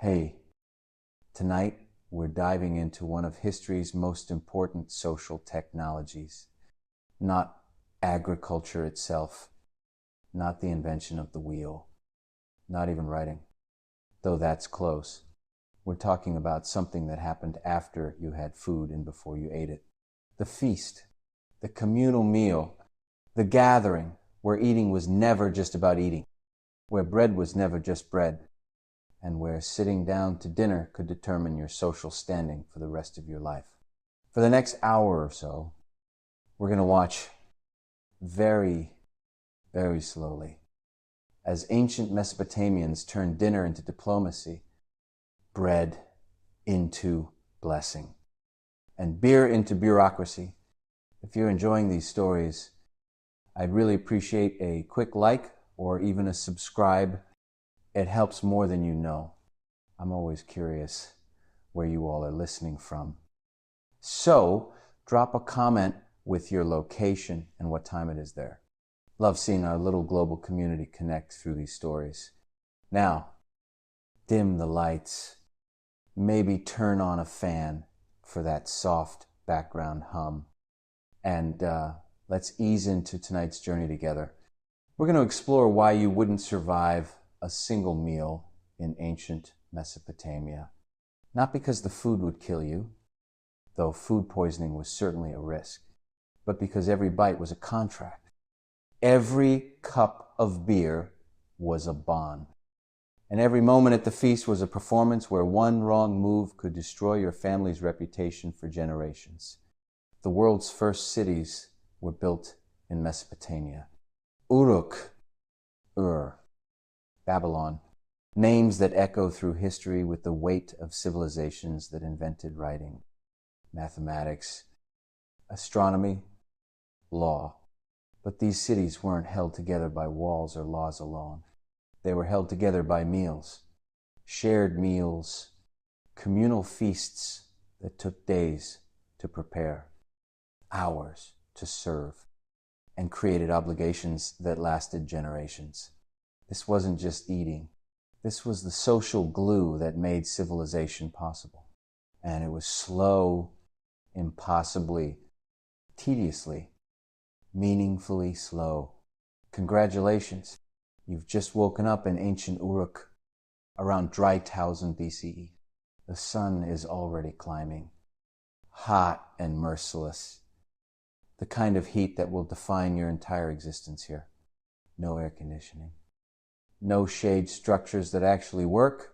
Hey, tonight we're diving into one of history's most important social technologies. Not agriculture itself, not the invention of the wheel, not even writing, though that's close. We're talking about something that happened after you had food and before you ate it. The feast, the communal meal, the gathering where eating was never just about eating, where bread was never just bread, and where sitting down to dinner could determine your social standing for the rest of your life. For the next hour or so, we're going to watch very, very slowly as ancient Mesopotamians turned dinner into diplomacy, bread into blessing, and beer into bureaucracy. If you're enjoying these stories, I'd really appreciate a quick like or even a subscribe. It helps more than you know. I'm always curious where you all are listening from. So, drop a comment with your location and what time it is there. Love seeing our little global community connect through these stories. Now, dim the lights. Maybe turn on a fan for that soft background hum. And let's ease into tonight's journey together. We're going to explore why you wouldn't survive a single meal in ancient Mesopotamia. Not because the food would kill you, though food poisoning was certainly a risk, but because every bite was a contract. Every cup of beer was a bond. And every moment at the feast was a performance where one wrong move could destroy your family's reputation for generations. The world's first cities were built in Mesopotamia. Uruk, Babylon, names that echo through history with the weight of civilizations that invented writing, mathematics, astronomy, law. But these cities weren't held together by walls or laws alone. They were held together by meals, shared meals, communal feasts that took days to prepare, hours to serve, and created obligations that lasted generations. This wasn't just eating. This was the social glue that made civilization possible. And it was slow, impossibly, tediously, meaningfully slow. Congratulations. You've just woken up in ancient Uruk around 3000 BCE. The sun is already climbing, hot and merciless. The kind of heat that will define your entire existence here. No air conditioning. No shade structures that actually work.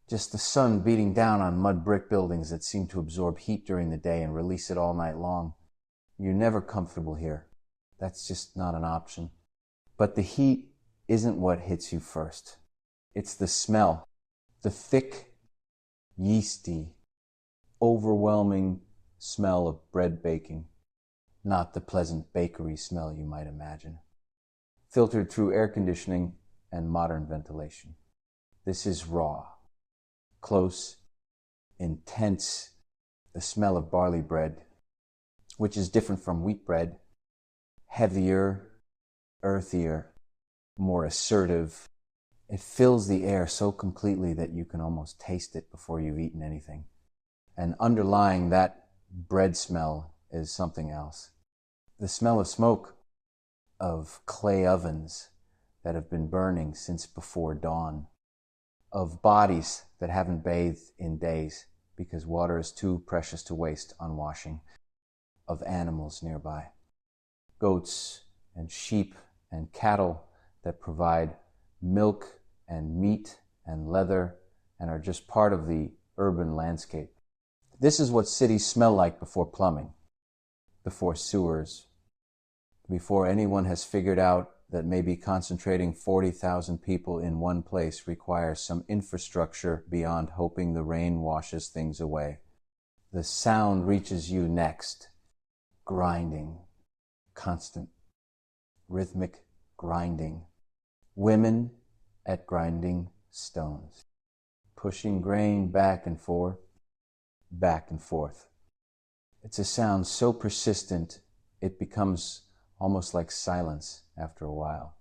Just the sun beating down on mud brick buildings that seem to absorb heat during the day and release it all night long. You're never comfortable here. That's just not an option. But the heat isn't what hits you first. It's the smell. The thick, yeasty, overwhelming smell of bread baking. Not the pleasant bakery smell you might imagine. Filtered through air conditioning and modern ventilation. This is raw, close, intense, the smell of barley bread, which is different from wheat bread, heavier, earthier, more assertive. It fills the air so completely that you can almost taste it before you've eaten anything. And underlying that bread smell is something else. The smell of smoke, of clay ovens that have been burning since before dawn, of bodies that haven't bathed in days because water is too precious to waste on washing, of animals nearby, goats and sheep and cattle that provide milk and meat and leather and are just part of the urban landscape. This is what cities smell like before plumbing, before sewers, before anyone has figured out that maybe concentrating 40,000 people in one place requires some infrastructure beyond hoping the rain washes things away. The sound reaches you next. Grinding. Constant. Rhythmic grinding. Women at grinding stones. Pushing grain back and forth. Back and forth. It's a sound so persistent it becomes almost like silence after a while.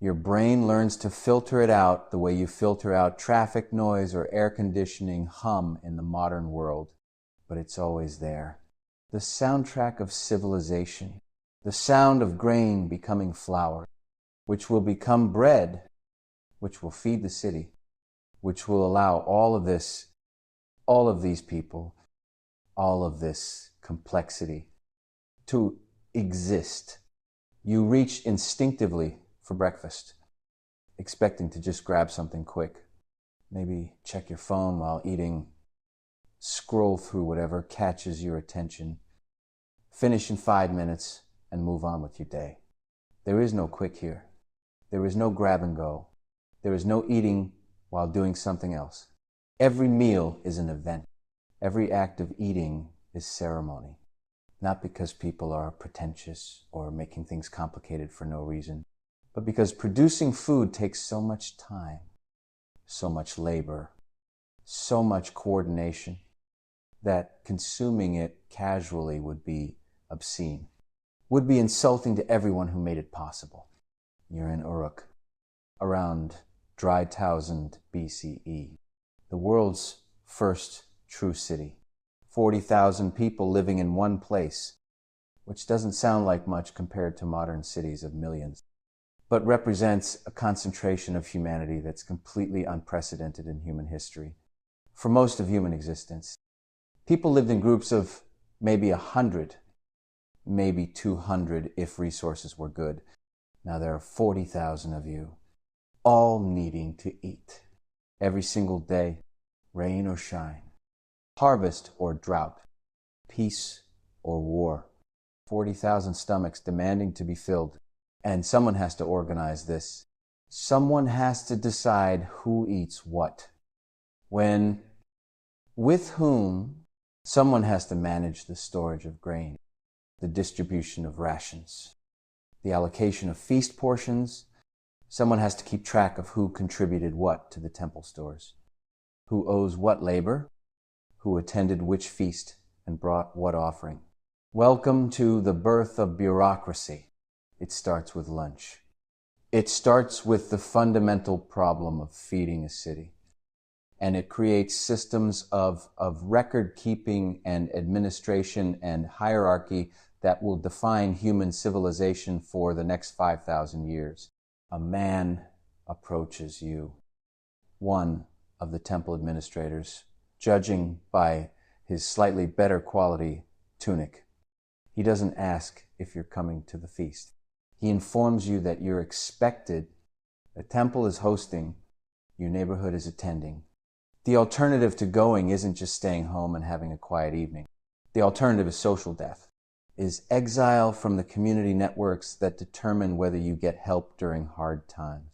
Your brain learns to filter it out the way you filter out traffic noise or air conditioning hum in the modern world, but it's always there. The soundtrack of civilization, the sound of grain becoming flour, which will become bread, which will feed the city, which will allow all of this, all of these people, all of this complexity to exist. You reach instinctively for breakfast, expecting to just grab something quick. Maybe check your phone while eating, scroll through whatever catches your attention, finish in 5 minutes, and move on with your day. There is no quick here. There is no grab and go. There is no eating while doing something else. Every meal is an event. Every act of eating is ceremony. Not because people are pretentious or making things complicated for no reason, but because producing food takes so much time, so much labor, so much coordination, that consuming it casually would be obscene, would be insulting to everyone who made it possible. You're in Uruk, around 3000 BCE, the world's first true city. 40,000 people living in one place, which doesn't sound like much compared to modern cities of millions, but represents a concentration of humanity that's completely unprecedented in human history. For most of human existence, people lived in groups of maybe 100, maybe 200 if resources were good. Now there are 40,000 of you, all needing to eat. Every single day, rain or shine, harvest or drought, peace or war. 40,000 stomachs demanding to be filled. And someone has to organize this. Someone has to decide who eats what. When, with whom, someone has to manage the storage of grain, the distribution of rations, the allocation of feast portions. Someone has to keep track of who contributed what to the temple stores, who owes what labor, who attended which feast and brought what offering. Welcome to the birth of bureaucracy. It starts with lunch. It starts with the fundamental problem of feeding a city. And it creates systems of record keeping and administration and hierarchy that will define human civilization for the next 5,000 years. A man approaches you, one of the temple administrators, judging by his slightly better quality tunic. He doesn't ask if you're coming to the feast. He informs you that you're expected, the temple is hosting, your neighborhood is attending. The alternative to going isn't just staying home and having a quiet evening. The alternative is social death, is exile from the community networks that determine whether you get help during hard times,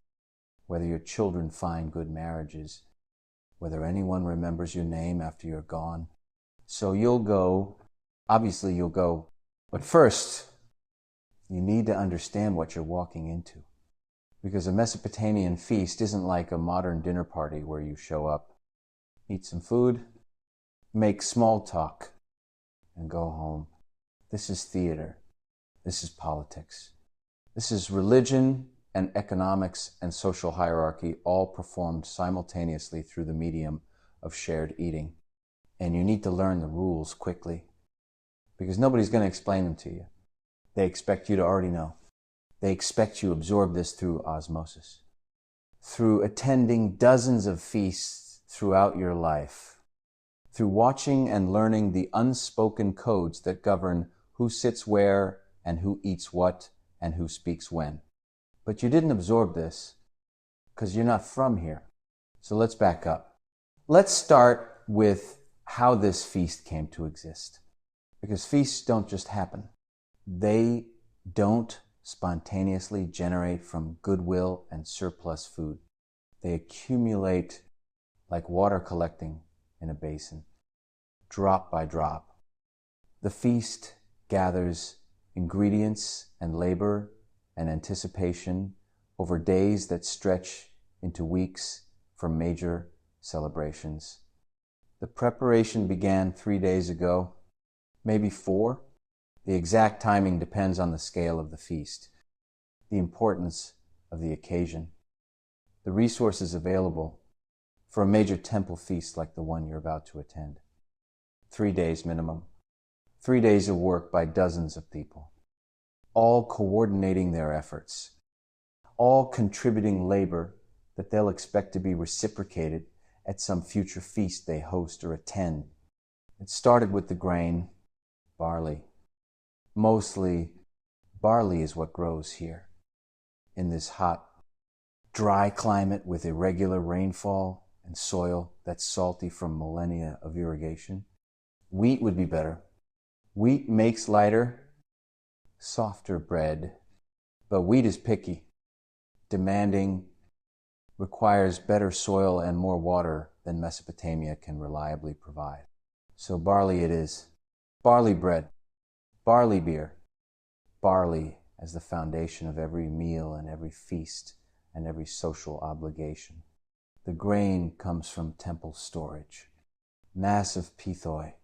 whether your children find good marriages, whether anyone remembers your name after you're gone. So you'll go, obviously you'll go, but first, you need to understand what you're walking into. Because a Mesopotamian feast isn't like a modern dinner party where you show up, eat some food, make small talk, and go home. This is theater. This is politics. This is religion and economics and social hierarchy all performed simultaneously through the medium of shared eating. And you need to learn the rules quickly, because nobody's going to explain them to you. They expect you to already know. They expect you to absorb this through osmosis, through attending dozens of feasts throughout your life, through watching and learning the unspoken codes that govern who sits where and who eats what and who speaks when. But you didn't absorb this because you're not from here. So let's back up. Let's start with how this feast came to exist. Because feasts don't just happen. They don't spontaneously generate from goodwill and surplus food. They accumulate like water collecting in a basin, drop by drop. The feast gathers ingredients and labor and anticipation over days that stretch into weeks for major celebrations. The preparation began 3 days ago, maybe 4. The exact timing depends on the scale of the feast, the importance of the occasion, the resources available for a major temple feast like the one you're about to attend. 3 days minimum. 3 days of work by dozens of people, all coordinating their efforts, all contributing labor that they'll expect to be reciprocated at some future feast they host or attend. It started with the grain, barley. Mostly, barley is what grows here. In this hot, dry climate with irregular rainfall and soil that's salty from millennia of irrigation, wheat would be better. Wheat makes lighter, softer bread, but wheat is picky, demanding, requires better soil and more water than Mesopotamia can reliably provide. So barley it is. Barley bread, barley beer, barley as the foundation of every meal and every feast and every social obligation. The grain comes from temple storage, massive pithoi,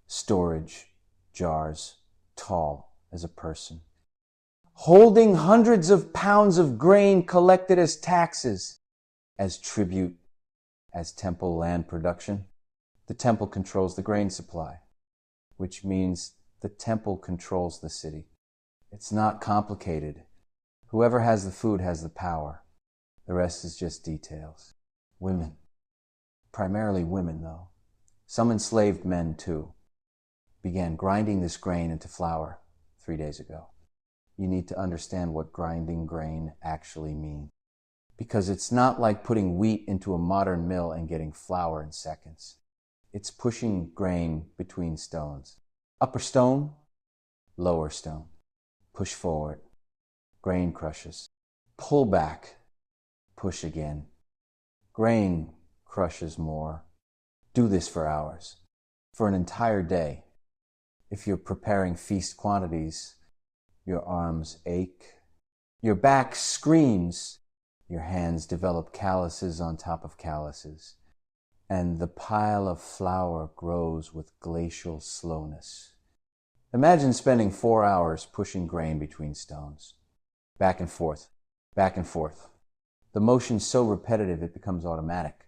storage jars, tall as a person, holding hundreds of pounds of grain collected as taxes, as tribute, as temple land production. The temple controls the grain supply, which means the temple controls the city. It's not complicated. Whoever has the food has the power. The rest is just details. Women. Primarily women, though. Some enslaved men, too. Began grinding this grain into flour 3 days ago. You need to understand what grinding grain actually means. Because it's not like putting wheat into a modern mill and getting flour in seconds. It's pushing grain between stones. Upper stone, lower stone. Push forward. Grain crushes. Pull back. Push again. Grain crushes more. Do this for hours. For an entire day. If you're preparing feast quantities, your arms ache. Your back screams. Your hands develop calluses on top of calluses. And the pile of flour grows with glacial slowness. Imagine spending 4 hours pushing grain between stones. Back and forth, back and forth. The motion's so repetitive it becomes automatic.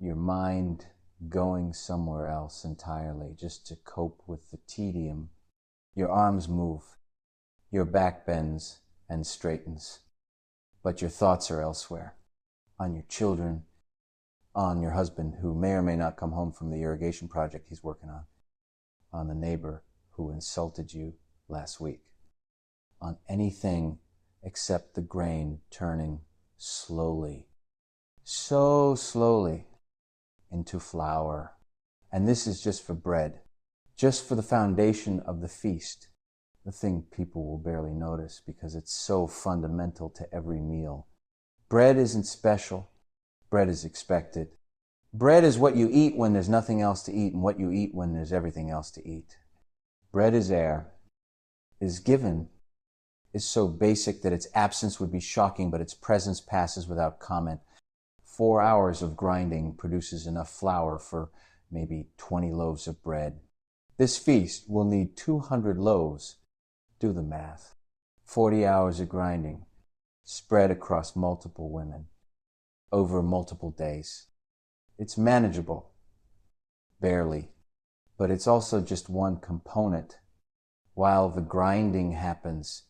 Your mind going somewhere else entirely just to cope with the tedium. Your arms move. Your back bends and straightens. But your thoughts are elsewhere. On your children, on your husband who may or may not come home from the irrigation project he's working on the neighbor who insulted you last week, on anything except the grain turning slowly, so slowly, into flour. And this is just for bread, just for the foundation of the feast, the thing people will barely notice because it's so fundamental to every meal. Bread isn't special. Bread is expected. Bread is what you eat when there's nothing else to eat and what you eat when there's everything else to eat. Bread is air, is given, is so basic that its absence would be shocking, but its presence passes without comment. 4 hours of grinding produces enough flour for maybe 20 loaves of bread. This feast will need 200 loaves. Do the math. 40 hours of grinding, spread across multiple women, over multiple days. It's manageable, barely, but it's also just one component. While the grinding happens,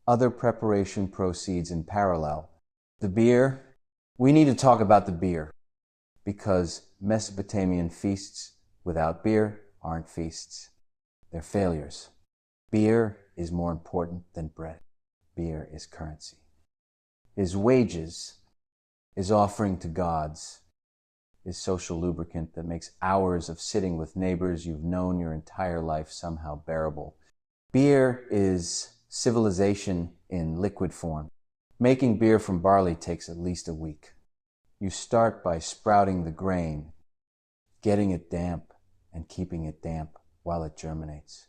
other preparation proceeds in parallel. The beer, we need to talk about the beer, because Mesopotamian feasts without beer aren't feasts. They're failures. Beer is more important than bread. Beer is currency. Is wages, is offering to gods, is social lubricant that makes hours of sitting with neighbors you've known your entire life somehow bearable. Beer is civilization in liquid form. Making beer from barley takes at least a week. You start by sprouting the grain, getting it damp and keeping it damp while it germinates,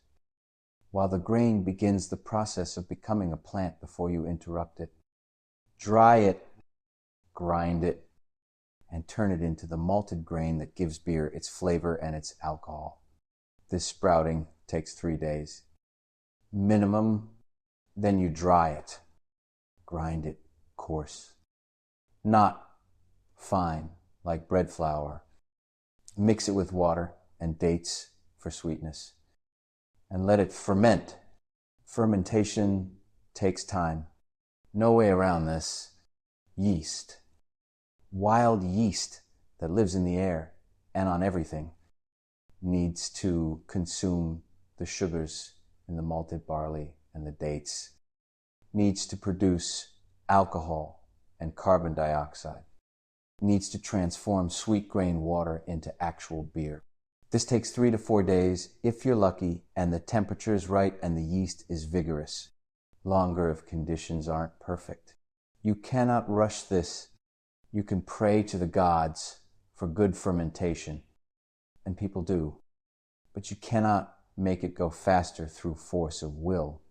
while the grain begins the process of becoming a plant before you interrupt it. Dry it, grind it, and turn it into the malted grain that gives beer its flavor and its alcohol. This sprouting takes 3 days. Minimum. Then you dry it, grind it, coarse, not fine like bread flour. Mix it with water and dates for sweetness, and let it ferment. Fermentation takes time. No way around this. Yeast, wild yeast that lives in the air and on everything, needs to consume the sugars in the malted barley and the dates, needs to produce alcohol and carbon dioxide, needs to transform sweet grain water into actual beer. This takes 3 to 4 days if you're lucky and the temperature is right and the yeast is vigorous. Longer if conditions aren't perfect. You cannot rush this. You can pray to the gods for good fermentation, and people do, but you cannot make it go faster through force of will.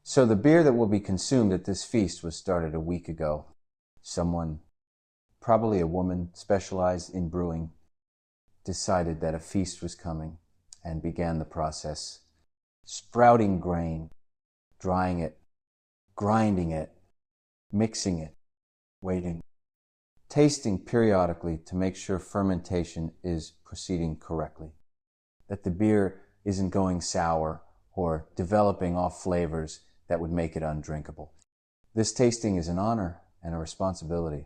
So the beer that will be consumed at this feast was started a week ago. Someone, probably a woman specialized in brewing, decided that a feast was coming and began the process. Sprouting grain, drying it, grinding it, mixing it, waiting, tasting periodically to make sure fermentation is proceeding correctly, that the beer isn't going sour or developing off flavors that would make it undrinkable. This tasting is an honor and a responsibility.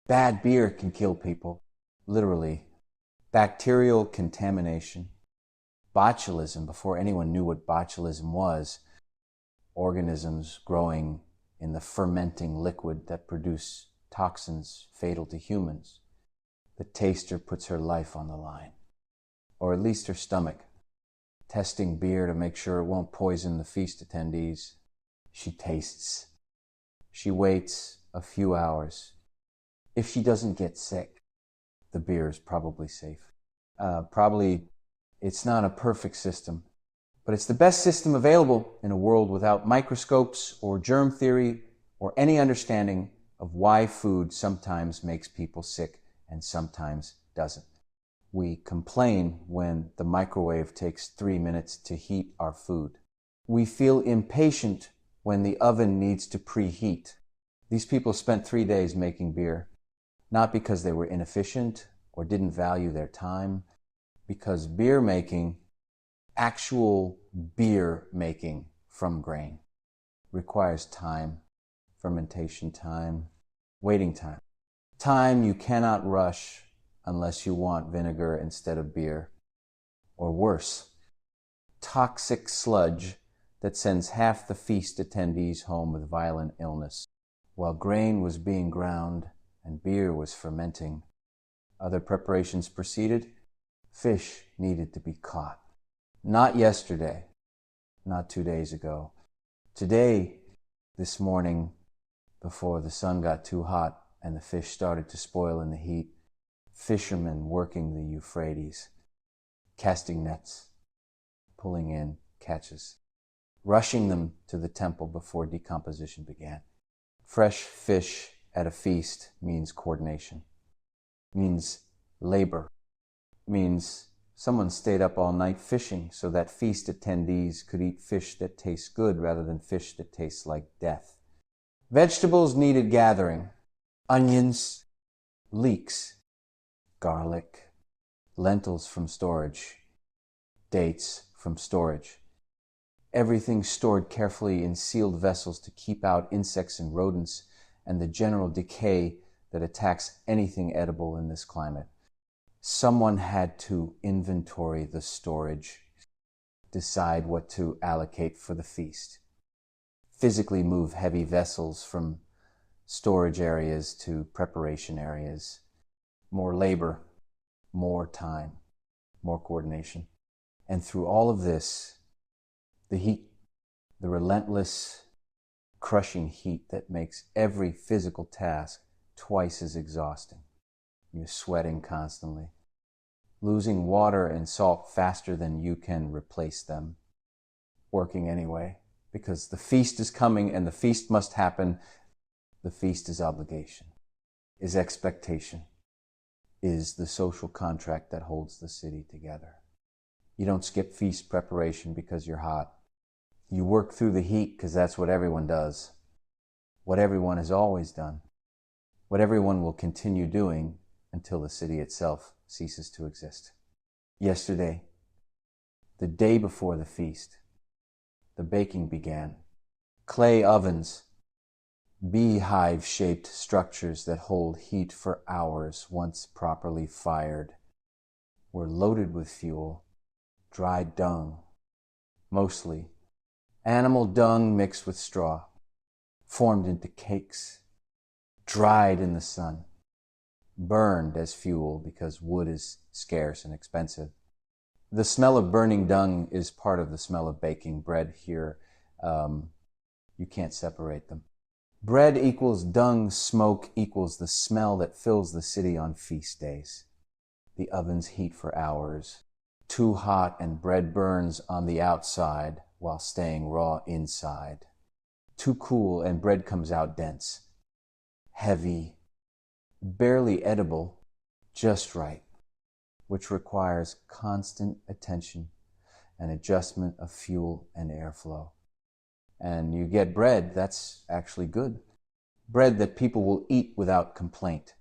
Bad beer can kill people, literally. Bacterial contamination, botulism, before anyone knew what botulism was, organisms growing in the fermenting liquid that produce toxins fatal to humans. The taster puts her life on the line, or at least her stomach, testing beer to make sure it won't poison the feast attendees. She tastes. She waits a few hours. If she doesn't get sick, the beer is probably safe. It's not a perfect system, but it's the best system available in a world without microscopes or germ theory or any understanding of why food sometimes makes people sick and sometimes doesn't. We complain when the microwave takes 3 minutes to heat our food. We feel impatient when the oven needs to preheat. These people spent 3 days making beer, not because they were inefficient or didn't value their time, because beer making, actual beer making from grain, requires time, fermentation time, waiting time. Time you cannot rush unless you want vinegar instead of beer. Or worse, toxic sludge that sends half the feast attendees home with violent illness. While grain was being ground and beer was fermenting, other preparations proceeded. Fish needed to be caught. Not yesterday, not 2 days ago. Today, this morning, before the sun got too hot and the fish started to spoil in the heat, fishermen working the Euphrates, casting nets, pulling in catches, rushing them to the temple before decomposition began. Fresh fish at a feast means coordination, means labor, means someone stayed up all night fishing so that feast attendees could eat fish that tastes good rather than fish that tastes like death. Vegetables needed gathering. Onions, leeks, garlic, lentils from storage, dates from storage. Everything stored carefully in sealed vessels to keep out insects and rodents and the general decay that attacks anything edible in this climate. Someone had to inventory the storage, decide what to allocate for the feast, physically move heavy vessels from storage areas to preparation areas. More labor, more time, more coordination. And through all of this, the heat, the relentless, crushing heat that makes every physical task twice as exhausting. You're sweating constantly, losing water and salt faster than you can replace them, working anyway, because the feast is coming and the feast must happen. The feast is obligation, is expectation, is the social contract that holds the city together. You don't skip feast preparation because you're hot. You work through the heat because that's what everyone does, what everyone has always done. what everyone will continue doing until the city itself ceases to exist. Yesterday, the day before the feast, the baking began. Clay ovens, beehive-shaped structures that hold heat for hours once properly fired, were loaded with fuel, dried dung, mostly animal dung mixed with straw, formed into cakes, dried in the sun, burned as fuel because wood is scarce and expensive. The smell of burning dung is part of the smell of baking bread here. You can't separate them. Bread equals dung, smoke equals the smell that fills the city on feast days. The ovens heat for hours, too hot, and bread burns on the outside while staying raw inside. Too cool and bread comes out dense, heavy, barely edible, just right, which requires constant attention and adjustment of fuel and airflow. And you get bread that's actually good. Bread that people will eat without complaint.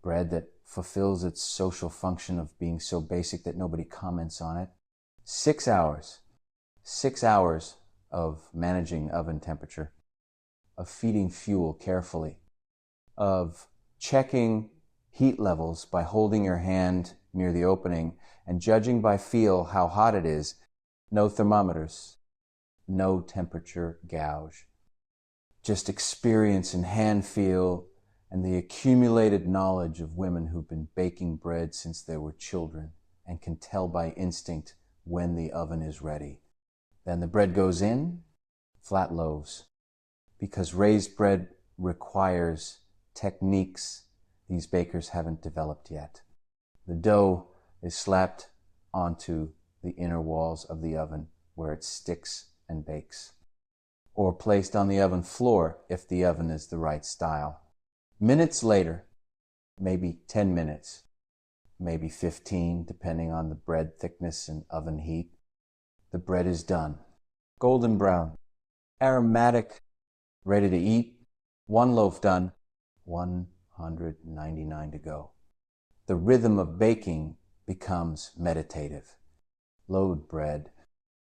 Bread that fulfills its social function of being so basic that nobody comments on it. 6 hours. 6 hours of managing oven temperature, of feeding fuel carefully, of checking heat levels by holding your hand near the opening and judging by feel how hot it is. No thermometers, no temperature gauge. Just experience and hand feel and the accumulated knowledge of women who've been baking bread since they were children and can tell by instinct when the oven is ready. Then the bread goes in, flat loaves, because raised bread requires techniques these bakers haven't developed yet. The dough is slapped onto the inner walls of the oven where it sticks and bakes, or placed on the oven floor if the oven is the right style. Minutes later, maybe 10 minutes, maybe 15, depending on the bread thickness and oven heat, the bread is done. Golden brown, aromatic, ready to eat. One loaf done, 199 to go. The rhythm of baking becomes meditative. Load bread,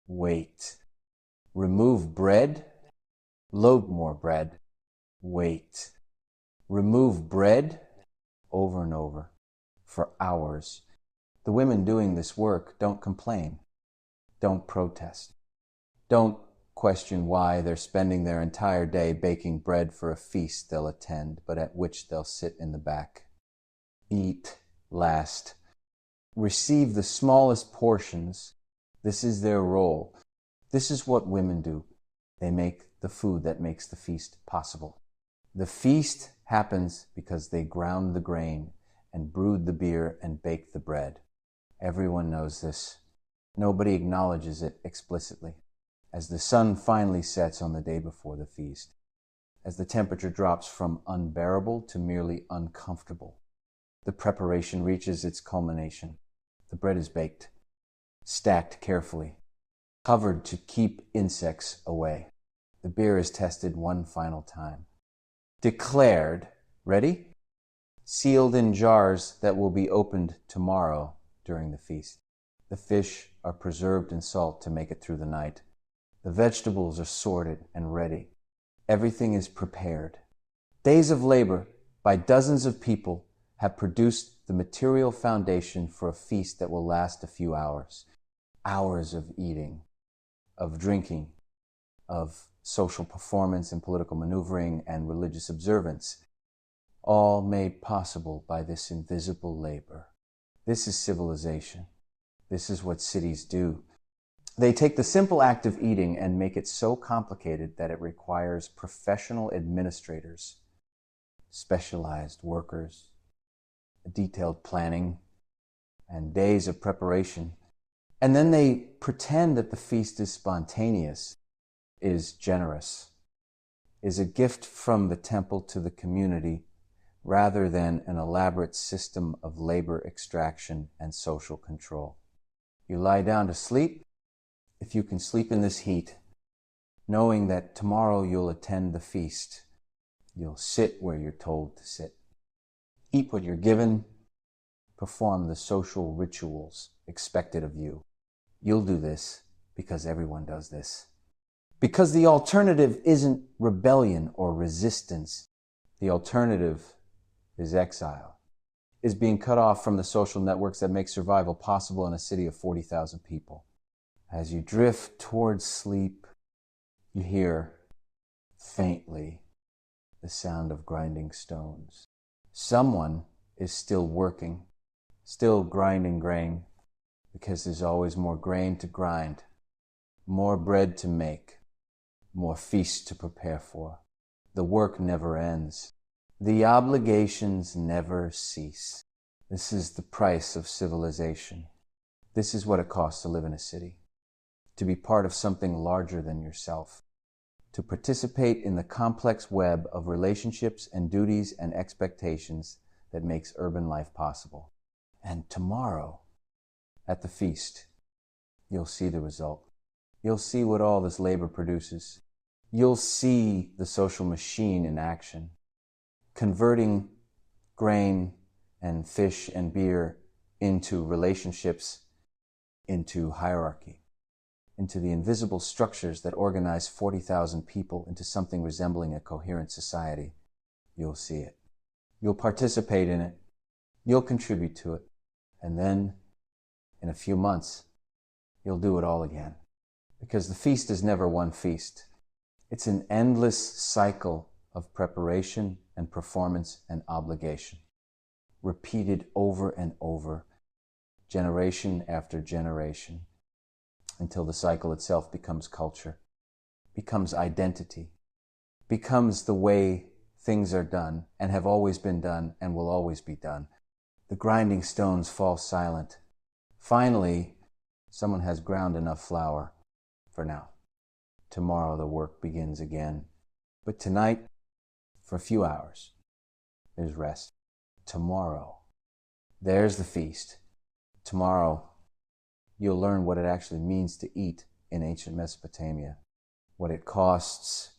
wait. Remove bread, load more bread, wait. Remove bread, over and over, for hours. The women doing this work don't complain, don't protest, don't question why they're spending their entire day baking bread for a feast they'll attend, but at which they'll sit in the back. Eat last. Receive the smallest portions. This is their role. This is what women do. They make the food that makes the feast possible. The feast happens because they ground the grain and brewed the beer and baked the bread. Everyone knows this. Nobody acknowledges it explicitly. As the sun finally sets on the day before the feast, as the temperature drops from unbearable to merely uncomfortable, the preparation reaches its culmination. The bread is baked, stacked carefully, covered to keep insects away. The beer is tested one final time. Declared, ready? Sealed in jars that will be opened tomorrow during the feast. The fish are preserved in salt to make it through the night. The vegetables are sorted and ready. Everything is prepared. Days of labor by dozens of people have produced the material foundation for a feast that will last a few hours. Hours of eating, of drinking, of social performance and political maneuvering and religious observance, all made possible by this invisible labor. This is civilization. This is what cities do. They take the simple act of eating and make it so complicated that it requires professional administrators, specialized workers, detailed planning, and days of preparation. And then they pretend that the feast is spontaneous, is generous, is a gift from the temple to the community, rather than an elaborate system of labor extraction and social control. You lie down to sleep, if you can sleep in this heat, knowing that tomorrow you'll attend the feast, You'll sit where you're told to sit. Eat what you're given. Perform the social rituals expected of you. You'll do this because everyone does this. Because the alternative isn't rebellion or resistance. The alternative is exile, is being cut off from the social networks that make survival possible in a city of 40,000 people. As you drift towards sleep, you hear faintly the sound of grinding stones. Someone is still working, still grinding grain, because there's always more grain to grind, more bread to make, more feasts to prepare for. The work never ends. The obligations never cease. This is the price of civilization. This is what it costs to live in a city, to be part of something larger than yourself, to participate in the complex web of relationships and duties and expectations that makes urban life possible. And tomorrow, at the feast, you'll see the result. You'll see what all this labor produces. You'll see the social machine in action, converting grain and fish and beer into relationships, into hierarchy, into the invisible structures that organize 40,000 people into something resembling a coherent society. You'll see it. You'll participate in it. You'll contribute to it. And then, in a few months, you'll do it all again. Because the feast is never one feast. It's an endless cycle of preparation and performance and obligation, repeated over and over, generation after generation, until the cycle itself becomes culture, becomes identity, becomes the way things are done and have always been done and will always be done. The grinding stones fall silent. Finally, someone has ground enough flour for now. Tomorrow the work begins again. But tonight, for a few hours, there's rest. Tomorrow, there's the feast. Tomorrow, you'll learn what it actually means to eat in ancient Mesopotamia, what it costs,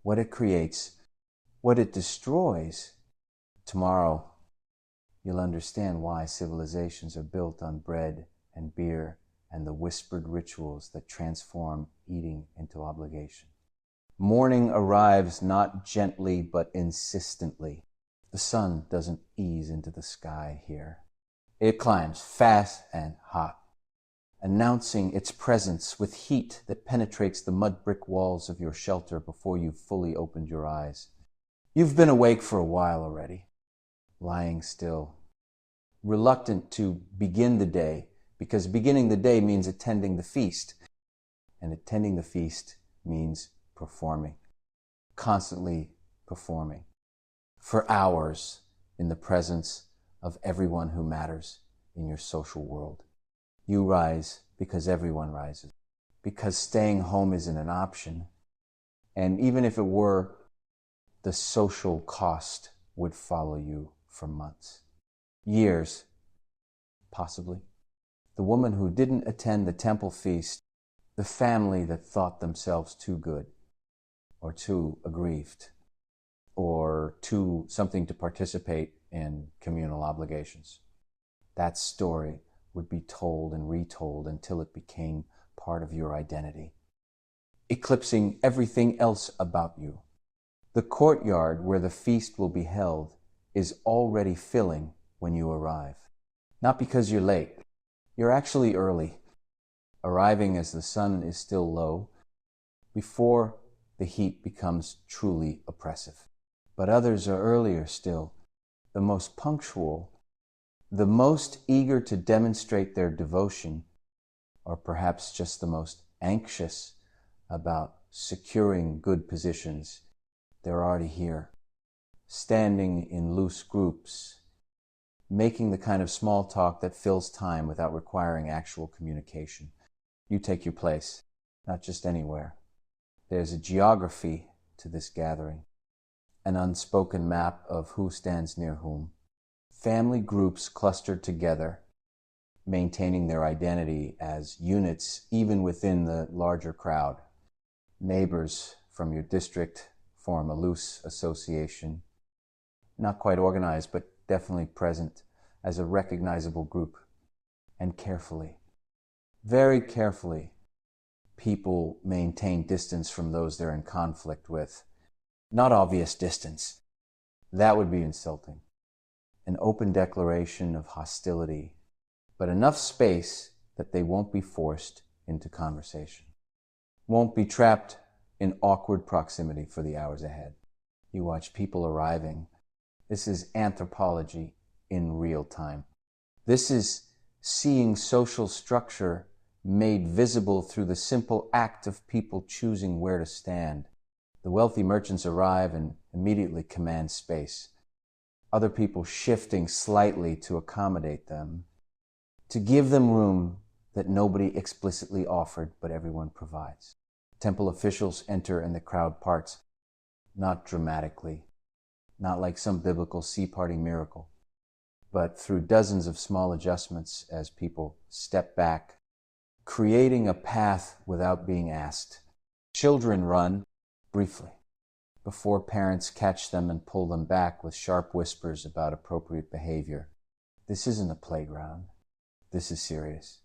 what it creates, what it destroys. Tomorrow, you'll understand why civilizations are built on bread and beer and the whispered rituals that transform eating into obligation. Morning arrives not gently but insistently. The sun doesn't ease into the sky here. It climbs fast and hot, announcing its presence with heat that penetrates the mud brick walls of your shelter before you've fully opened your eyes. You've been awake for a while already, lying still, reluctant to begin the day, because beginning the day means attending the feast, and attending the feast means performing, constantly performing, for hours in the presence of everyone who matters in your social world. You rise because everyone rises, because staying home isn't an option, and even if it were, the social cost would follow you for months, years, possibly. The woman who didn't attend the temple feast, the family that thought themselves too good, or too aggrieved, or too something to participate in communal obligations. That story would be told and retold until it became part of your identity, eclipsing everything else about you. The courtyard where the feast will be held is already filling when you arrive. Not because you're late. You're actually early, arriving as the sun is still low, before the heat becomes truly oppressive. But others are earlier still, the most punctual, the most eager to demonstrate their devotion, or perhaps just the most anxious about securing good positions. They're already here, standing in loose groups, making the kind of small talk that fills time without requiring actual communication. You take your place, not just anywhere. There's a geography to this gathering, an unspoken map of who stands near whom. Family groups clustered together, maintaining their identity as units even within the larger crowd. Neighbors from your district, form a loose association, not quite organized, but definitely present as a recognizable group. And carefully, very carefully, people maintain distance from those they're in conflict with. Not obvious distance. That would be insulting. An open declaration of hostility, but enough space that they won't be forced into conversation, won't be trapped in awkward proximity for the hours ahead. You watch people arriving. This is anthropology in real time. This is seeing social structure made visible through the simple act of people choosing where to stand. The wealthy merchants arrive and immediately command space. Other people shifting slightly to accommodate them, to give them room that nobody explicitly offered, but everyone provides. Temple officials enter and the crowd parts, not dramatically, not like some biblical sea-parting miracle, but through dozens of small adjustments as people step back, creating a path without being asked. Children run briefly before parents catch them and pull them back with sharp whispers about appropriate behavior. This isn't a playground. This is serious.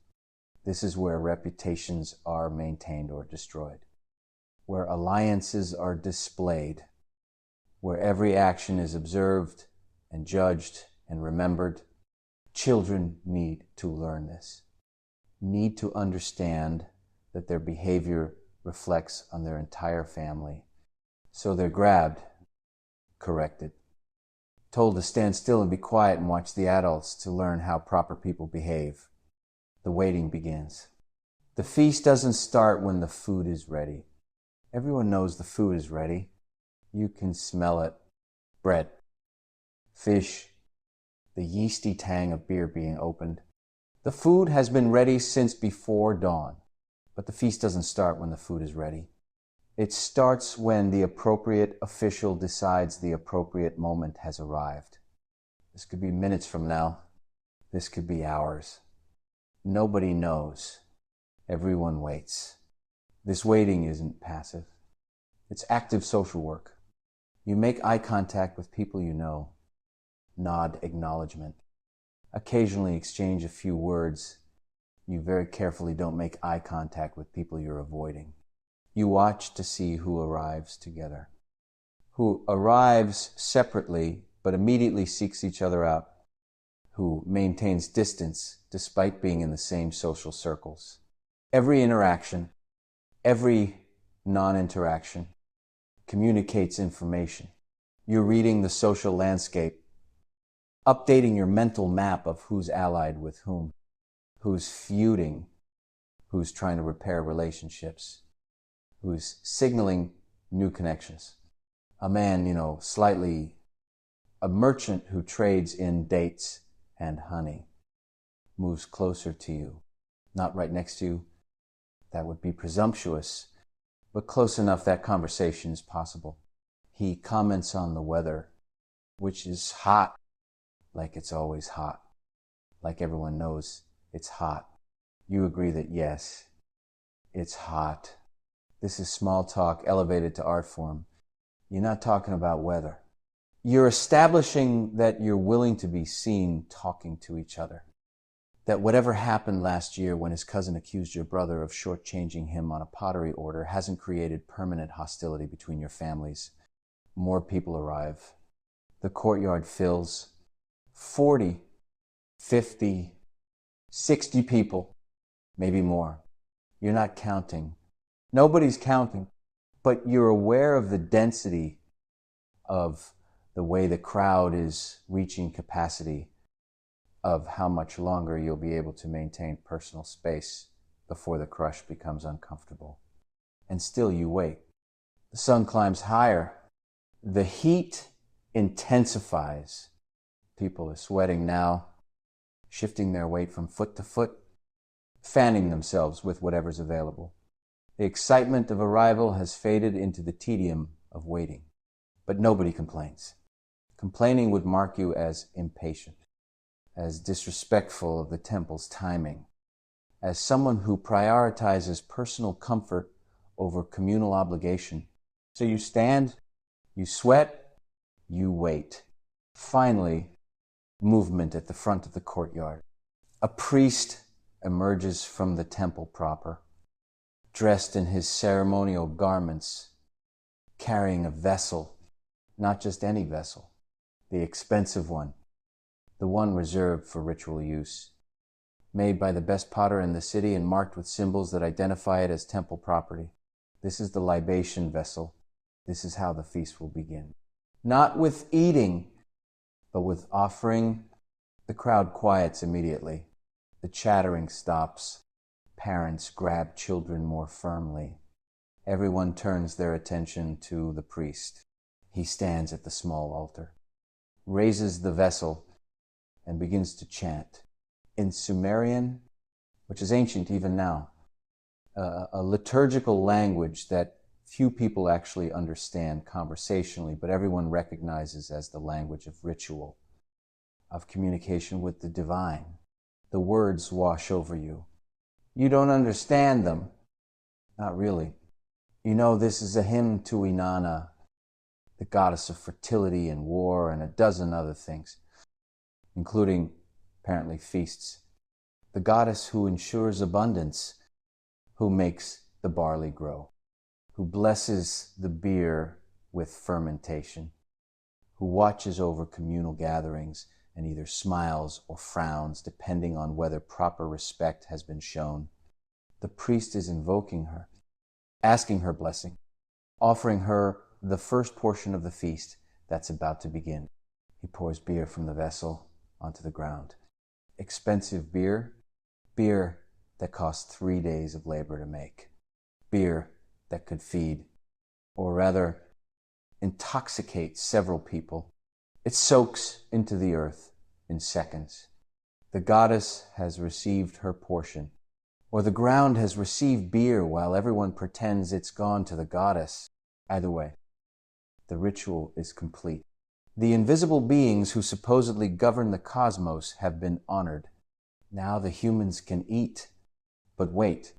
This is where reputations are maintained or destroyed, where alliances are displayed, where every action is observed and judged and remembered. Children need to learn this, need to understand that their behavior reflects on their entire family. So they're grabbed, corrected, told to stand still and be quiet and watch the adults to learn how proper people behave. The waiting begins. The feast doesn't start when the food is ready. Everyone knows the food is ready. You can smell it. Bread, fish, the yeasty tang of beer being opened. The food has been ready since before dawn, but the feast doesn't start when the food is ready. It starts when the appropriate official decides the appropriate moment has arrived. This could be minutes from now. This could be hours. Nobody knows. Everyone waits. This waiting isn't passive. It's active social work. You make eye contact with people you know. Nod acknowledgement. Occasionally exchange a few words. You very carefully don't make eye contact with people you're avoiding. You watch to see who arrives together, who arrives separately but immediately seeks each other out, who maintains distance despite being in the same social circles. Every interaction, every non-interaction communicates information. You're reading the social landscape, updating your mental map of who's allied with whom, who's feuding, who's trying to repair relationships, who's signaling new connections. A man, a merchant who trades in dates and honey moves closer to you, not right next to you. That would be presumptuous, but close enough that conversation is possible. He comments on the weather, which is hot, like it's always hot, like everyone knows it's hot. You agree that yes, it's hot. This is small talk elevated to art form. You're not talking about weather. You're establishing that you're willing to be seen talking to each other. That whatever happened last year when his cousin accused your brother of shortchanging him on a pottery order hasn't created permanent hostility between your families. More people arrive. The courtyard fills. 40, 50, 60 people, maybe more. You're not counting. Nobody's counting, but you're aware of the density of the way the crowd is reaching capacity, of how much longer you'll be able to maintain personal space before the crush becomes uncomfortable. And still you wait. The sun climbs higher. The heat intensifies. People are sweating now, shifting their weight from foot to foot, fanning themselves with whatever's available. The excitement of arrival has faded into the tedium of waiting. But nobody complains. Complaining would mark you as impatient, as disrespectful of the temple's timing, as someone who prioritizes personal comfort over communal obligation. So you stand You sweat, you wait. Finally, movement at the front of the courtyard. A priest emerges from the temple proper, dressed in his ceremonial garments, carrying a vessel, not just any vessel, the expensive one, the one reserved for ritual use, made by the best potter in the city and marked with symbols that identify it as temple property. This is the libation vessel. This is how the feast will begin. Not with eating, but with offering. The crowd quiets immediately. The chattering stops. Parents grab children more firmly. Everyone turns their attention to the priest. He stands at the small altar, raises the vessel, and begins to chant. In Sumerian, which is ancient even now, a liturgical language that few people actually understand conversationally, but everyone recognizes as the language of ritual, of communication with the divine. The words wash over you. You don't understand them. Not really. You know this is a hymn to Inanna, the goddess of fertility and war and a dozen other things, including, apparently, feasts. The goddess who ensures abundance, who makes the barley grow, who blesses the beer with fermentation, who watches over communal gatherings and either smiles or frowns depending on whether proper respect has been shown. The priest is invoking her, asking her blessing, offering her the first portion of the feast that's about to begin. He pours beer from the vessel onto the ground. Expensive beer, beer that costs 3 days of labor to make, beer that could feed, or rather, intoxicate several people. It soaks into the earth in seconds. The goddess has received her portion, or the ground has received beer while everyone pretends it's gone to the goddess. Either way, the ritual is complete. The invisible beings who supposedly govern the cosmos have been honored. Now the humans can eat. But wait,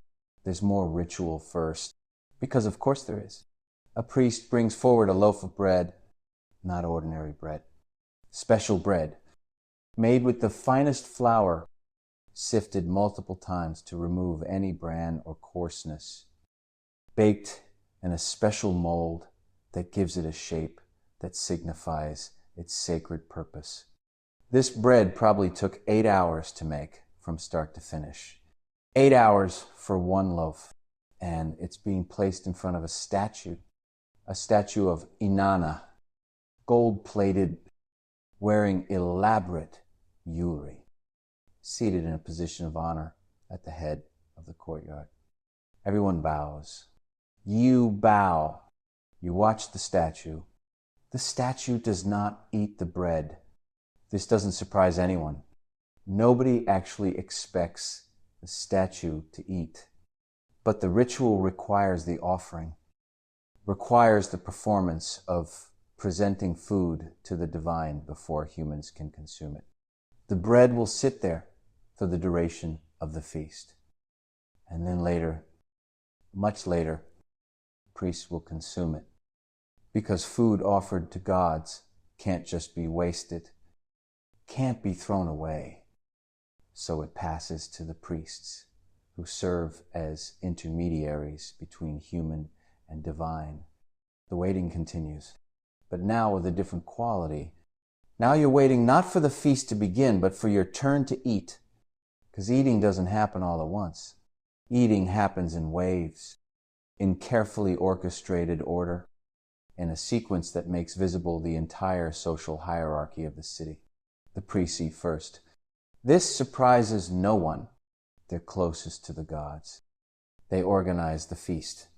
there's more ritual first. Because of course there is. A priest brings forward a loaf of bread, not ordinary bread, special bread, made with the finest flour, sifted multiple times to remove any bran or coarseness, baked in a special mold that gives it a shape that signifies its sacred purpose. This bread probably took 8 hours to make from start to finish. 8 hours for one loaf, and it's being placed in front of a statue of Inanna, gold-plated, wearing elaborate jewelry, seated in a position of honor at the head of the courtyard. Everyone bows. You bow. You watch the statue. The statue does not eat the bread. This doesn't surprise anyone. Nobody actually expects the statue to eat. But the ritual requires the offering, requires the performance of presenting food to the divine before humans can consume it. The bread will sit there for the duration of the feast. And then later, much later, priests will consume it. Because food offered to gods can't just be wasted, can't be thrown away. So it passes to the priests, who serve as intermediaries between human and divine. The waiting continues, but now with a different quality. Now you're waiting not for the feast to begin, but for your turn to eat. Because eating doesn't happen all at once. Eating happens in waves, in carefully orchestrated order, in a sequence that makes visible the entire social hierarchy of the city. The priests eat first. This surprises no one. They're closest to the gods. They organize the feast.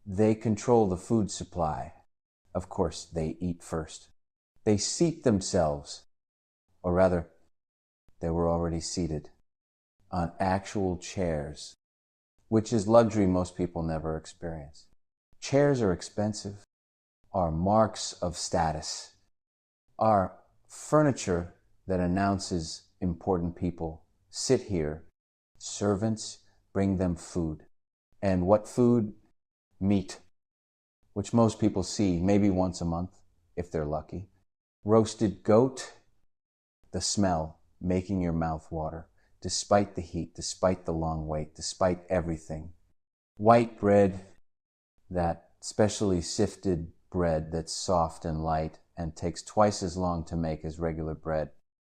They control the food supply. Of course, they eat first. They seat themselves, or rather, they were already seated on actual chairs, which is luxury most people never experience. Chairs are expensive, are marks of status, are furniture that announces important people. Sit here. Servants bring them food. And what food? Meat, which most people see maybe once a month, if they're lucky. Roasted goat, the smell making your mouth water, despite the heat, despite the long wait, despite everything. White bread, that specially sifted bread that's soft and light and takes twice as long to make as regular bread.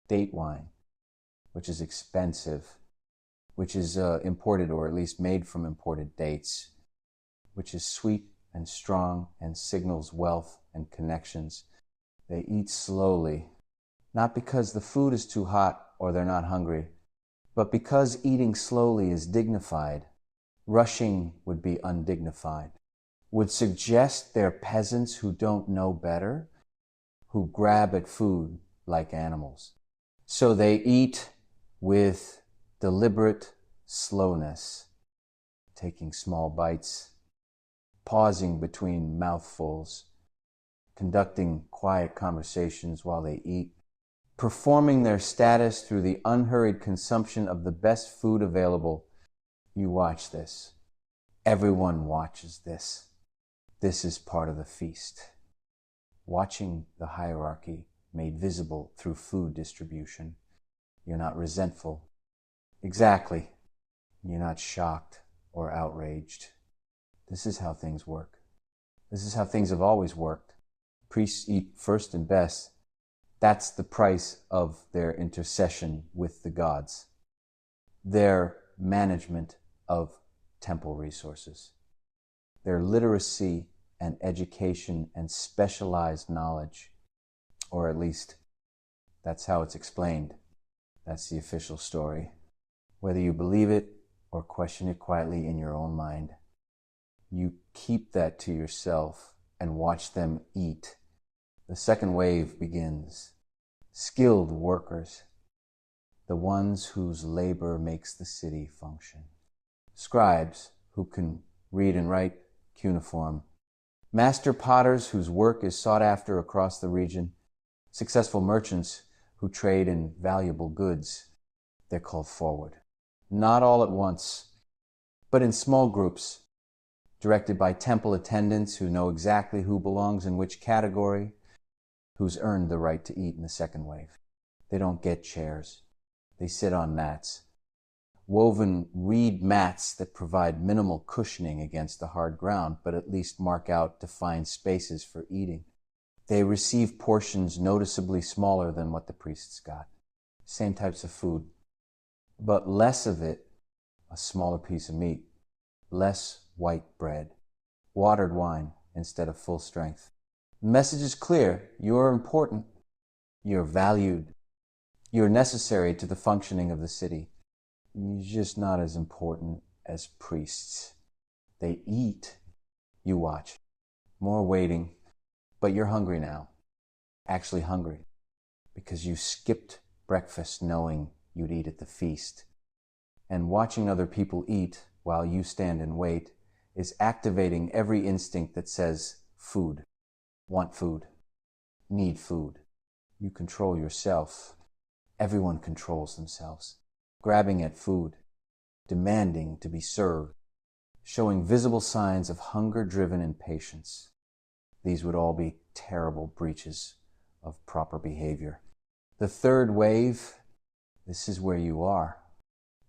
Date wine, which is expensive, which is imported or at least made from imported dates, which is sweet and strong and signals wealth and connections. They eat slowly, not because the food is too hot or they're not hungry, but because eating slowly is dignified. Rushing would be undignified, would suggest they're peasants who don't know better, who grab at food like animals. So they eat with deliberate slowness, taking small bites, pausing between mouthfuls, conducting quiet conversations while they eat, performing their status through the unhurried consumption of the best food available. You watch this. Everyone watches this. This is part of the feast. Watching the hierarchy made visible through food distribution. You're not resentful. Exactly. You're not shocked or outraged. This is how things work. This is how things have always worked. Priests eat first and best. That's the price of their intercession with the gods. Their management of temple resources. Their literacy and education and specialized knowledge, or at least that's how it's explained. That's the official story. Whether you believe it or question it quietly in your own mind, you keep that to yourself and watch them eat. The second wave begins. Skilled workers, the ones whose labor makes the city function. Scribes who can read and write cuneiform. Master potters whose work is sought after across the region. Successful merchants who trade in valuable goods. They're called forward. Not all at once, but in small groups, directed by temple attendants who know exactly who belongs in which category, who's earned the right to eat in the second wave. They don't get chairs. They sit on mats. Woven reed mats that provide minimal cushioning against the hard ground, but at least mark out defined spaces for eating. They receive portions noticeably smaller than what the priests got. Same types of food, but less of it, a smaller piece of meat, less white bread, watered wine instead of full strength. The message is clear. You're important. You're valued. You're necessary to the functioning of the city. You're just not as important as priests. They eat. You watch. More waiting. But you're hungry now. Actually hungry. Because you skipped breakfast knowing you'd eat at the feast. And watching other people eat while you stand and wait is activating every instinct that says food. Want food. Need food. You control yourself. Everyone controls themselves. Grabbing at food. Demanding to be served. Showing visible signs of hunger-driven impatience. These would all be terrible breaches of proper behavior. The third wave, this is where you are.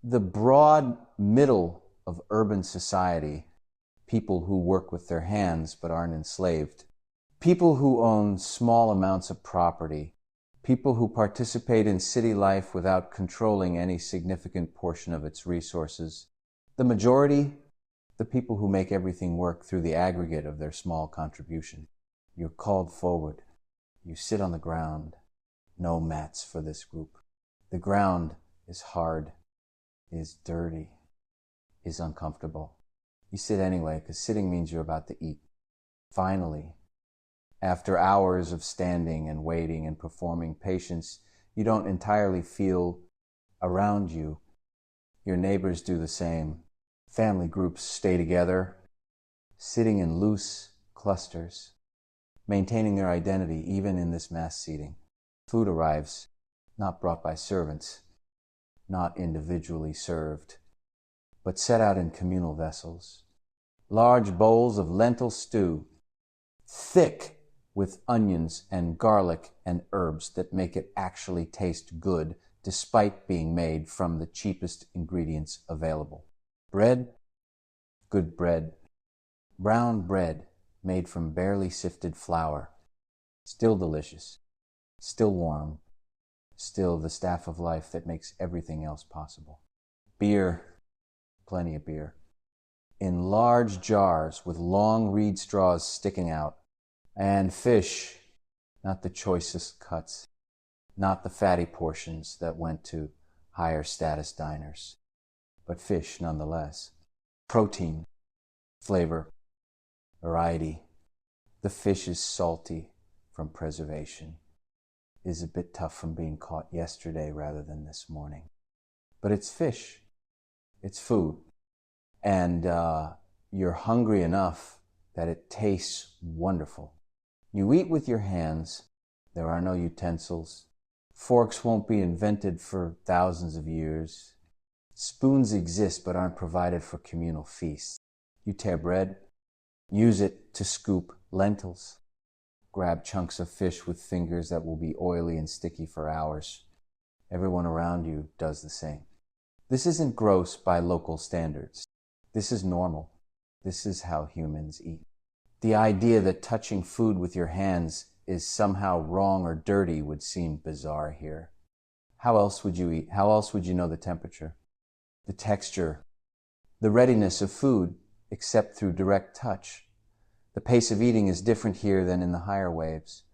The broad middle of urban society, people who work with their hands but aren't enslaved. People who own small amounts of property. People who participate in city life without controlling any significant portion of its resources. The majority, the people who make everything work through the aggregate of their small contribution. You're called forward. You sit on the ground. No mats for this group. The ground is hard, is dirty, is uncomfortable. You sit anyway, because sitting means you're about to eat. Finally, after hours of standing and waiting and performing patience, you don't entirely feel around you. Your neighbors do the same. Family groups stay together, sitting in loose clusters, maintaining their identity even in this mass seating. Food arrives, not brought by servants, not individually served, but set out in communal vessels. Large bowls of lentil stew, thick with onions and garlic and herbs that make it actually taste good despite being made from the cheapest ingredients available. Bread, good bread, brown bread made from barely sifted flour, still delicious, still warm, still the staff of life that makes everything else possible. Beer, plenty of beer, in large jars with long reed straws sticking out, and fish, not the choicest cuts, not the fatty portions that went to higher status diners, but fish nonetheless. Protein, flavor, variety. The fish is salty from preservation, is a bit tough from being caught yesterday rather than this morning. But it's fish, it's food, and you're hungry enough that it tastes wonderful. You eat with your hands. There are no utensils. Forks won't be invented for thousands of years. Spoons exist but aren't provided for communal feasts. You tear bread, use it to scoop lentils. Grab chunks of fish with fingers that will be oily and sticky for hours. Everyone around you does the same. This isn't gross by local standards. This is normal. This is how humans eat. The idea that touching food with your hands is somehow wrong or dirty would seem bizarre here. How else would you eat? How else would you know the temperature, the texture, the readiness of food, except through direct touch? The pace of eating is different here than in the higher waves.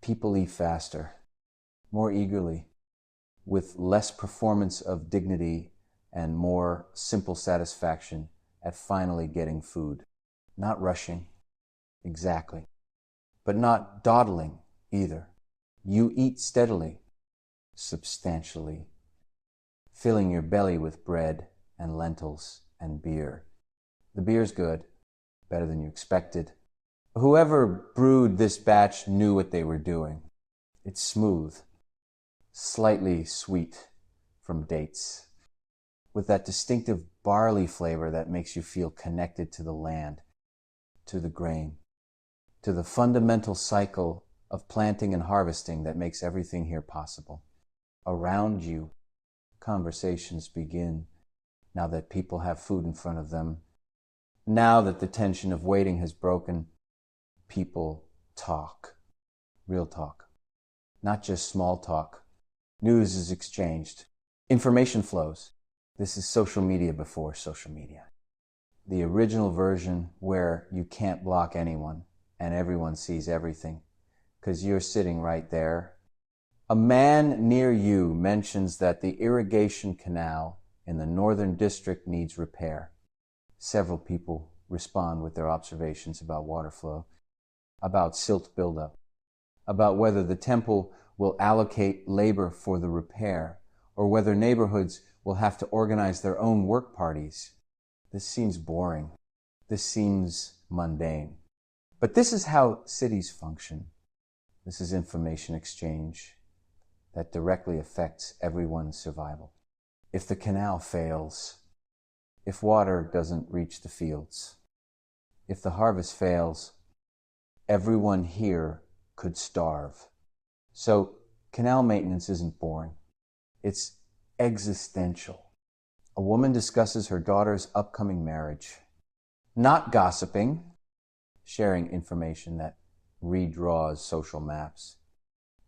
People eat faster, more eagerly, with less performance of dignity and more simple satisfaction at finally getting food. Not rushing, exactly, but not dawdling either. You eat steadily, substantially, filling your belly with bread and lentils and beer. The beer's good, better than you expected. Whoever brewed this batch knew what they were doing. It's smooth, slightly sweet from dates, with that distinctive barley flavor that makes you feel connected to the land, to the grain, to the fundamental cycle of planting and harvesting that makes everything here possible. Around you, conversations begin now that people have food in front of them. Now that the tension of waiting has broken, people talk, real talk, not just small talk. News is exchanged. Information flows. This is social media before social media. The original version where you can't block anyone and everyone sees everything because you're sitting right there. A man near you mentions that the irrigation canal in the northern district needs repair. Several people respond with their observations about water flow, about silt buildup, about whether the temple will allocate labor for the repair, or whether neighborhoods will have to organize their own work parties. This seems boring. This seems mundane. But this is how cities function. This is information exchange that directly affects everyone's survival. If the canal fails, if water doesn't reach the fields, if the harvest fails, everyone here could starve. So canal maintenance isn't boring. It's existential. A woman discusses her daughter's upcoming marriage, not gossiping, sharing information that redraws social maps.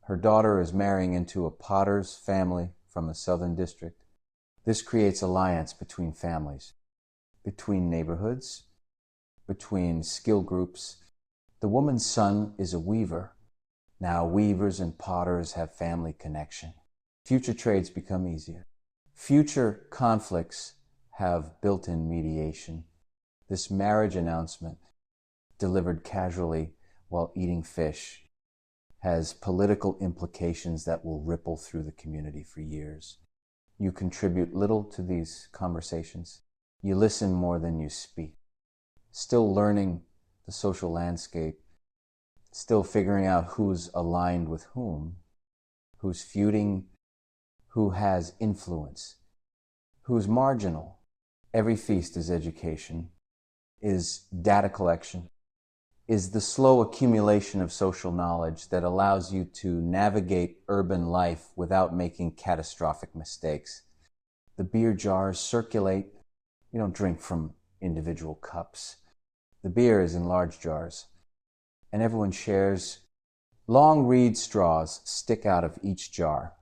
Her daughter is marrying into a potter's family from the southern district. This creates alliance between families, between neighborhoods, between skill groups. The woman's son is a weaver. Now weavers and potters have family connection. Future trades become easier. Future conflicts have built-in mediation. This marriage announcement, delivered casually while eating fish, has political implications that will ripple through the community for years. You contribute little to these conversations. You listen more than you speak. Still learning the social landscape, still figuring out who's aligned with whom, who's feuding, who has influence, who's marginal. Every feast is education, is data collection, is the slow accumulation of social knowledge that allows you to navigate urban life without making catastrophic mistakes. The beer jars circulate. You don't drink from individual cups. The beer is in large jars, and everyone shares. Long reed straws stick out of each jar,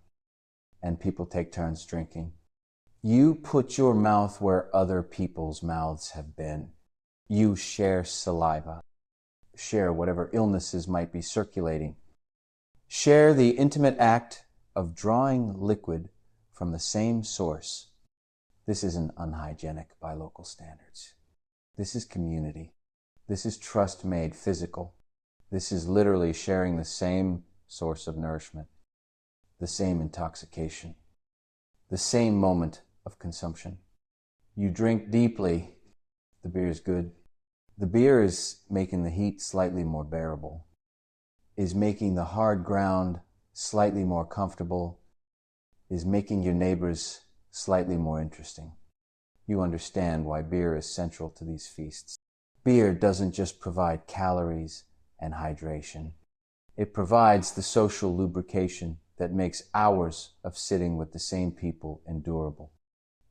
and people take turns drinking. You put your mouth where other people's mouths have been. You share saliva. Share whatever illnesses might be circulating. Share the intimate act of drawing liquid from the same source. This isn't unhygienic by local standards. This is community. This is trust made physical. This is literally sharing the same source of nourishment, the same intoxication, the same moment of consumption. You drink deeply. The beer is good. The beer is making the heat slightly more bearable, is making the hard ground slightly more comfortable, is making your neighbors slightly more interesting. You understand why beer is central to these feasts. Beer doesn't just provide calories and hydration. It provides the social lubrication that makes hours of sitting with the same people endurable.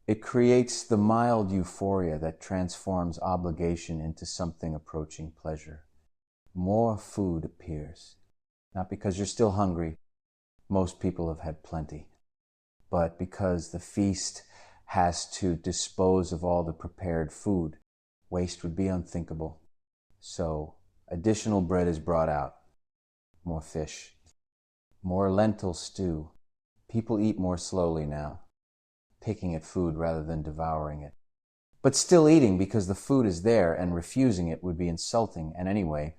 It creates the mild euphoria that transforms obligation into something approaching pleasure. More food appears, not because you're still hungry. Most people have had plenty, but because the feast has to dispose of all the prepared food. Waste would be unthinkable. So additional bread is brought out. More fish. More lentil stew. People eat more slowly now, picking at food rather than devouring it. But still eating because the food is there, and refusing it would be insulting. And anyway,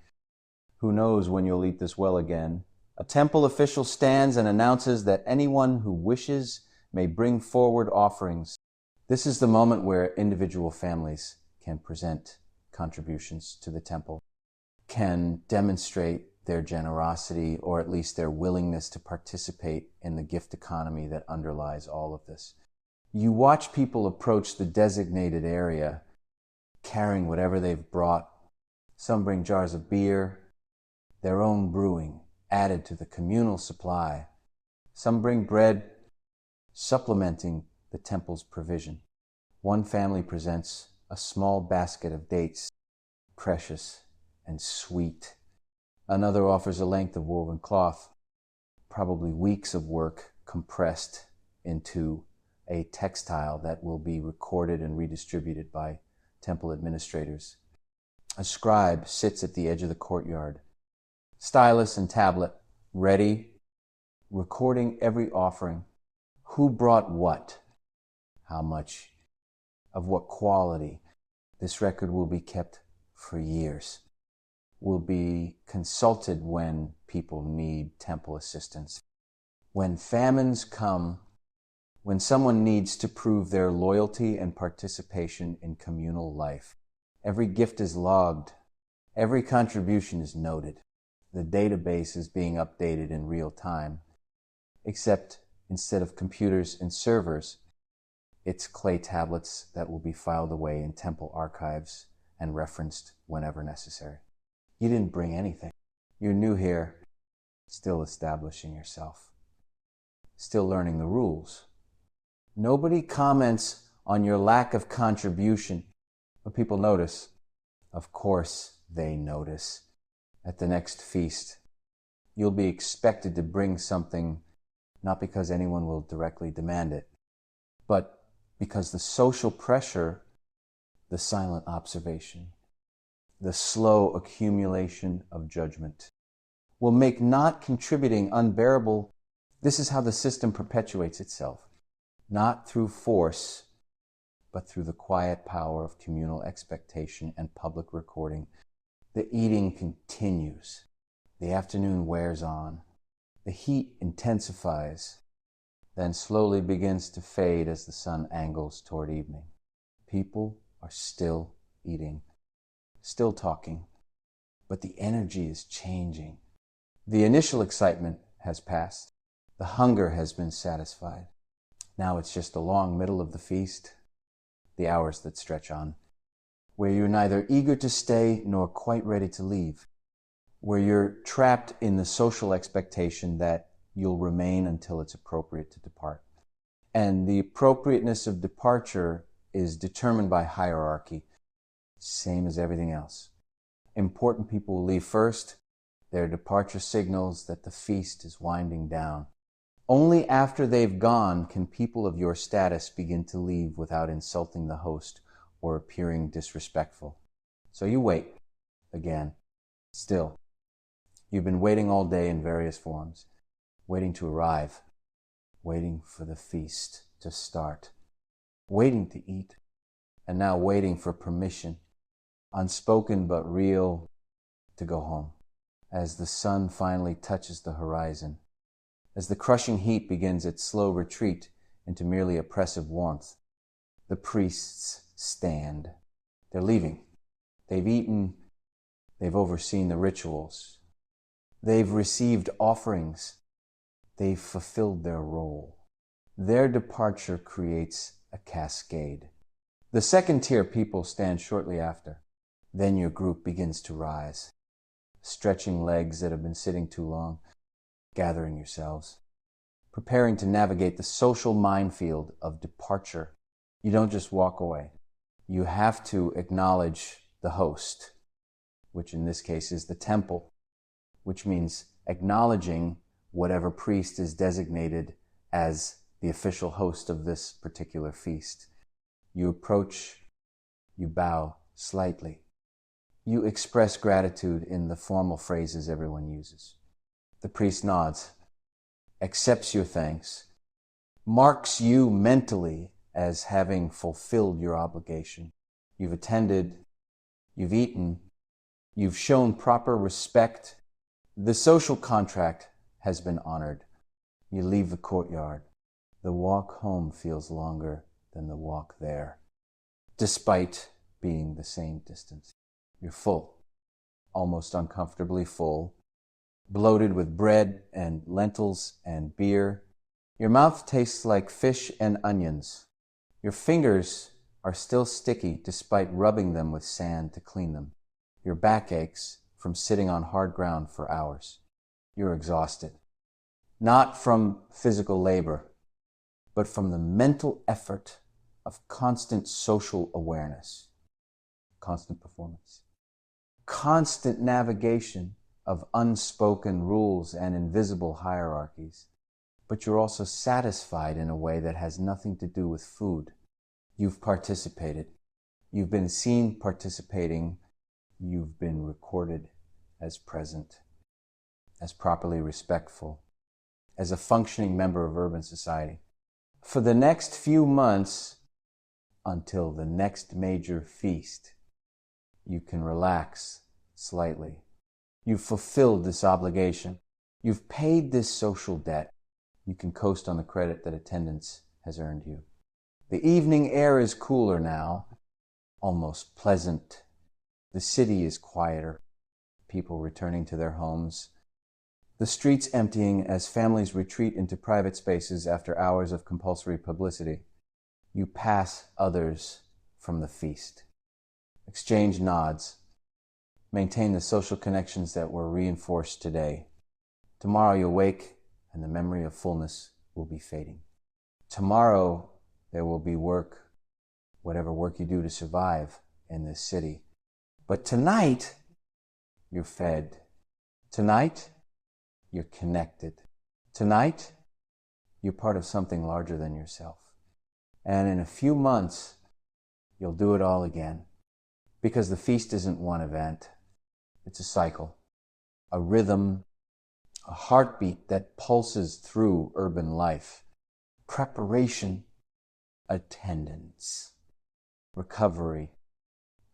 who knows when you'll eat this well again? A temple official stands and announces that anyone who wishes may bring forward offerings. This is the moment where individual families can present contributions to the temple, can demonstrate their generosity, or at least their willingness to participate in the gift economy that underlies all of this. You watch people approach the designated area carrying whatever they've brought. Some bring jars of beer, their own brewing, added to the communal supply. Some bring bread, supplementing the temple's provision. One family presents a small basket of dates, precious and sweet. Another offers a length of woven cloth, probably weeks of work compressed into a textile that will be recorded and redistributed by temple administrators. A scribe sits at the edge of the courtyard, stylus and tablet ready, recording every offering. Who brought what? How much? Of what quality? This record will be kept for years. Will be consulted when people need temple assistance. When famines come, when someone needs to prove their loyalty and participation in communal life, every gift is logged. Every contribution is noted. The database is being updated in real time, except instead of computers and servers, it's clay tablets that will be filed away in temple archives and referenced whenever necessary. You didn't bring anything. You're new here, still establishing yourself, still learning the rules. Nobody comments on your lack of contribution, but people notice. Of course they notice. At the next feast, you'll be expected to bring something, not because anyone will directly demand it, but because the social pressure, the silent observation, the slow accumulation of judgment will make not contributing unbearable. This is how the system perpetuates itself, not through force, but through the quiet power of communal expectation and public recording. The eating continues. The afternoon wears on. The heat intensifies, then slowly begins to fade as the sun angles toward evening. People are still eating, still talking, but the energy is changing. The initial excitement has passed. The hunger has been satisfied. Now it's just the long middle of the feast, the hours that stretch on, where you're neither eager to stay nor quite ready to leave. where you're trapped in the social expectation that you'll remain until it's appropriate to depart. And the appropriateness of departure is determined by hierarchy, same as everything else. Important people will leave first. Their departure signals that the feast is winding down. Only after they've gone can people of your status begin to leave without insulting the host or appearing disrespectful. So you wait again. Still, you've been waiting all day in various forms, waiting to arrive, waiting for the feast to start, waiting to eat, and now waiting for permission, unspoken but real, to go home. As the sun finally touches the horizon, as the crushing heat begins its slow retreat into merely oppressive warmth, the priests stand. They're leaving. They've eaten. They've overseen the rituals. They've received offerings. They've fulfilled their role. Their departure creates a cascade. The second-tier people stand shortly after. Then your group begins to rise, stretching legs that have been sitting too long, gathering yourselves, preparing to navigate the social minefield of departure. You don't just walk away. You have to acknowledge the host, which in this case is the temple, which means acknowledging whatever priest is designated as the official host of this particular feast. You approach, you bow slightly. You express gratitude in the formal phrases everyone uses. The priest nods, accepts your thanks, marks you mentally as having fulfilled your obligation. You've attended, you've eaten, you've shown proper respect. The social contract has been honored. You leave the courtyard. The walk home feels longer than the walk there, despite being the same distance. You're full, almost uncomfortably full, bloated with bread and lentils and beer. Your mouth tastes like fish and onions. Your fingers are still sticky despite rubbing them with sand to clean them. Your back aches from sitting on hard ground for hours. You're exhausted, not from physical labor, but from the mental effort of constant social awareness, constant performance, constant navigation of unspoken rules and invisible hierarchies. But you're also satisfied in a way that has nothing to do with food. You've participated. You've been seen participating. You've been recorded as present, as properly respectful, as a functioning member of urban society. For the next few months, until the next major feast, you can relax slightly. You've fulfilled this obligation. You've paid this social debt. You can coast on the credit that attendance has earned you. The evening air is cooler now, almost pleasant. The city is quieter, people returning to their homes. The streets emptying as families retreat into private spaces after hours of compulsory publicity. You pass others from the feast. Exchange nods. Maintain the social connections that were reinforced today. Tomorrow you'll wake and the memory of fullness will be fading. Tomorrow there will be work, whatever work you do to survive in this city. But tonight, you're fed. Tonight, you're connected. Tonight, you're part of something larger than yourself. And in a few months, you'll do it all again. Because the feast isn't one event. It's a cycle, a rhythm, a heartbeat that pulses through urban life. Preparation, attendance, recovery,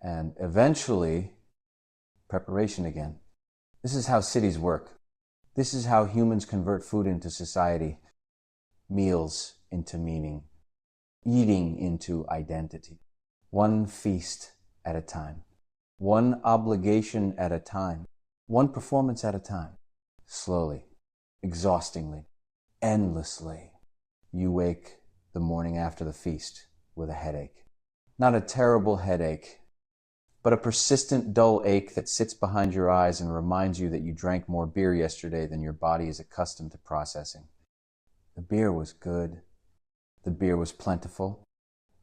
and eventually, preparation again. This is how cities work. This is how humans convert food into society, meals into meaning, eating into identity. One feast at a time, one obligation at a time, one performance at a time. Slowly, exhaustingly, endlessly, you wake the morning after the feast with a headache. Not a terrible headache, but a persistent dull ache that sits behind your eyes and reminds you that you drank more beer yesterday than your body is accustomed to processing. The beer was good. The beer was plentiful.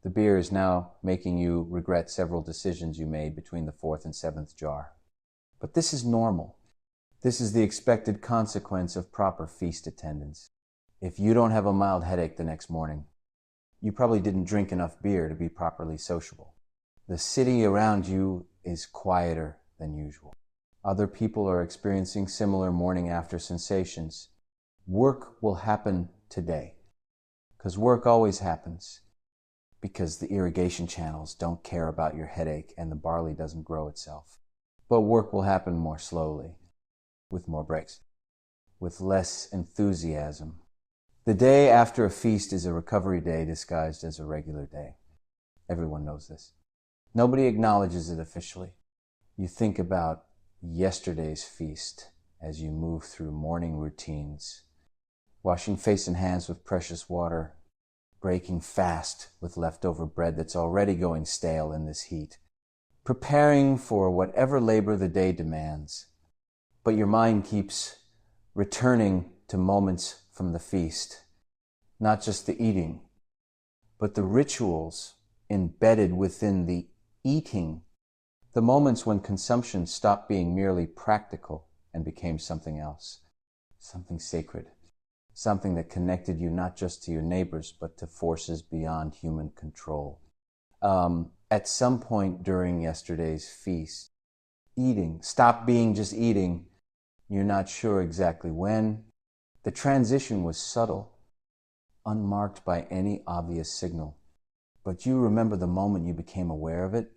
The beer is now making you regret several decisions you made between the fourth and seventh jar. But this is normal. This is the expected consequence of proper feast attendance. If you don't have a mild headache the next morning, you probably didn't drink enough beer to be properly sociable. The city around you is quieter than usual. Other people are experiencing similar morning after sensations. Work will happen today, because work always happens, because the irrigation channels don't care about your headache and the barley doesn't grow itself. But work will happen more slowly, with more breaks, with less enthusiasm. The day after a feast is a recovery day disguised as a regular day. Everyone knows this. Nobody acknowledges it officially. You think about yesterday's feast as you move through morning routines, washing face and hands with precious water, breaking fast with leftover bread that's already going stale in this heat, preparing for whatever labor the day demands. But your mind keeps returning to moments from the feast, not just the eating, but the rituals embedded within the eating, the moments when consumption stopped being merely practical and became something else, something sacred, something that connected you not just to your neighbors, but to forces beyond human control. At some point during yesterday's feast, eating stopped being just eating. You're not sure exactly when. The transition was subtle, unmarked by any obvious signal. But you remember the moment you became aware of it?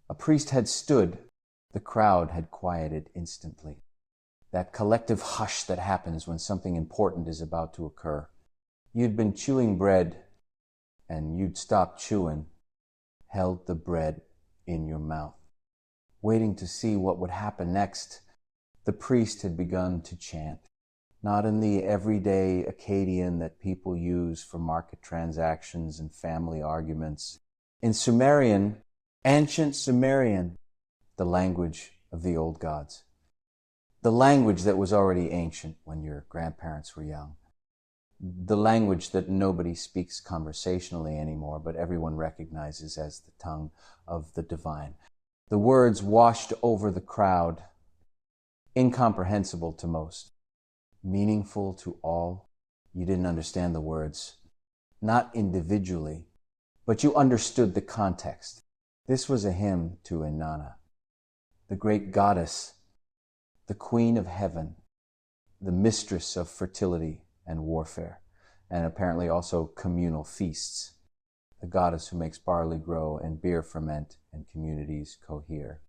A priest had stood. The crowd had quieted instantly. That collective hush that happens when something important is about to occur. You'd been chewing bread, and you'd stopped chewing, held the bread in your mouth, waiting to see what would happen next. The priest had begun to chant, not in the everyday Akkadian that people use for market transactions and family arguments. In Sumerian, ancient Sumerian, the language of the old gods. The language that was already ancient when your grandparents were young. The language that nobody speaks conversationally anymore, but everyone recognizes as the tongue of the divine. The words washed over the crowd, incomprehensible to most, meaningful to all. You didn't understand the words, not individually, but you understood the context. This was a hymn to Inanna, the great goddess, the queen of heaven, the mistress of fertility and warfare, and apparently also communal feasts, the goddess who makes barley grow and beer ferment and communities cohere.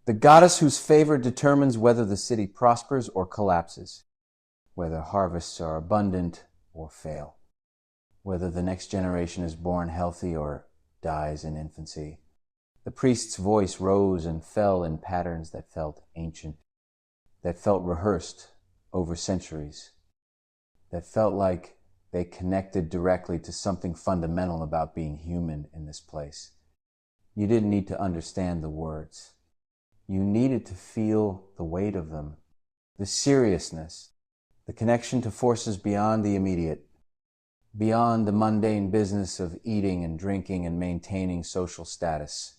The goddess whose favor determines whether the city prospers or collapses, whether harvests are abundant or fail, whether the next generation is born healthy or dies in infancy. The priest's voice rose and fell in patterns that felt ancient, that felt rehearsed over centuries, that felt like they connected directly to something fundamental about being human in this place. You didn't need to understand the words. You needed to feel the weight of them, the seriousness, the connection to forces beyond the immediate, beyond the mundane business of eating and drinking and maintaining social status.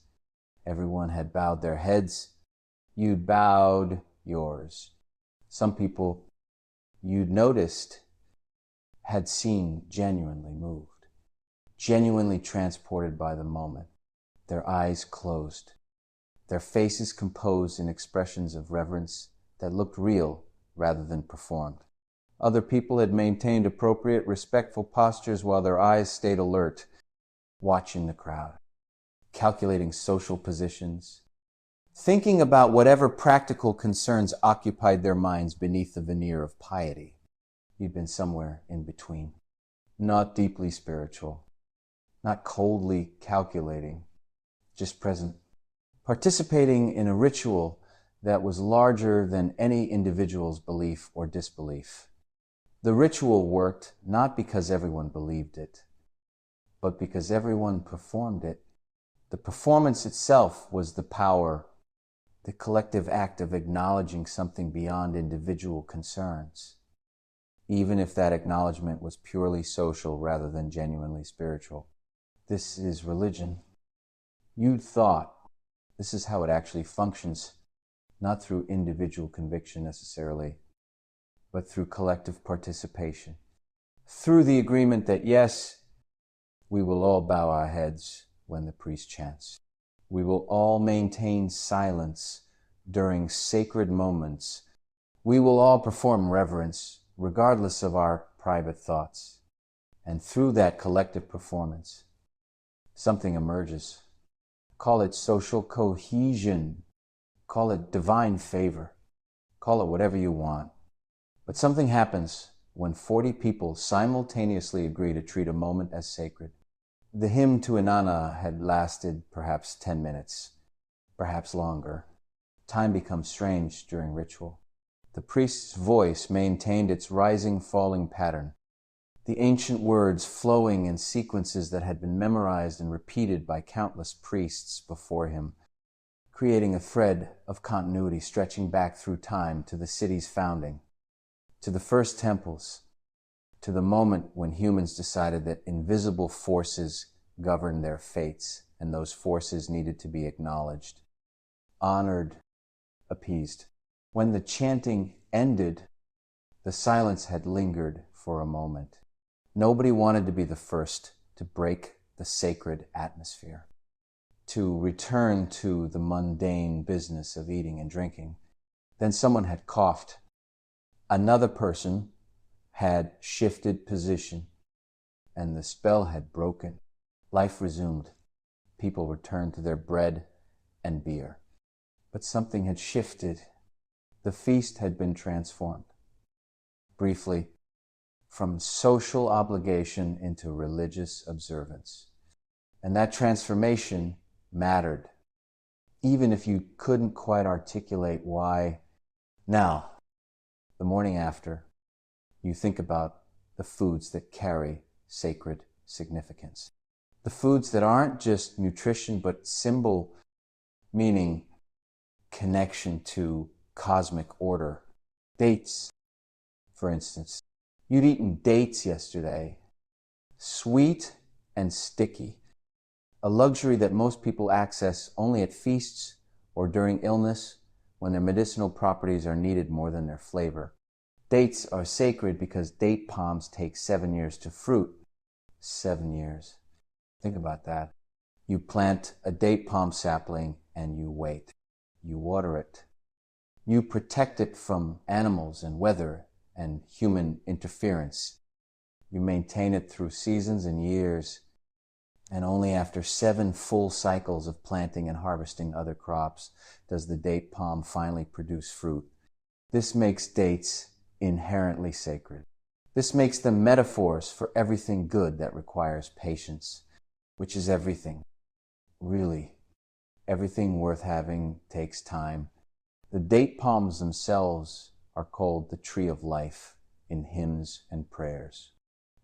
Everyone had bowed their heads. You'd bowed yours. Some people you'd noticed had seemed genuinely moved, genuinely transported by the moment, their eyes closed, their faces composed in expressions of reverence that looked real rather than performed. Other people had maintained appropriate, respectful postures while their eyes stayed alert, watching the crowd, calculating social positions, thinking about whatever practical concerns occupied their minds beneath the veneer of piety. You'd been somewhere in between, not deeply spiritual, not coldly calculating, just present, participating in a ritual that was larger than any individual's belief or disbelief. The ritual worked not because everyone believed it, but because everyone performed it. The performance itself was the power the collective act of acknowledging something beyond individual concerns, even if that acknowledgement was purely social rather than genuinely spiritual. This is religion. You'd thought this is how it actually functions, not through individual conviction necessarily, but through collective participation, through the agreement that yes, we will all bow our heads when the priest chants. We will all maintain silence during sacred moments. We will all perform reverence regardless of our private thoughts. And through that collective performance, something emerges. Call it social cohesion. Call it divine favor. Call it whatever you want. But something happens when 40 people simultaneously agree to treat a moment as sacred. The hymn to Inanna had lasted perhaps 10 minutes, perhaps longer. Time becomes strange during ritual. The priest's voice maintained its rising-falling pattern, the ancient words flowing in sequences that had been memorized and repeated by countless priests before him, creating a thread of continuity stretching back through time to the city's founding, to the first temples, to the moment when humans decided that invisible forces governed their fates, and those forces needed to be acknowledged, honored, appeased. When the chanting ended, the silence had lingered for a moment. Nobody wanted to be the first to break the sacred atmosphere, to return to the mundane business of eating and drinking. Then someone had coughed. Another person had shifted position, and the spell had broken. Life resumed. People returned to their bread and beer. But something had shifted. The feast had been transformed. Briefly, from social obligation into religious observance. And that transformation mattered, even if you couldn't quite articulate why. Now, the morning after, you think about the foods that carry sacred significance. The foods that aren't just nutrition, but symbol, meaning connection to cosmic order. Dates, for instance. You'd eaten dates yesterday. Sweet and sticky. A luxury that most people access only at feasts or during illness when their medicinal properties are needed more than their flavor. Dates are sacred because date palms take 7 years to fruit. 7 years. Think about that. You plant a date palm sapling and you wait. You water it. You protect it from animals and weather and human interference. You maintain it through seasons and years, and only after 7 full cycles of planting and harvesting other crops does the date palm finally produce fruit. This makes dates inherently sacred. This makes them metaphors for everything good that requires patience, which is everything. Really, everything worth having takes time. The date palms themselves are called the tree of life in hymns and prayers.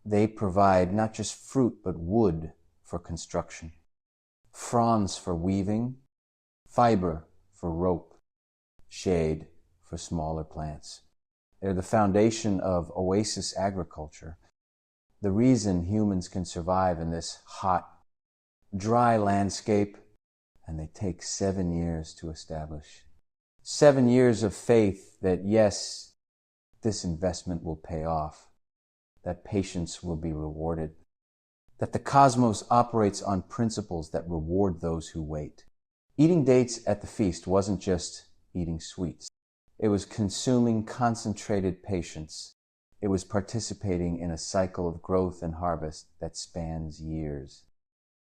They provide not just fruit, but wood for construction, fronds for weaving, fiber for rope, shade for smaller plants. They're the foundation of oasis agriculture, the reason humans can survive in this hot, dry landscape, and they take 7 years to establish. 7 years of faith that, yes, this investment will pay off, that patience will be rewarded, that the cosmos operates on principles that reward those who wait. Eating dates at the feast wasn't just eating sweets. It was consuming concentrated patience. It was participating in a cycle of growth and harvest that spans years,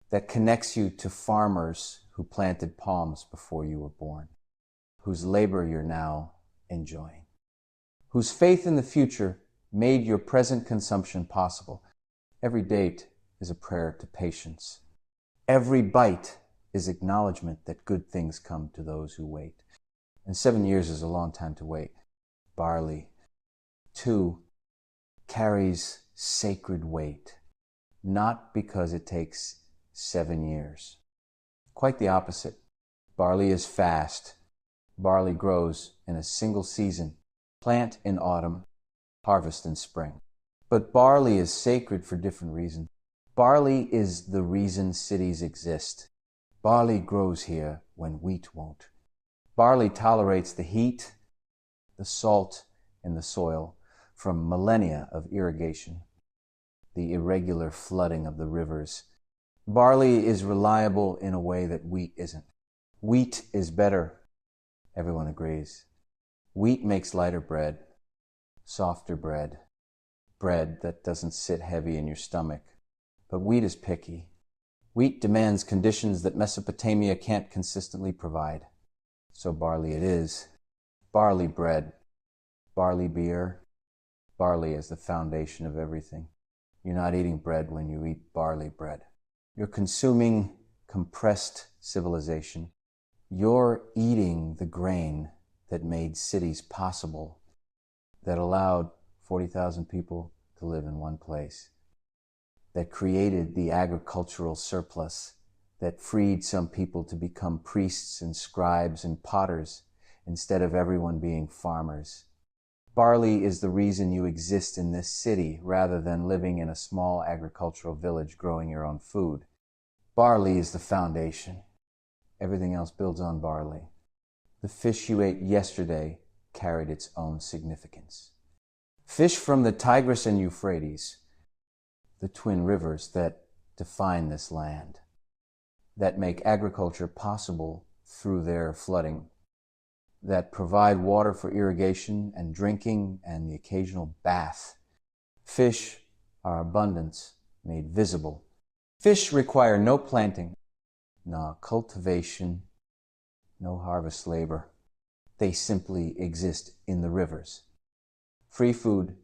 that connects you to farmers who planted palms before you were born, whose labor you're now enjoying, whose faith in the future made your present consumption possible. Every date is a prayer to patience. Every bite is acknowledgement that good things come to those who wait. And 7 years is a long time to wait. Barley, too, carries sacred weight, not because it takes 7 years. Quite the opposite. Barley is fast, Barley grows in a single season. Plant in autumn, harvest in spring. But barley is sacred for different reasons. Barley is the reason cities exist. Barley grows here when wheat won't. Barley tolerates the heat, the salt in the soil from millennia of irrigation, the irregular flooding of the rivers. Barley is reliable in a way that wheat isn't. Wheat is better, everyone agrees. Wheat makes lighter bread, softer bread, bread that doesn't sit heavy in your stomach. But wheat is picky. Wheat demands conditions that Mesopotamia can't consistently provide. So barley it is. Barley bread, barley beer, barley is the foundation of everything. You're not eating bread when you eat barley bread. You're consuming compressed civilization. You're eating the grain that made cities possible, that allowed 40,000 people to live in one place, that created the agricultural surplus, that freed some people to become priests and scribes and potters instead of everyone being farmers. Barley is the reason you exist in this city rather than living in a small agricultural village growing your own food. Barley is the foundation. Everything else builds on barley. The fish you ate yesterday carried its own significance. Fish from the Tigris and Euphrates, the twin rivers that define this land, that make agriculture possible through their flooding, that provide water for irrigation and drinking and the occasional bath. Fish are abundance made visible. Fish require no planting, no cultivation, no harvest labor. They simply exist in the rivers. Free food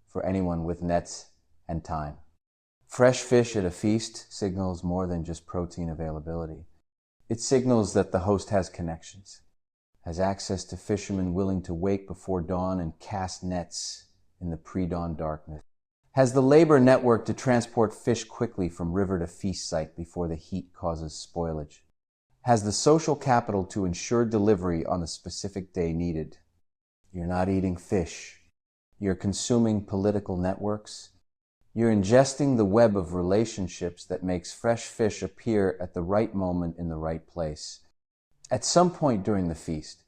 for anyone with nets and time. Fresh fish at a feast signals more than just protein availability. It signals that the host has connections, has access to fishermen willing to wake before dawn and cast nets in the pre-dawn darkness, has the labor network to transport fish quickly from river to feast site before the heat causes spoilage, has the social capital to ensure delivery on the specific day needed. You're not eating fish. You're consuming political networks. You're ingesting the web of relationships that makes fresh fish appear at the right moment in the right place. At some point during the feast,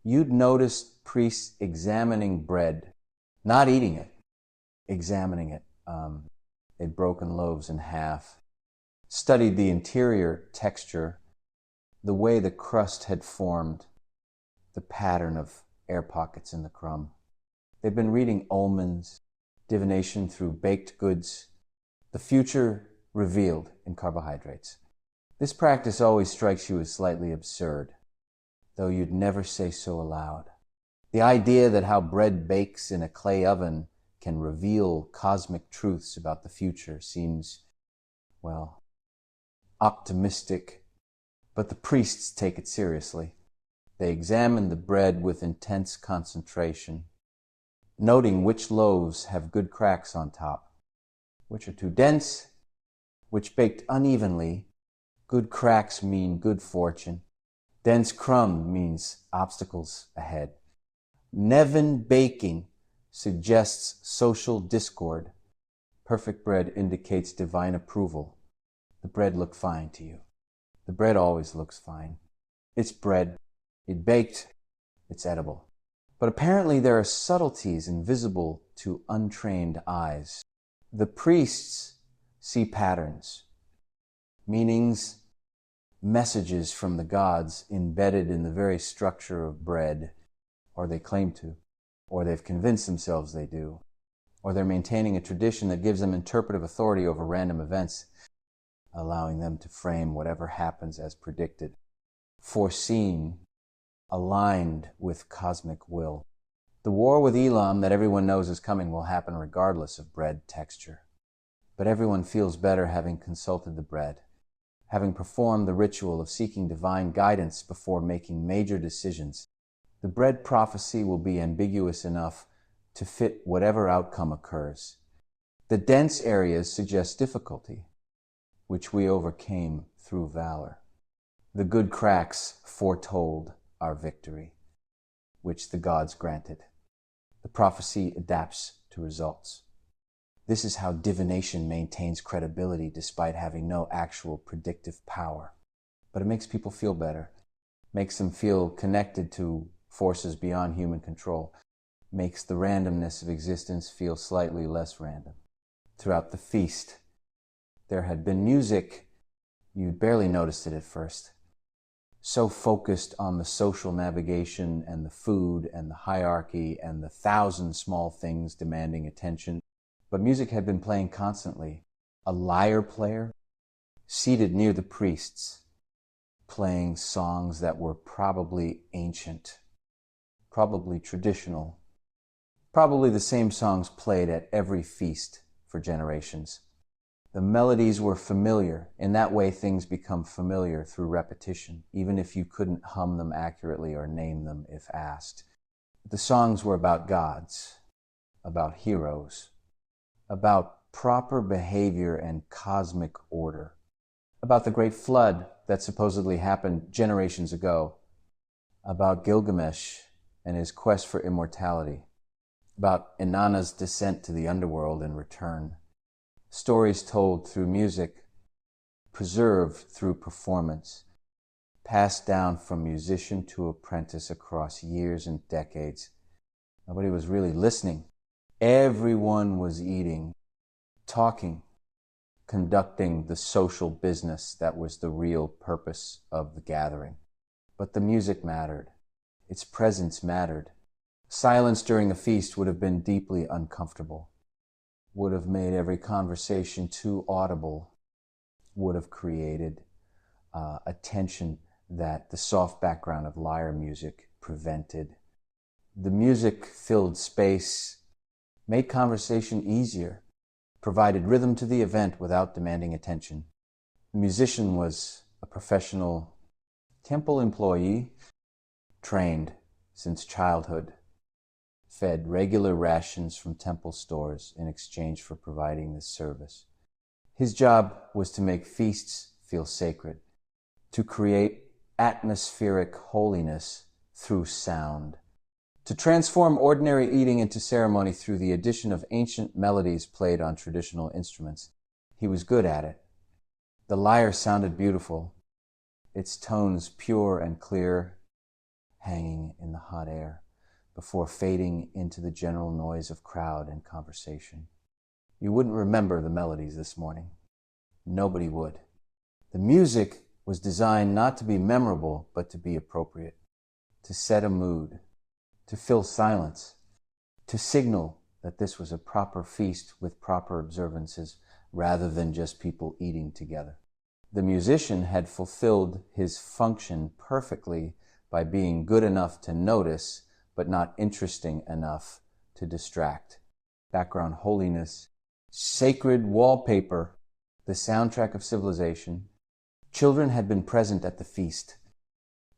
you'd notice priests examining bread, not eating it, examining it. They'd broken loaves in half, studied the interior texture, the way the crust had formed, the pattern of air pockets in the crumb. They've been reading omens, divination through baked goods, the future revealed in carbohydrates. This practice always strikes you as slightly absurd, though you'd never say so aloud. The idea that how bread bakes in a clay oven can reveal cosmic truths about the future seems, well, optimistic, but the priests take it seriously. They examine the bread with intense concentration, noting which loaves have good cracks on top, which are too dense, which baked unevenly. Good cracks mean good fortune. Dense crumb means obstacles ahead. Neven baking suggests social discord. Perfect bread indicates divine approval. The bread looked fine to you. The bread always looks fine. It's bread. It baked. It's edible. But apparently there are subtleties invisible to untrained eyes. The priests see patterns, meanings, messages from the gods embedded in the very structure of bread, or they claim to, or they've convinced themselves they do, or they're maintaining a tradition that gives them interpretive authority over random events, allowing them to frame whatever happens as predicted, foreseen, aligned with cosmic will. The war with Elam that everyone knows is coming will happen regardless of bread texture. But everyone feels better having consulted the bread, having performed the ritual of seeking divine guidance before making major decisions. The bread prophecy will be ambiguous enough to fit whatever outcome occurs. The dense areas suggest difficulty, which we overcame through valor. The good cracks foretold our victory, which the gods granted. The prophecy adapts to results. This is how divination maintains credibility despite having no actual predictive power. But it makes people feel better, makes them feel connected to forces beyond human control, makes the randomness of existence feel slightly less random. Throughout the feast, there had been music. You'd barely noticed it at first. So focused on the social navigation and the food and the hierarchy and the thousand small things demanding attention. But music had been playing constantly. A lyre player seated near the priests, playing songs that were probably ancient, probably traditional, probably the same songs played at every feast for generations. The melodies were familiar. In that way, things become familiar through repetition, even if you couldn't hum them accurately or name them if asked. The songs were about gods, about heroes, about proper behavior and cosmic order, about the great flood that supposedly happened generations ago, about Gilgamesh and his quest for immortality, about Inanna's descent to the underworld and return. Stories told through music, preserved through performance, passed down from musician to apprentice across years and decades. Nobody was really listening. Everyone was eating, talking, conducting the social business that was the real purpose of the gathering. But the music mattered. Its presence mattered. Silence during a feast would have been deeply uncomfortable, would have made every conversation too audible, would have created a tension that the soft background of lyre music prevented. The music-filled space made conversation easier, provided rhythm to the event without demanding attention. The musician was a professional temple employee, trained since childhood, fed regular rations from temple stores in exchange for providing this service. His job was to make feasts feel sacred, to create atmospheric holiness through sound, to transform ordinary eating into ceremony through the addition of ancient melodies played on traditional instruments. He was good at it. The lyre sounded beautiful, its tones pure and clear, hanging in the hot air, before fading into the general noise of crowd and conversation. You wouldn't remember the melodies this morning. Nobody would. The music was designed not to be memorable, but to be appropriate, to set a mood, to fill silence, to signal that this was a proper feast with proper observances, rather than just people eating together. The musician had fulfilled his function perfectly by being good enough to notice, but not interesting enough to distract. Background holiness, sacred wallpaper, the soundtrack of civilization. Children had been present at the feast,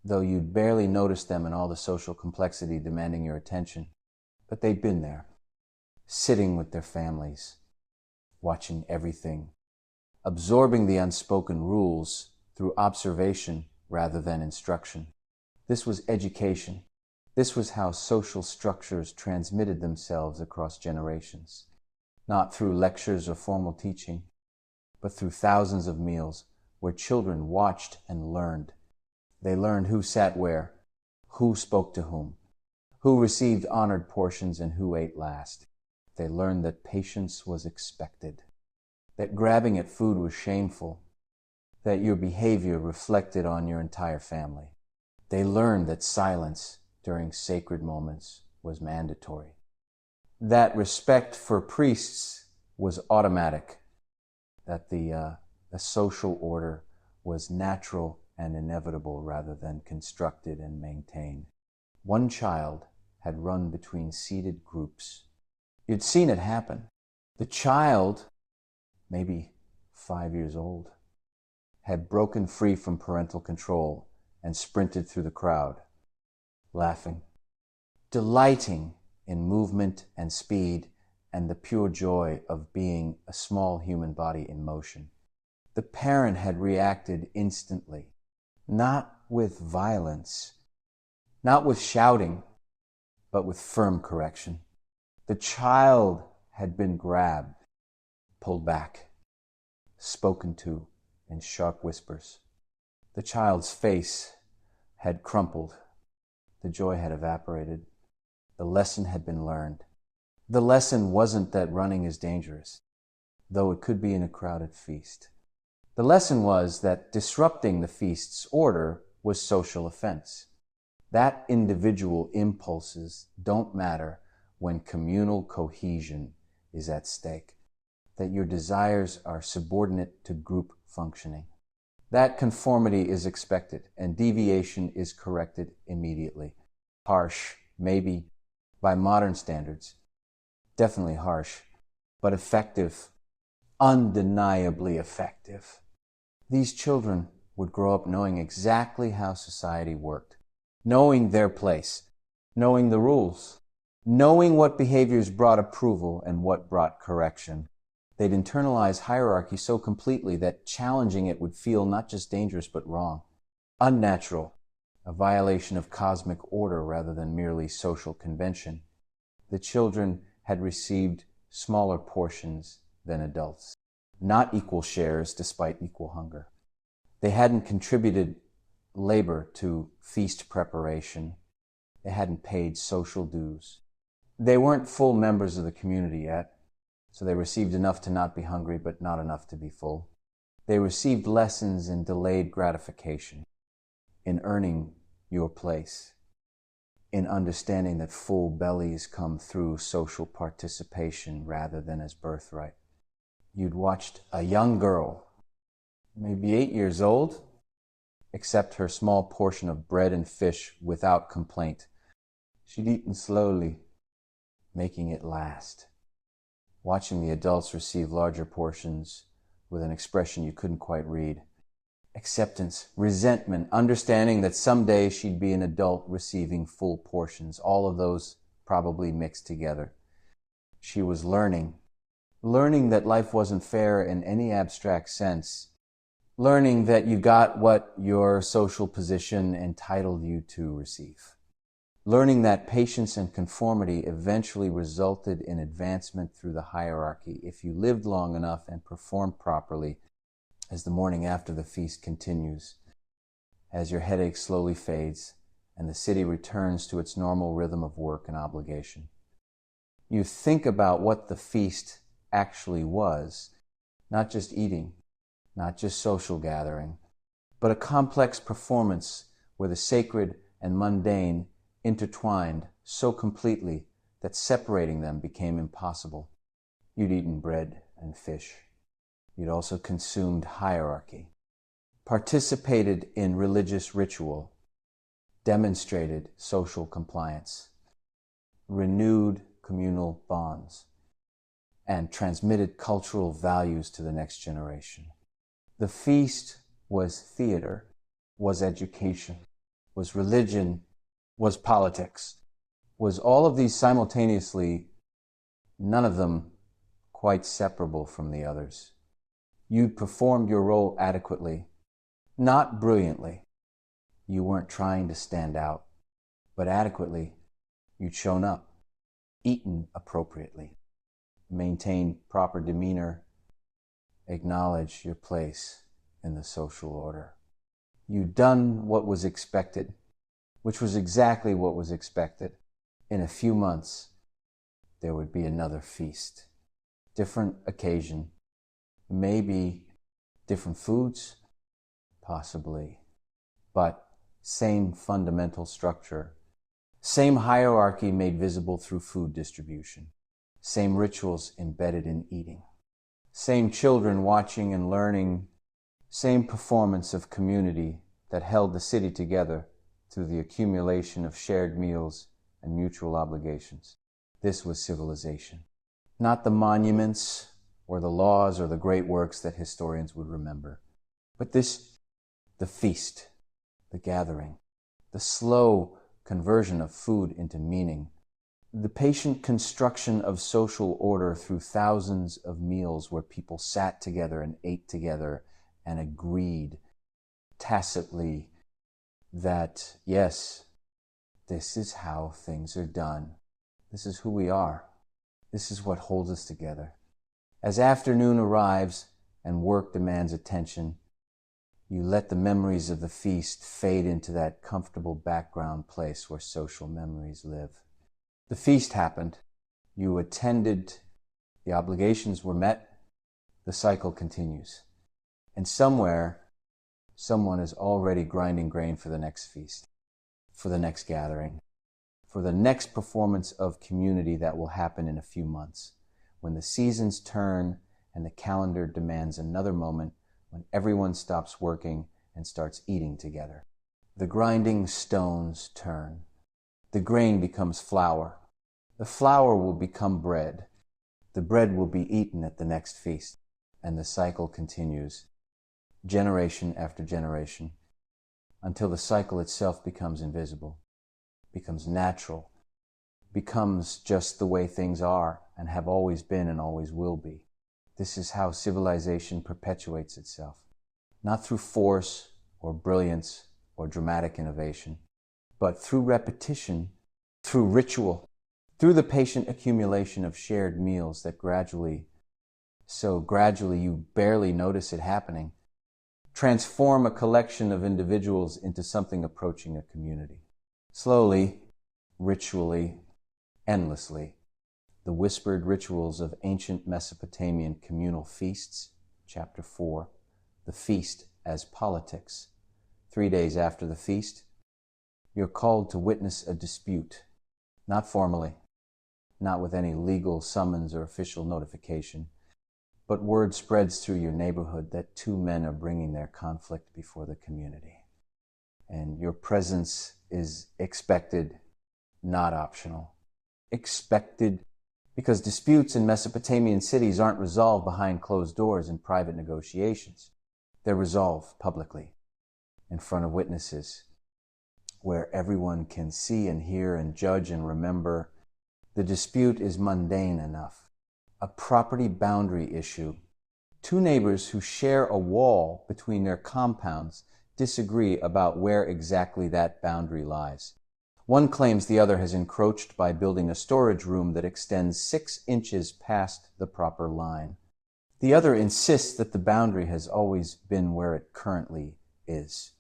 though you'd barely notice them in all the social complexity demanding your attention. But they'd been there, sitting with their families, watching everything, absorbing the unspoken rules through observation rather than instruction. This was education. This was how social structures transmitted themselves across generations, not through lectures or formal teaching, but through thousands of meals where children watched and learned. They learned who sat where, who spoke to whom, who received honored portions and who ate last. They learned that patience was expected, that grabbing at food was shameful, that your behavior reflected on your entire family. They learned that silence during sacred moments was mandatory, that respect for priests was automatic, that the social order was natural and inevitable rather than constructed and maintained. One child had run between seated groups. You'd seen it happen. The child, maybe 5 years old, had broken free from parental control and sprinted through the crowd, laughing, delighting in movement and speed and the pure joy of being a small human body in motion. The parent had reacted instantly, not with violence, not with shouting, but with firm correction. The child had been grabbed, pulled back, spoken to in sharp whispers. The child's face had crumpled. The joy had evaporated. The lesson had been learned. The lesson wasn't that running is dangerous, though it could be in a crowded feast. The lesson was that disrupting the feast's order was social offense. That individual impulses don't matter when communal cohesion is at stake, that your desires are subordinate to group functioning. That conformity is expected, and deviation is corrected immediately. Harsh, maybe, by modern standards. Definitely harsh, but effective, undeniably effective. These children would grow up knowing exactly how society worked, knowing their place, knowing the rules, knowing what behaviors brought approval and what brought correction. They'd internalize hierarchy so completely that challenging it would feel not just dangerous but wrong, unnatural, a violation of cosmic order rather than merely social convention. The children had received smaller portions than adults, not equal shares despite equal hunger. They hadn't contributed labor to feast preparation. They hadn't paid social dues. They weren't full members of the community yet, so they received enough to not be hungry, but not enough to be full. They received lessons in delayed gratification, in earning your place, in understanding that full bellies come through social participation rather than as birthright. You'd watched a young girl, maybe 8 years old, accept her small portion of bread and fish without complaint. She'd eaten slowly, making it last. Watching the adults receive larger portions with an expression you couldn't quite read. Acceptance, resentment, understanding that someday she'd be an adult receiving full portions, all of those probably mixed together. She was learning that life wasn't fair in any abstract sense, learning that you got what your social position entitled you to receive, learning that patience and conformity eventually resulted in advancement through the hierarchy if you lived long enough and performed properly. As the morning after the feast continues, as your headache slowly fades and the city returns to its normal rhythm of work and obligation, you think about what the feast actually was, not just eating, not just social gathering, but a complex performance where the sacred and mundane intertwined so completely that separating them became impossible. You'd eaten bread and fish. You'd also consumed hierarchy, participated in religious ritual, demonstrated social compliance, renewed communal bonds, and transmitted cultural values to the next generation. The feast was theater, was education, was religion, was politics, was all of these simultaneously, none of them quite separable from the others. You performed your role adequately, not brilliantly. You weren't trying to stand out, but adequately. You'd shown up, eaten appropriately, maintained proper demeanor, acknowledged your place in the social order. You'd done what was expected, which was exactly what was expected. In a few months, there would be another feast. Different occasion, maybe different foods, possibly, but same fundamental structure, same hierarchy made visible through food distribution, same rituals embedded in eating, same children watching and learning, same performance of community that held the city together through the accumulation of shared meals and mutual obligations. This was civilization, not the monuments or the laws or the great works that historians would remember, but this, the feast, the gathering, the slow conversion of food into meaning, the patient construction of social order through thousands of meals where people sat together and ate together and agreed tacitly that, yes, This is how things are done. This is who we are. This is what holds us together. As afternoon arrives and work demands attention, you let the memories of the feast fade into that comfortable background place where social memories live. The feast happened. You attended. The obligations were met. The cycle continues. And somewhere, someone is already grinding grain for the next feast, for the next gathering, for the next performance of community that will happen in a few months, when the seasons turn and the calendar demands another moment, when everyone stops working and starts eating together. The grinding stones turn. The grain becomes flour. The flour will become bread. The bread will be eaten at the next feast. And the cycle continues, generation after generation, until the cycle itself becomes invisible, becomes natural, becomes just the way things are and have always been and always will be. This is how civilization perpetuates itself, not through force or brilliance or dramatic innovation, but through repetition, through ritual, through the patient accumulation of shared meals that gradually you barely notice it happening, transform a collection of individuals into something approaching a community. Slowly, ritually, endlessly, the whispered rituals of ancient Mesopotamian communal feasts, chapter 4, the feast as politics. 3 days after the feast, you're called to witness a dispute, not formally, not with any legal summons or official notification, but word spreads through your neighborhood that two men are bringing their conflict before the community. And your presence is expected, not optional. Expected because disputes in Mesopotamian cities aren't resolved behind closed doors in private negotiations. They're resolved publicly, in front of witnesses, where everyone can see and hear and judge and remember. The dispute is mundane enough. A property boundary issue. Two neighbors who share a wall between their compounds disagree about where exactly that boundary lies. One claims the other has encroached by building a storage room that extends 6 inches past the proper line. The other insists that the boundary has always been where it currently is,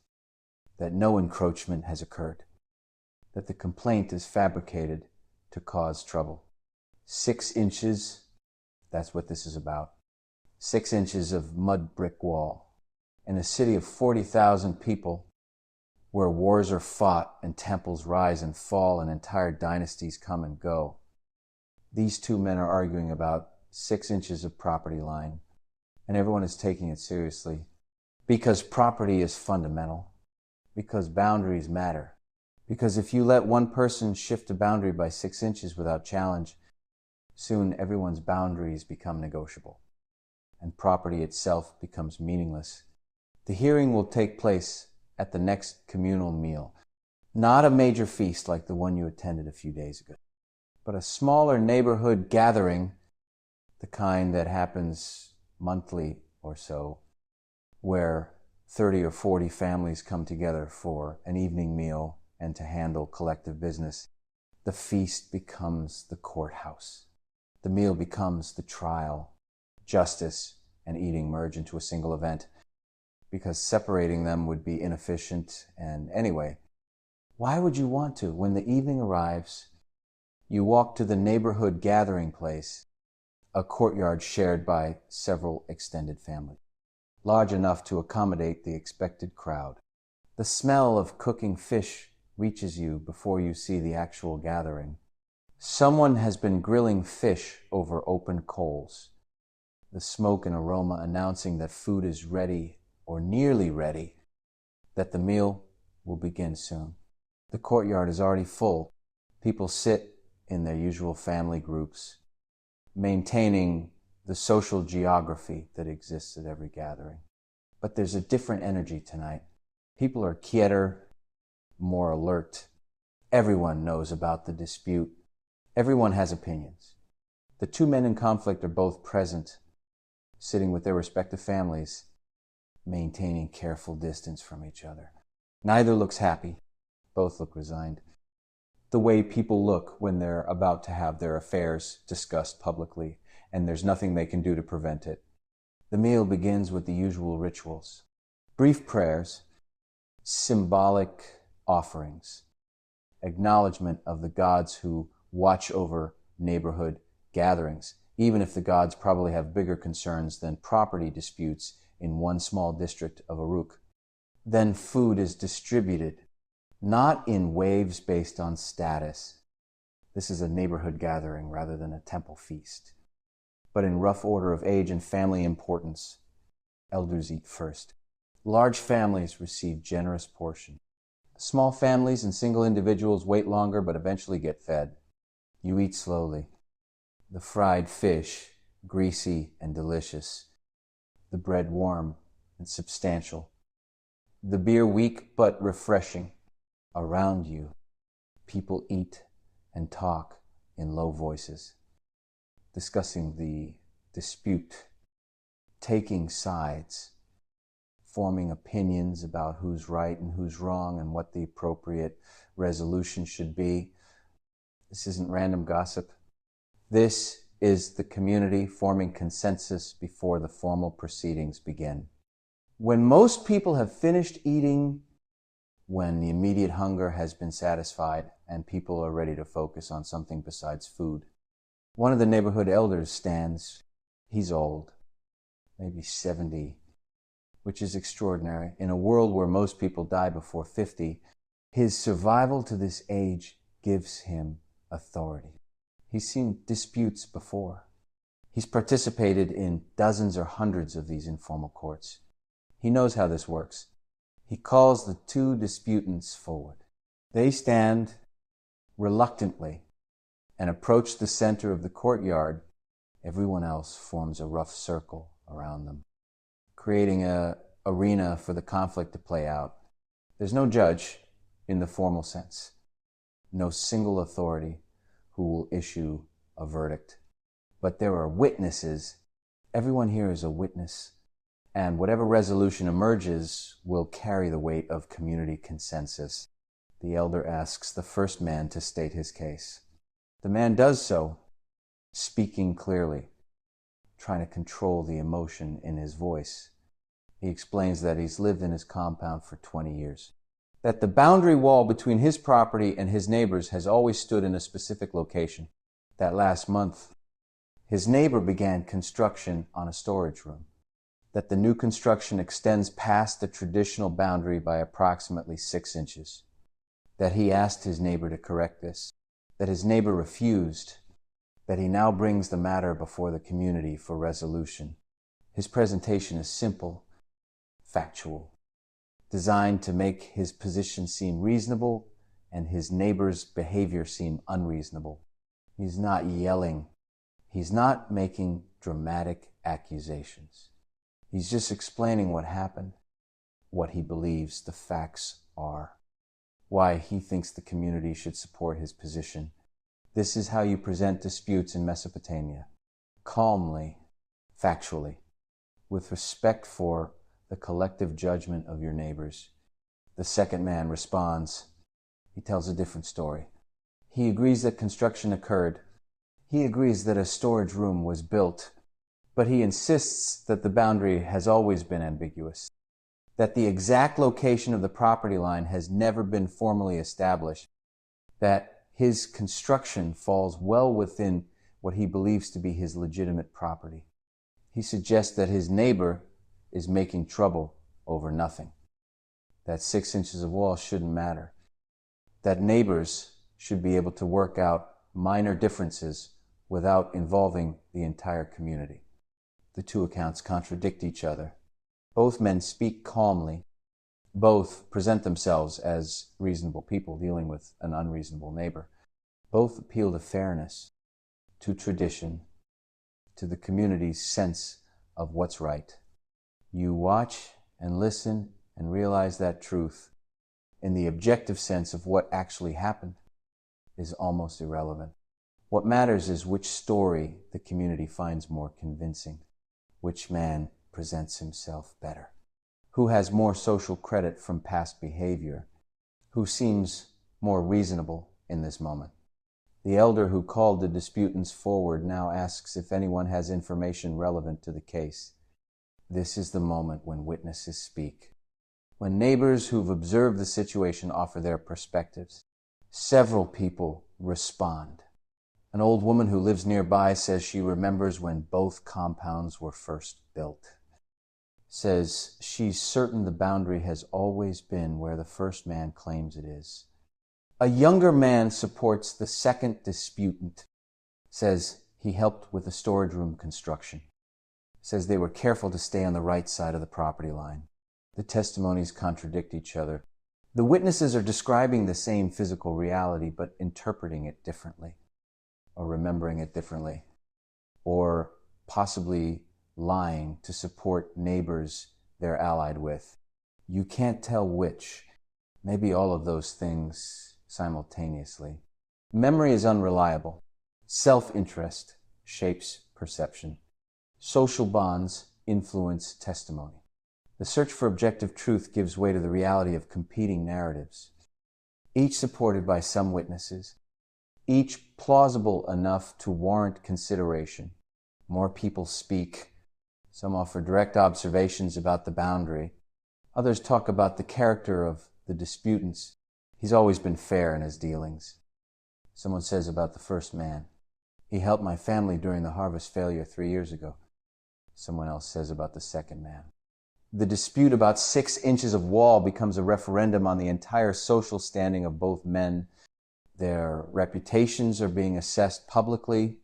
that no encroachment has occurred, that the complaint is fabricated to cause trouble. 6 inches, that's what this is about. 6 inches of mud brick wall. In a city of 40,000 people, where wars are fought and temples rise and fall and entire dynasties come and go, these two men are arguing about 6 inches of property line, and everyone is taking it seriously because property is fundamental, because boundaries matter, because if you let one person shift a boundary by 6 inches without challenge, soon everyone's boundaries become negotiable, and property itself becomes meaningless. The hearing will take place at the next communal meal, not a major feast like the one you attended a few days ago, but a smaller neighborhood gathering, the kind that happens monthly or so, where 30 or 40 families come together for an evening meal and to handle collective business. The feast becomes the courthouse. The meal becomes the trial. Justice and eating merge into a single event, because separating them would be inefficient. And anyway, why would you want to? When the evening arrives, you walk to the neighborhood gathering place, a courtyard shared by several extended families, large enough to accommodate the expected crowd. The smell of cooking fish reaches you before you see the actual gathering. Someone has been grilling fish over open coals, the smoke and aroma announcing that food is ready or nearly ready, that the meal will begin soon. The courtyard is already full. People sit in their usual family groups, maintaining the social geography that exists at every gathering. But there's a different energy tonight. People are quieter, more alert. Everyone knows about the dispute. Everyone has opinions. The two men in conflict are both present, sitting with their respective families, maintaining careful distance from each other. Neither looks happy. Both look resigned. the way people look when they're about to have their affairs discussed publicly, and there's nothing they can do to prevent it. The meal begins with the usual rituals. Brief prayers, symbolic offerings, acknowledgement of the gods who watch over neighborhood gatherings, even if the gods probably have bigger concerns than property disputes in one small district of Uruk. Then food is distributed, not in waves based on status. This is a neighborhood gathering rather than a temple feast, but in rough order of age and family importance. Elders eat first. Large families receive generous portion. Small families and single individuals wait longer but eventually get fed. You eat slowly. The fried fish, greasy and delicious. The bread warm and substantial. The beer weak but refreshing. Around you, people eat and talk in low voices, discussing the dispute, taking sides, forming opinions about who's right and who's wrong and what the appropriate resolution should be. This isn't random gossip. This is the community forming consensus before the formal proceedings begin. When most people have finished eating, when the immediate hunger has been satisfied and people are ready to focus on something besides food, one of the neighborhood elders stands. He's old, maybe 70, which is extraordinary. In a world where most people die before 50, his survival to this age gives him authority. He's seen disputes before. He's participated in dozens or hundreds of these informal courts. He knows how this works. He calls the two disputants forward. They stand reluctantly and approach the center of the courtyard. Everyone else forms a rough circle around them, creating an arena for the conflict to play out. There's no judge in the formal sense, no single authority who will issue a verdict. But there are witnesses. Everyone here is a witness. And whatever resolution emerges will carry the weight of community consensus. The elder asks the first man to state his case. The man does so, speaking clearly, trying to control the emotion in his voice. He explains that he's lived in his compound for 20 years, that the boundary wall between his property and his neighbors has always stood in a specific location. That last month, his neighbor began construction on a storage room, that the new construction extends past the traditional boundary by approximately 6 inches, that he asked his neighbor to correct this, that his neighbor refused, that he now brings the matter before the community for resolution. His presentation is simple, factual, designed to make his position seem reasonable and his neighbor's behavior seem unreasonable. He's not yelling. He's not making dramatic accusations. He's just explaining what happened, what he believes the facts are, why he thinks the community should support his position. This is how you present disputes in Mesopotamia, calmly, factually, with respect for the collective judgment of your neighbors. The second man responds. He tells a different story. He agrees that construction occurred. He agrees that a storage room was built, but he insists that the boundary has always been ambiguous, that the exact location of the property line has never been formally established, that his construction falls well within what he believes to be his legitimate property. He suggests that his neighbor is making trouble over nothing, that 6 inches of wall shouldn't matter, that neighbors should be able to work out minor differences without involving the entire community. The two accounts contradict each other. Both men speak calmly. Both present themselves as reasonable people dealing with an unreasonable neighbor. Both appeal to fairness, to tradition, to the community's sense of what's right. You watch and listen and realize that truth, in the objective sense of what actually happened, is almost irrelevant. What matters is which story the community finds more convincing, which man presents himself better, who has more social credit from past behavior, who seems more reasonable in this moment. The elder who called the disputants forward now asks if anyone has information relevant to the case. This is the moment when witnesses speak, when neighbors who've observed the situation offer their perspectives. Several people respond. An old woman who lives nearby says she remembers when both compounds were first built. Says she's certain the boundary has always been where the first man claims it is. A younger man supports the second disputant. Says he helped with the storage room construction. Says they were careful to stay on the right side of the property line. The testimonies contradict each other. The witnesses are describing the same physical reality, but interpreting it differently, or remembering it differently, or possibly lying to support neighbors they're allied with. You can't tell which, maybe all of those things simultaneously. Memory is unreliable. Self-interest shapes perception. Social bonds influence testimony. The search for objective truth gives way to the reality of competing narratives, each supported by some witnesses, each plausible enough to warrant consideration. More people speak. Some offer direct observations about the boundary. Others talk about the character of the disputants. He's always been fair in his dealings. Someone says about the first man, he helped my family during the harvest failure 3 years ago. Someone else says about the second man. The dispute about 6 inches of wall becomes a referendum on the entire social standing of both men. Their reputations are being assessed publicly.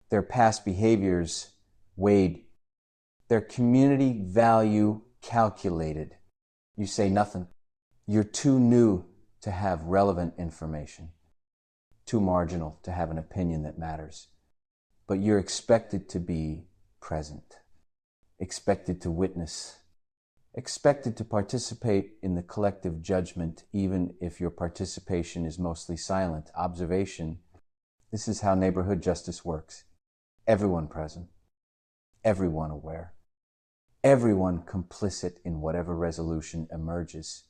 Their past behaviors weighed. Their community value calculated. You say nothing. You're too new to have relevant information, too marginal to have an opinion that matters. But you're expected to be present, expected to witness, expected to participate in the collective judgment, even if your participation is mostly silent. Observation. This is how neighborhood justice works. Everyone present, everyone aware, everyone complicit in whatever resolution emerges.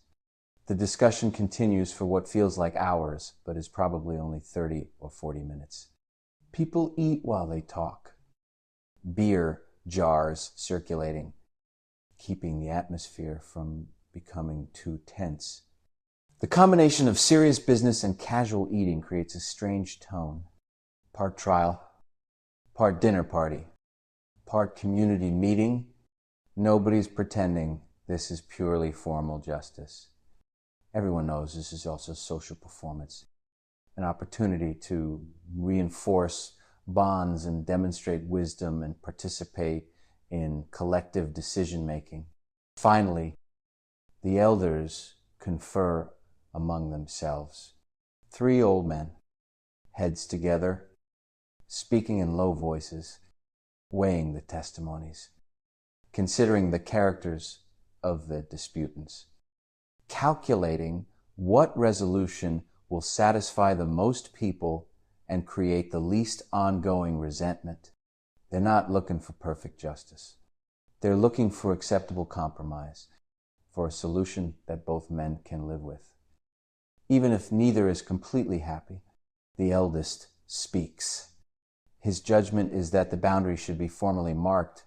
The discussion continues for what feels like hours, but is probably only 30 or 40 minutes. People eat while they talk. Beer jars circulating, keeping the atmosphere from becoming too tense. The combination of serious business and casual eating creates a strange tone. Part trial, part dinner party, part community meeting. Nobody's pretending this is purely formal justice. Everyone knows this is also social performance, an opportunity to reinforce bonds and demonstrate wisdom and participate in collective decision-making. Finally, the elders confer among themselves. 3 old men, heads together, speaking in low voices, weighing the testimonies, considering the characters of the disputants, calculating what resolution will satisfy the most people and create the least ongoing resentment. They're not looking for perfect justice. They're looking for acceptable compromise, for a solution that both men can live with. Even if neither is completely happy, the eldest speaks. His judgment is that the boundary should be formally marked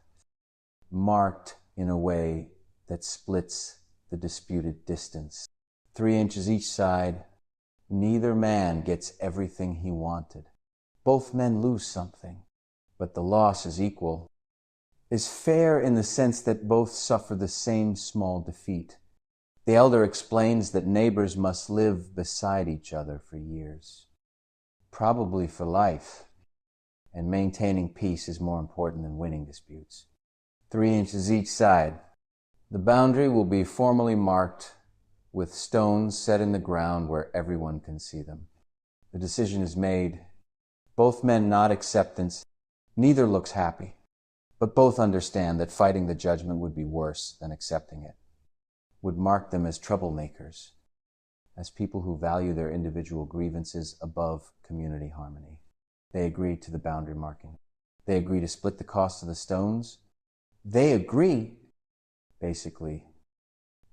in a way that splits the disputed distance. 3 inches each side. Neither man gets everything he wanted. Both men lose something, but the loss is equal. Is fair in the sense that both suffer the same small defeat. The elder explains that neighbors must live beside each other for years, probably for life, and maintaining peace is more important than winning disputes. 3 inches each side. The boundary will be formally marked with stones set in the ground where everyone can see them. The decision is made. Both men nod acceptance. Neither looks happy, but both understand that fighting the judgment would be worse than accepting it, would mark them as troublemakers, as people who value their individual grievances above community harmony. They agree to the boundary marking. They agree to split the cost of the stones. They agree, basically,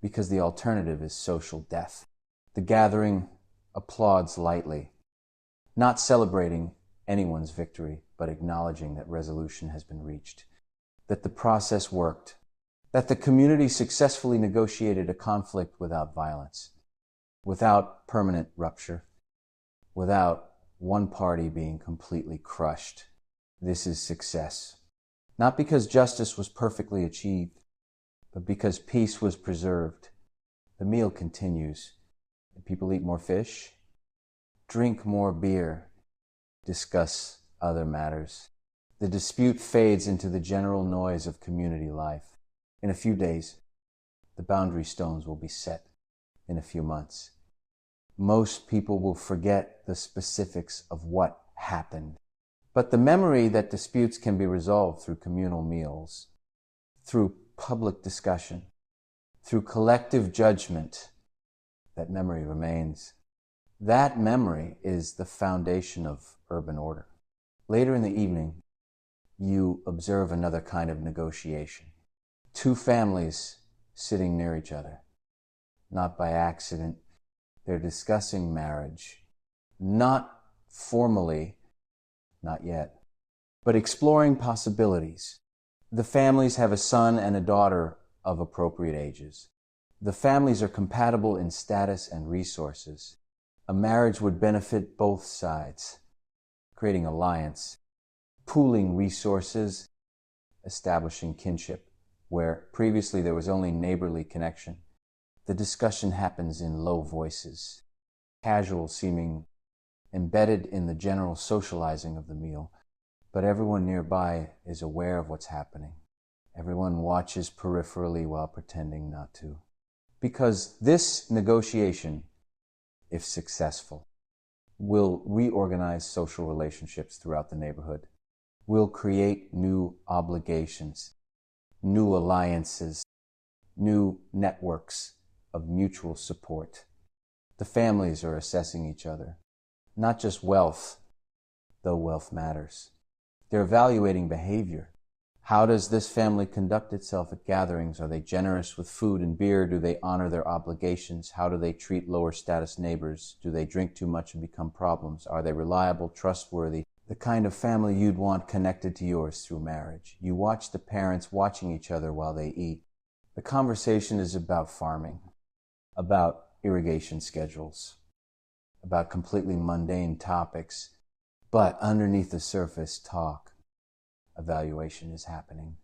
because the alternative is social death. The gathering applauds lightly. not celebrating anyone's victory, but acknowledging that resolution has been reached, that the process worked, that the community successfully negotiated a conflict without violence, without permanent rupture, without one party being completely crushed. This is success. Not because justice was perfectly achieved, but because peace was preserved. The meal continues, and people eat more fish, drink more beer, discuss other matters. The dispute fades into the general noise of community life. In a few days, the boundary stones will be set. In a few months, most people will forget the specifics of what happened. But the memory that disputes can be resolved through communal meals, through public discussion, through collective judgment, that memory remains. That memory is the foundation of urban order. Later in the evening, you observe another kind of negotiation. Two families sitting near each other. Not by accident, they're discussing marriage. Not formally, not yet, but exploring possibilities. The families have a son and a daughter of appropriate ages. The families are compatible in status and resources. A marriage would benefit both sides, creating alliance, pooling resources, establishing kinship, where previously there was only neighborly connection. The discussion happens in low voices, casual seeming, embedded in the general socializing of the meal, but everyone nearby is aware of what's happening. Everyone watches peripherally while pretending not to. Because this negotiation, if successful, will reorganize social relationships throughout the neighborhood, will create new obligations, new alliances, new networks of mutual support. The families are assessing each other, not just wealth, though wealth matters. They're evaluating behavior. How does this family conduct itself at gatherings? Are they generous with food and beer? Do they honor their obligations? How do they treat lower status neighbors? Do they drink too much and become problems? Are they reliable, trustworthy? The kind of family you'd want connected to yours through marriage. You watch the parents watching each other while they eat. The conversation is about farming, about irrigation schedules, about completely mundane topics, but underneath the surface talk. Evaluation is happening.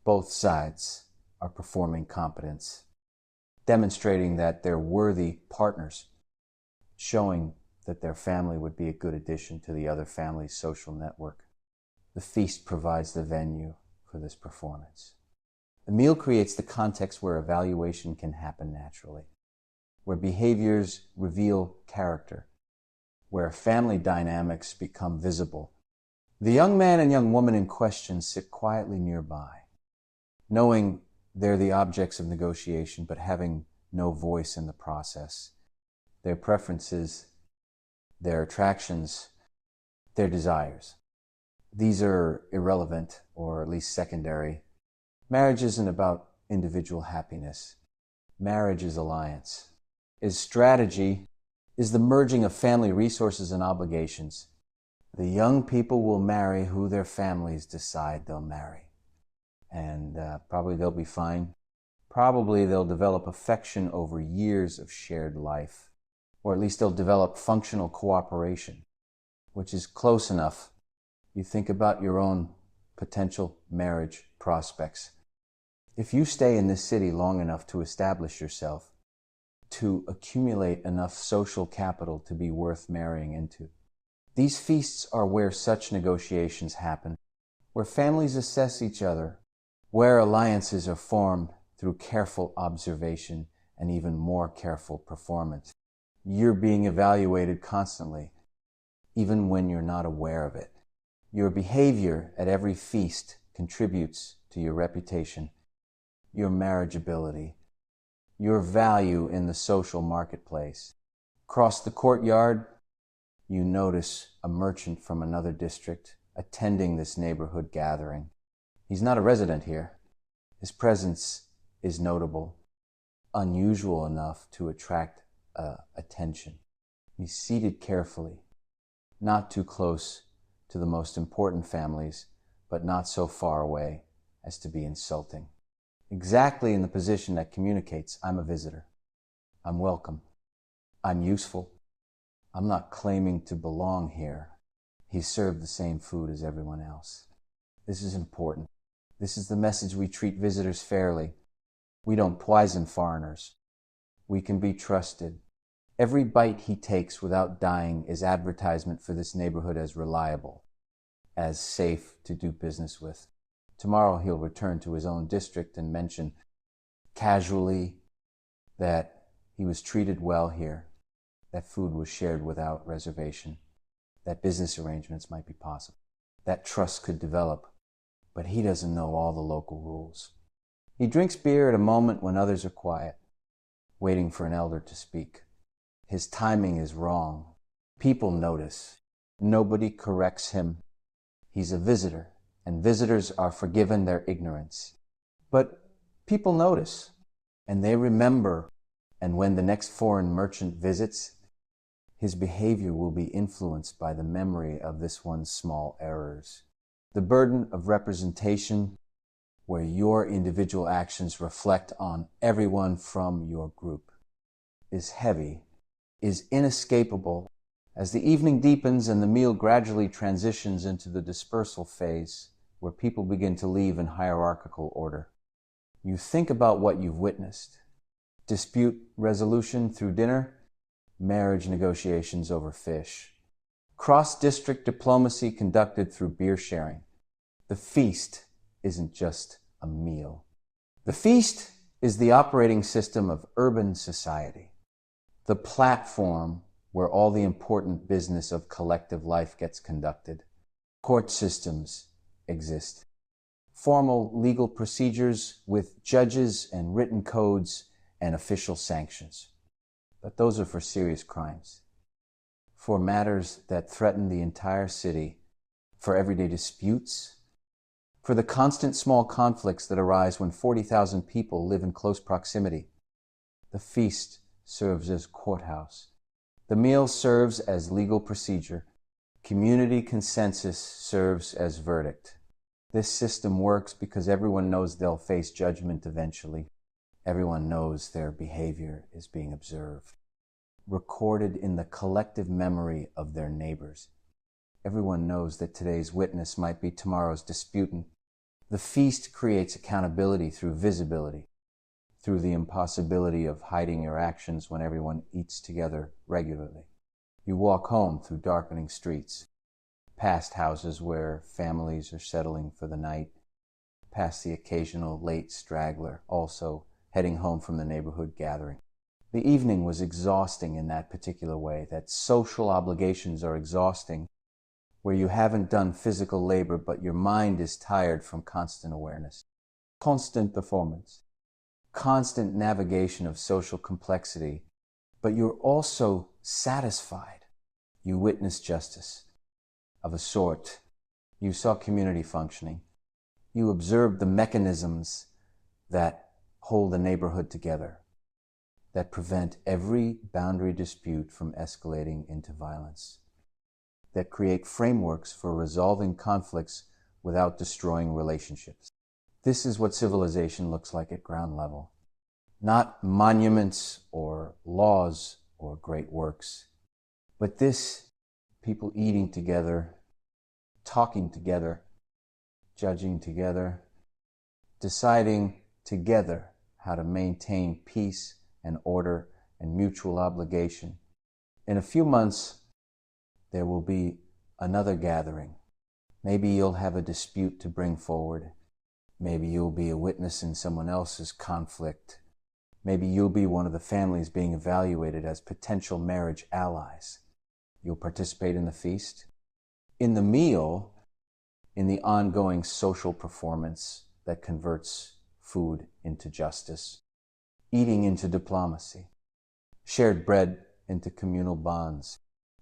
Both sides are performing competence, demonstrating that they're worthy partners, showing that their family would be a good addition to the other family's social network. The feast provides the venue for this performance. The meal creates the context where evaluation can happen naturally, where behaviors reveal character, where family dynamics become visible. The young man and young woman in question sit quietly nearby, knowing they're the objects of negotiation, but having no voice in the process. Their preferences, their attractions, their desires. These are irrelevant, or at least secondary. Marriage isn't about individual happiness. Marriage is alliance, is strategy, is the merging of family resources and obligations. The young people will marry who their families decide they'll marry. And probably they'll be fine. Probably they'll develop affection over years of shared life. Or at least they'll develop functional cooperation, which is close enough. You think about your own potential marriage prospects. If you stay in this city long enough to establish yourself, to accumulate enough social capital to be worth marrying into, these feasts are where such negotiations happen, where families assess each other, where alliances are formed through careful observation and even more careful performance. You're being evaluated constantly, even when you're not aware of it. Your behavior at every feast contributes to your reputation, your marriageability, your value in the social marketplace. Across the courtyard, you notice a merchant from another district attending this neighborhood gathering. He's not a resident here. His presence is notable, unusual enough to attract attention. He's seated carefully, not too close to the most important families, but not so far away as to be insulting. Exactly in the position that communicates, I'm a visitor. I'm welcome. I'm useful. I'm not claiming to belong here. He's served the same food as everyone else. This is important. This is the message: we treat visitors fairly. We don't poison foreigners. We can be trusted. Every bite he takes without dying is advertisement for this neighborhood as reliable, as safe to do business with. Tomorrow he'll return to his own district and mention casually that he was treated well here, that food was shared without reservation, that business arrangements might be possible, that trust could develop, but he doesn't know all the local rules. He drinks beer at a moment when others are quiet, waiting for an elder to speak. His timing is wrong. People notice. Nobody corrects him. He's a visitor, and visitors are forgiven their ignorance. But people notice, and they remember, and when the next foreign merchant visits, his behavior will be influenced by the memory of this one's small errors. The burden of representation, where your individual actions reflect on everyone from your group, is heavy, is inescapable. As the evening deepens and the meal gradually transitions into the dispersal phase, where people begin to leave in hierarchical order, you think about what you've witnessed. Dispute resolution through dinner, marriage negotiations over fish, cross-district diplomacy conducted through beer sharing. The feast isn't just a meal. The feast is the operating system of urban society, the platform where all the important business of collective life gets conducted. Court systems exist. Formal legal procedures with judges and written codes and official sanctions. But those are for serious crimes, for matters that threaten the entire city, for everyday disputes, for the constant small conflicts that arise when 40,000 people live in close proximity. The feast serves as courthouse. The meal serves as legal procedure. Community consensus serves as verdict. This system works because everyone knows they'll face judgment eventually. Everyone knows their behavior is being observed, recorded in the collective memory of their neighbors. Everyone knows that today's witness might be tomorrow's disputant. The feast creates accountability through visibility, through the impossibility of hiding your actions when everyone eats together regularly. You walk home through darkening streets, past houses where families are settling for the night, past the occasional late straggler also heading home from the neighborhood gathering. The evening was exhausting in that particular way, that social obligations are exhausting, where you haven't done physical labor, but your mind is tired from constant awareness, constant performance, constant navigation of social complexity, but you're also satisfied. You witnessed justice of a sort. You saw community functioning. You observed the mechanisms that hold the neighborhood together, that prevent every boundary dispute from escalating into violence, that create frameworks for resolving conflicts without destroying relationships. This is what civilization looks like at ground level. Not monuments or laws or great works, but this, people eating together, talking together, judging together, deciding together how to maintain peace and order and mutual obligation. In a few months, there will be another gathering. Maybe you'll have a dispute to bring forward. Maybe you'll be a witness in someone else's conflict. Maybe you'll be one of the families being evaluated as potential marriage allies. You'll participate in the feast, in the meal, in the ongoing social performance that converts food into justice, eating into diplomacy, shared bread into communal bonds.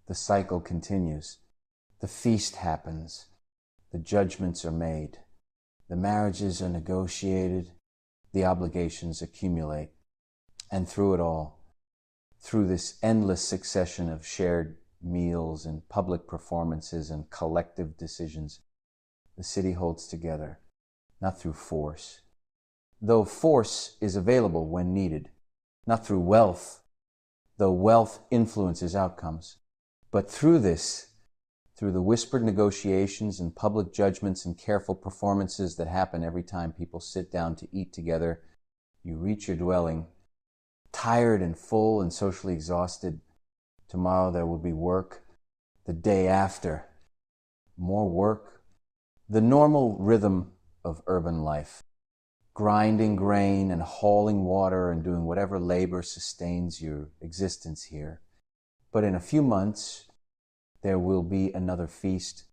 The cycle continues. The feast happens. The judgments are made. The marriages are negotiated. The obligations accumulate. And through it all, through this endless succession of shared meals and public performances and collective decisions, the city holds together, not through force, though force is available when needed, not through wealth, though wealth influences outcomes, but through the whispered negotiations and public judgments and careful performances that happen every time people sit down to eat together. You reach your dwelling, tired and full and socially exhausted. Tomorrow there will be work. The day after, more work. The normal rhythm of urban life. Grinding grain and hauling water and doing whatever labor sustains your existence here. But in a few months, there will be another feast,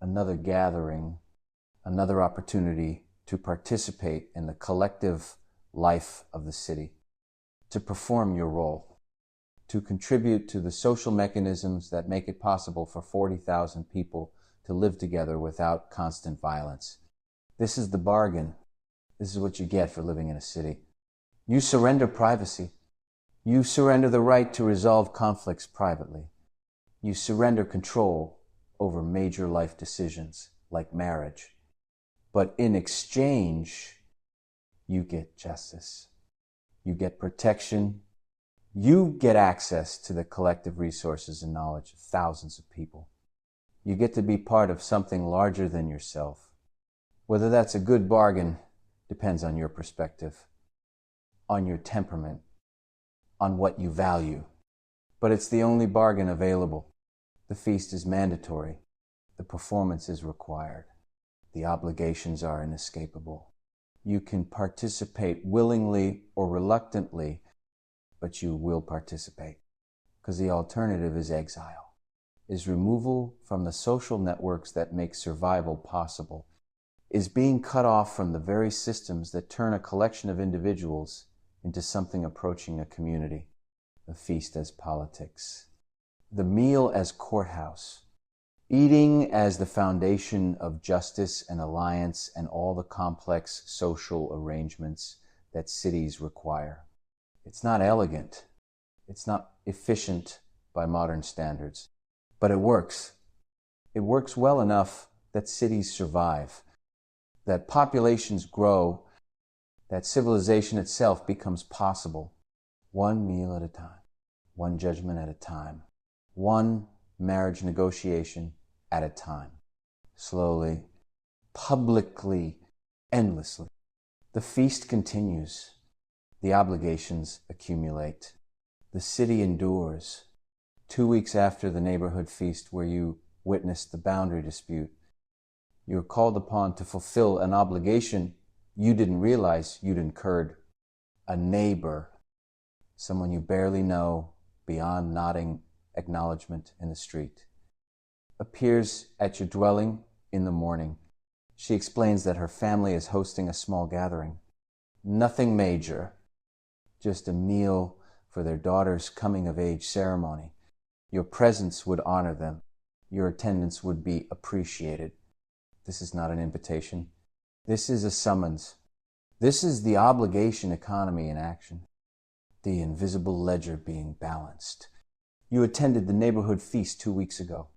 another gathering, another opportunity to participate in the collective life of the city, to perform your role, to contribute to the social mechanisms that make it possible for 40,000 people to live together without constant violence. This is the bargain. This is what you get for living in a city. You surrender privacy. You surrender the right to resolve conflicts privately. You surrender control over major life decisions like marriage. But in exchange, you get justice. You get protection. You get access to the collective resources and knowledge of thousands of people. You get to be part of something larger than yourself. Whether that's a good bargain depends on your perspective, on your temperament, on what you value. But it's the only bargain available. The feast is mandatory. The performance is required. The obligations are inescapable. You can participate willingly or reluctantly, but you will participate, because the alternative is exile, is removal from the social networks that make survival possible, is being cut off from the very systems that turn a collection of individuals into something approaching a community. The feast as politics, the meal as courthouse, eating as the foundation of justice and alliance and all the complex social arrangements that cities require. It's not elegant. It's not efficient by modern standards, but it works. It works well enough that cities survive, that populations grow, that civilization itself becomes possible, one meal at a time, one judgment at a time, one marriage negotiation at a time, slowly, publicly, endlessly. The feast continues. The obligations accumulate. The city endures. 2 weeks after the neighborhood feast where you witnessed the boundary dispute, you're called upon to fulfill an obligation you didn't realize you'd incurred. A neighbor, someone you barely know beyond nodding acknowledgement in the street, appears at your dwelling in the morning. She explains that her family is hosting a small gathering. Nothing major, just a meal for their daughter's coming-of-age ceremony. Your presence would honor them. Your attendance would be appreciated. This is not an invitation. This is a summons. This is the obligation economy in action, the invisible ledger being balanced. You attended the neighborhood feast 2 weeks ago.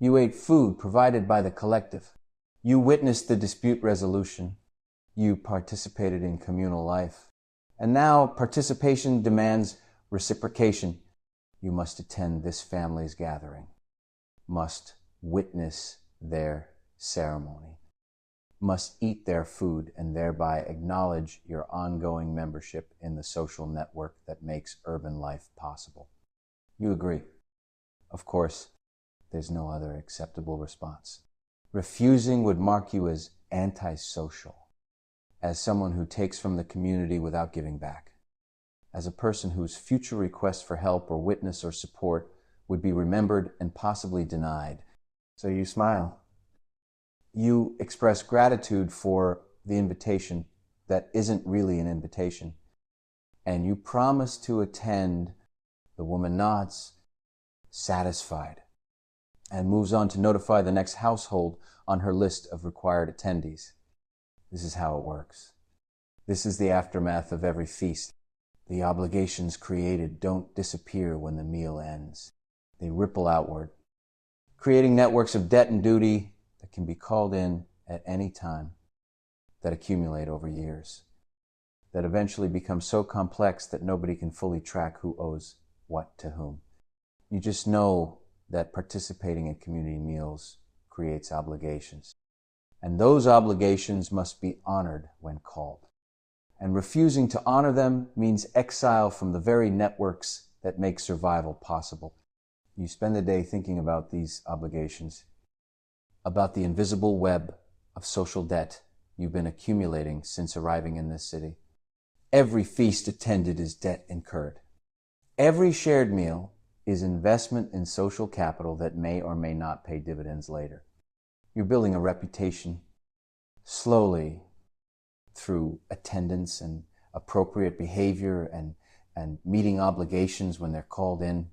You ate food provided by the collective. You witnessed the dispute resolution. You participated in communal life. And now participation demands reciprocation. You must attend this family's gathering, must witness their ceremony, must eat their food and thereby acknowledge your ongoing membership in the social network that makes urban life possible. You agree. Of course, there's no other acceptable response. Refusing would mark you as antisocial, as someone who takes from the community without giving back, as a person whose future request for help or witness or support would be remembered and possibly denied. So you smile. You express gratitude for the invitation that isn't really an invitation, and you promise to attend. The woman nods, satisfied, and moves on to notify the next household on her list of required attendees. This is how it works. This is the aftermath of every feast. The obligations created don't disappear when the meal ends. They ripple outward, creating networks of debt and duty that can be called in at any time, that accumulate over years, that eventually become so complex that nobody can fully track who owes what to whom. You just know that participating in community meals creates obligations, and those obligations must be honored when called. And refusing to honor them means exile from the very networks that make survival possible. You spend the day thinking about these obligations, about the invisible web of social debt you've been accumulating since arriving in this city. Every feast attended is debt incurred. Every shared meal is investment in social capital that may or may not pay dividends later. You're building a reputation slowly through attendance and appropriate behavior and meeting obligations when they're called in.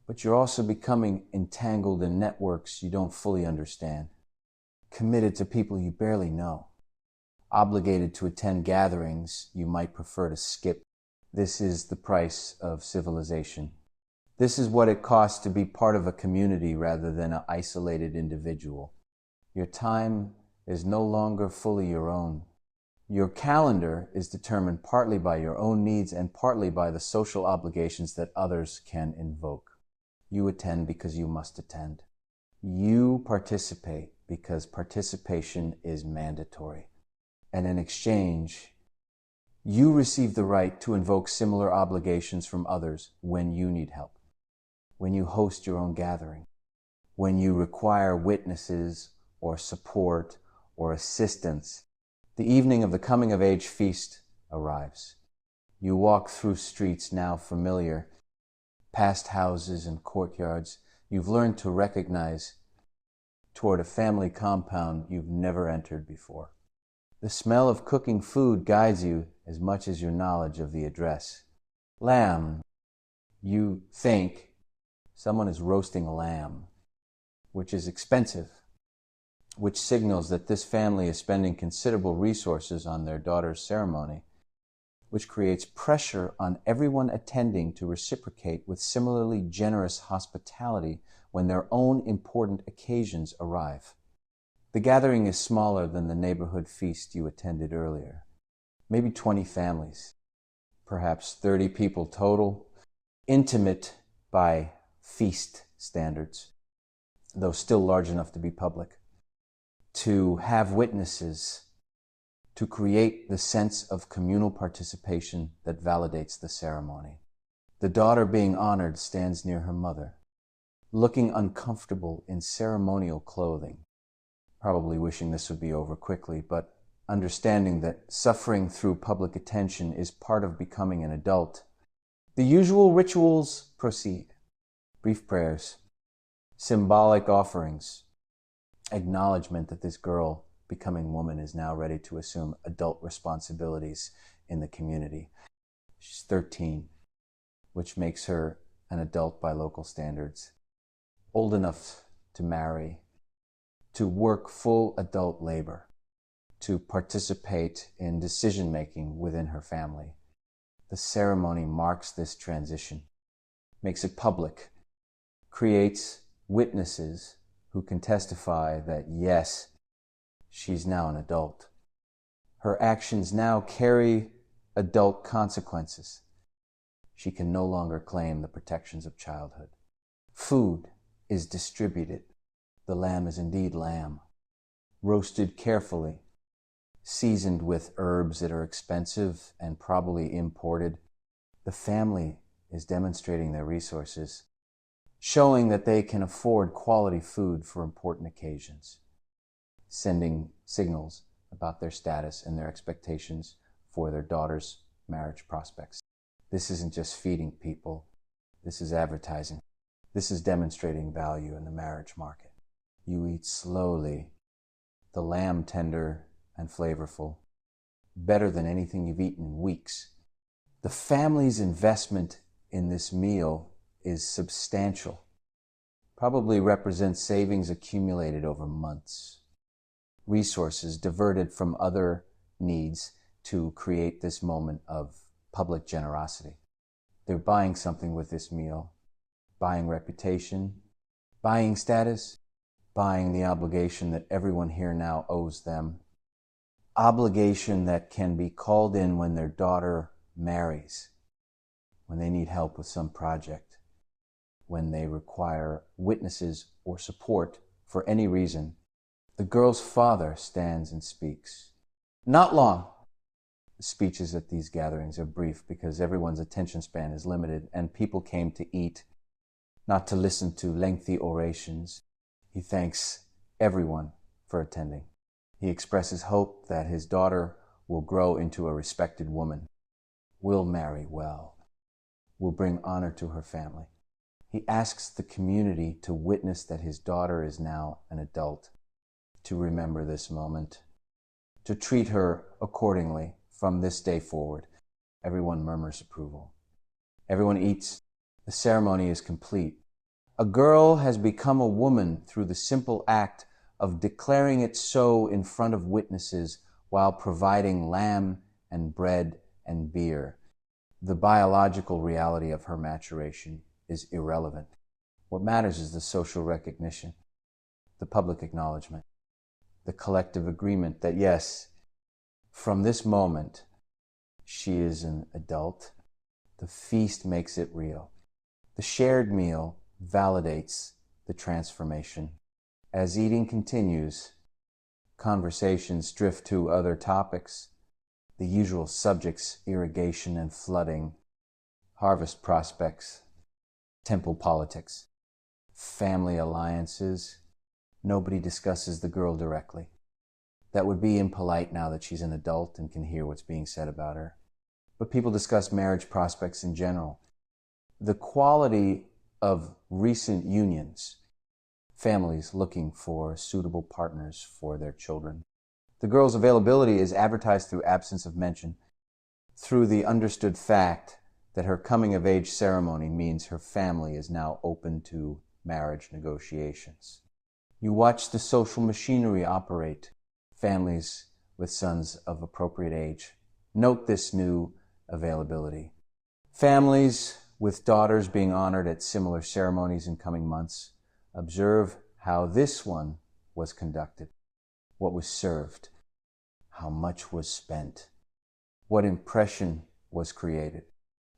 But you're also becoming entangled in networks you don't fully understand, committed to people you barely know, obligated to attend gatherings you might prefer to skip. This is the price of civilization. This is what it costs to be part of a community rather than an isolated individual. Your time is no longer fully your own. Your calendar is determined partly by your own needs and partly by the social obligations that others can invoke. You attend because you must attend. You participate because participation is mandatory. And in exchange, you receive the right to invoke similar obligations from others when you need help, when you host your own gathering, when you require witnesses or support or assistance. The evening of the coming-of-age feast arrives. You walk through streets now familiar, past houses and courtyards you've learned to recognize, toward a family compound you've never entered before. The smell of cooking food guides you as much as your knowledge of the address. Lamb. You think someone is roasting a lamb, which is expensive, which signals that this family is spending considerable resources on their daughter's ceremony, which creates pressure on everyone attending to reciprocate with similarly generous hospitality when their own important occasions arrive. The gathering is smaller than the neighborhood feast you attended earlier. Maybe 20 families, perhaps 30 people total, intimate by feast standards, though still large enough to be public, to have witnesses, to create the sense of communal participation that validates the ceremony. The daughter being honored stands near her mother, looking uncomfortable in ceremonial clothing, probably wishing this would be over quickly, but understanding that suffering through public attention is part of becoming an adult. The usual rituals proceed. Brief prayers, symbolic offerings, acknowledgement that this girl becoming woman is now ready to assume adult responsibilities in the community. She's 13, which makes her an adult by local standards, old enough to marry, to work full adult labor, to participate in decision-making within her family. The ceremony marks this transition, makes it public, creates witnesses who can testify that, yes, she's now an adult. Her actions now carry adult consequences. She can no longer claim the protections of childhood. Food is distributed. The lamb is indeed lamb, roasted carefully, seasoned with herbs that are expensive and probably imported. The family is demonstrating their resources, showing that they can afford quality food for important occasions, sending signals about their status and their expectations for their daughter's marriage prospects. This isn't just feeding people. This is advertising. This is demonstrating value in the marriage market. You eat slowly, the lamb tender and flavorful, better than anything you've eaten in weeks. The family's investment in this meal is substantial, probably represents savings accumulated over months, resources diverted from other needs to create this moment of public generosity. They're buying something with this meal. buying reputation, buying status, buying the obligation that everyone here now owes them, obligation that can be called in when their daughter marries, when they need help with some project, when they require witnesses or support for any reason. The girl's father stands and speaks. Not long. The speeches at these gatherings are brief because everyone's attention span is limited and people came to eat, not to listen to lengthy orations. He thanks everyone for attending. He expresses hope that his daughter will grow into a respected woman, will marry well, will bring honor to her family. He asks the community to witness that his daughter is now an adult, to remember this moment, to treat her accordingly from this day forward. Everyone murmurs approval. Everyone eats. The ceremony is complete. A girl has become a woman through the simple act of declaring it so in front of witnesses while providing lamb and bread and beer. The biological reality of her maturation is irrelevant. What matters is the social recognition, the public acknowledgement, the collective agreement that yes, from this moment, she is an adult. The feast makes it real. The shared meal validates the transformation. As eating continues, conversations drift to other topics, the usual subjects: irrigation and flooding, harvest prospects, temple politics, family alliances. Nobody discusses the girl directly. That would be impolite now that she's an adult and can hear what's being said about her. But people discuss marriage prospects in general. The quality of recent unions, families looking for suitable partners for their children. The girl's availability is advertised through absence of mention, through the understood fact that her coming-of-age ceremony means her family is now open to marriage negotiations. You watch the social machinery operate. Families with sons of appropriate age note this new availability. Families with daughters being honored at similar ceremonies in coming months observe how this one was conducted, what was served, how much was spent, what impression was created.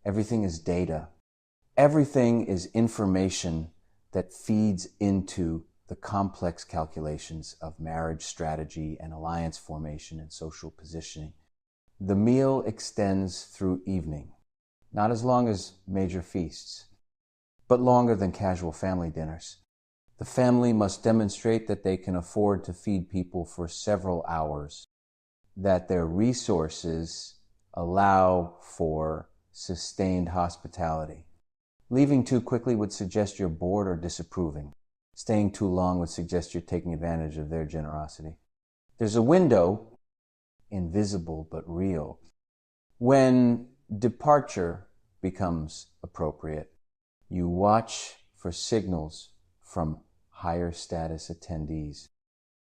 Everything is data. Everything is information that feeds into the complex calculations of marriage strategy and alliance formation and social positioning. The meal extends through evening, not as long as major feasts, but longer than casual family dinners. The family must demonstrate that they can afford to feed people for several hours, that their resources allow for sustained hospitality. Leaving too quickly would suggest you're bored or disapproving. Staying too long would suggest you're taking advantage of their generosity. There's a window, invisible but real, when departure becomes appropriate. You watch for signals from higher status attendees.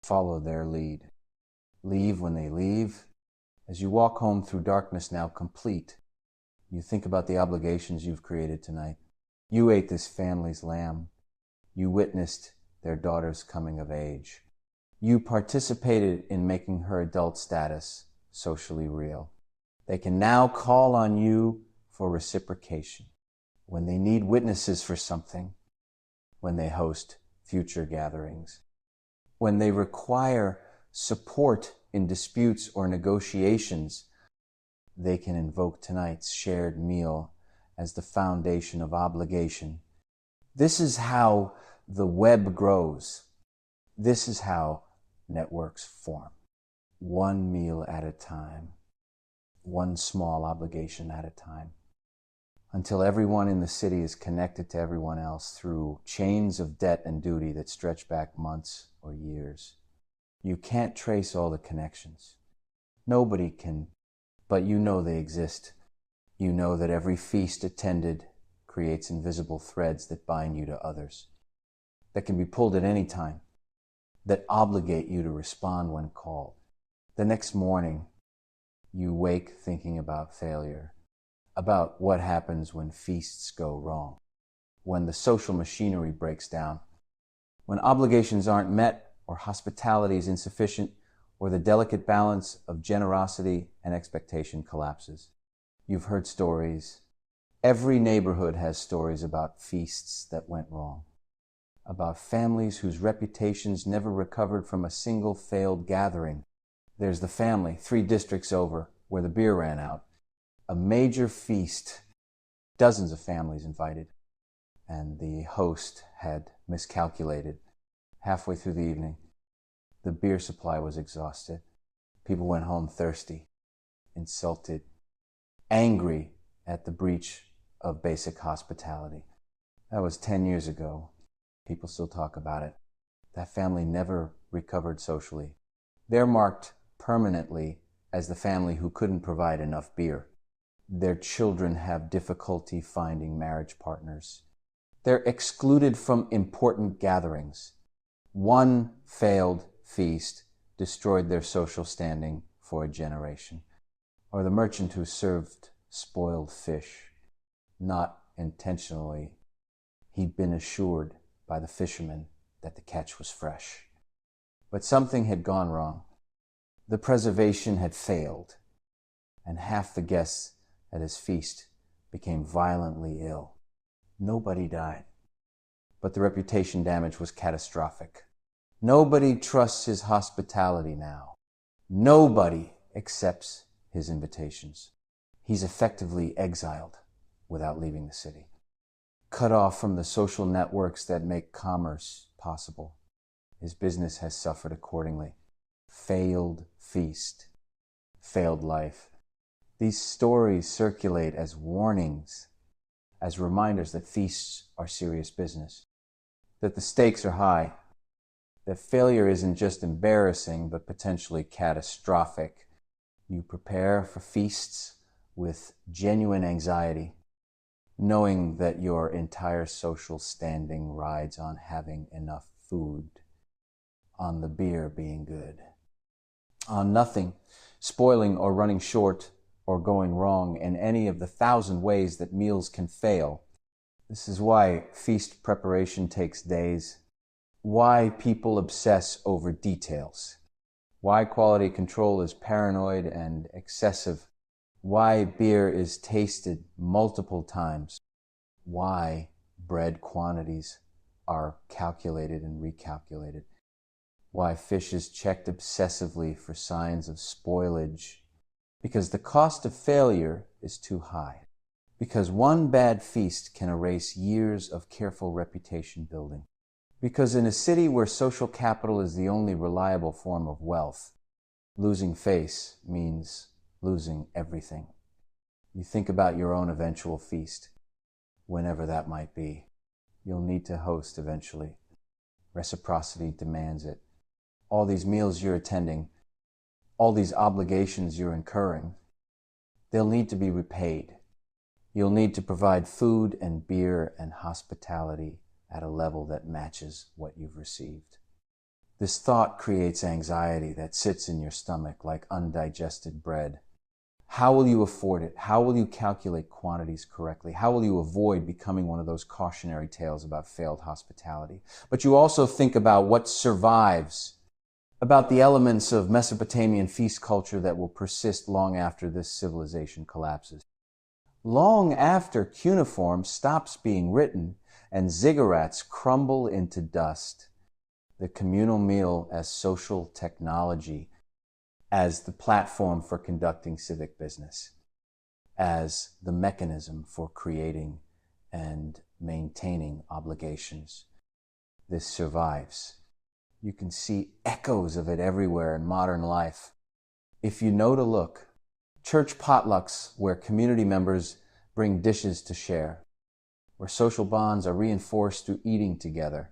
Follow their lead. Leave when they leave. As you walk home through darkness now complete, you think about the obligations you've created tonight. You ate this family's lamb. You witnessed their daughter's coming of age. You participated in making her adult status socially real. They can now call on you for reciprocation when they need witnesses for something, when they host future gatherings, when they require support in disputes or negotiations. They can invoke tonight's shared meal as the foundation of obligation. This is how the web grows. This is how networks form. One meal at a time, one small obligation at a time, until everyone in the city is connected to everyone else through chains of debt and duty that stretch back months or years. You can't trace all the connections. Nobody can, but you know they exist. You know that every feast attended creates invisible threads that bind you to others, that can be pulled at any time, that obligate you to respond when called. The next morning, you wake thinking about failure, about what happens when feasts go wrong. when the social machinery breaks down, when obligations aren't met or hospitality is insufficient or the delicate balance of generosity and expectation collapses. You've heard stories. Every neighborhood has stories about feasts that went wrong, about families whose reputations never recovered from a single failed gathering. There's the family 3 districts over where the beer ran out. A major feast, dozens of families invited, and the host had miscalculated. Halfway through the evening, the beer supply was exhausted. People went home thirsty, insulted, angry at the breach of basic hospitality. That was 10 years ago. People still talk about it. That family never recovered socially. They're marked permanently as the family who couldn't provide enough beer. Their children have difficulty finding marriage partners. They're excluded from important gatherings. One failed feast destroyed their social standing for a generation. Or the merchant who served spoiled fish, not intentionally. He'd been assured by the fishermen that the catch was fresh. But something had gone wrong. The preservation had failed, and half the guests at his feast became violently ill. Nobody died, but the reputation damage was catastrophic. Nobody trusts his hospitality now. Nobody accepts his invitations. He's effectively exiled without leaving the city, cut off from the social networks that make commerce possible. His business has suffered accordingly. Failed feast, failed life. These stories circulate as warnings, as reminders that feasts are serious business, that the stakes are high, that failure isn't just embarrassing but potentially catastrophic. You prepare for feasts with genuine anxiety, knowing that your entire social standing rides on having enough food, on the beer being good, on nothing spoiling or running short or going wrong in any of the 1,000 ways that meals can fail. This is why feast preparation takes days, why people obsess over details, why quality control is paranoid and excessive, why beer is tasted multiple times, why bread quantities are calculated and recalculated, why fish is checked obsessively for signs of spoilage, because the cost of failure is too high, because one bad feast can erase years of careful reputation building, because in a city where social capital is the only reliable form of wealth, losing face means losing everything. You think about your own eventual feast, whenever that might be. You'll need to host eventually. Reciprocity demands it. All these meals you're attending, all these obligations you're incurring, they'll need to be repaid. You'll need to provide food and beer and hospitality at a level that matches what you've received. This thought creates anxiety that sits in your stomach like undigested bread. How will you afford it? How will you calculate quantities correctly? How will you avoid becoming one of those cautionary tales about failed hospitality? But you also think about what survives, about the elements of Mesopotamian feast culture that will persist long after this civilization collapses. Long after cuneiform stops being written and ziggurats crumble into dust, the communal meal as social technology, as the platform for conducting civic business, as the mechanism for creating and maintaining obligations. This survives. You can see echoes of it everywhere in modern life. If you know to look, church potlucks where community members bring dishes to share, where social bonds are reinforced through eating together,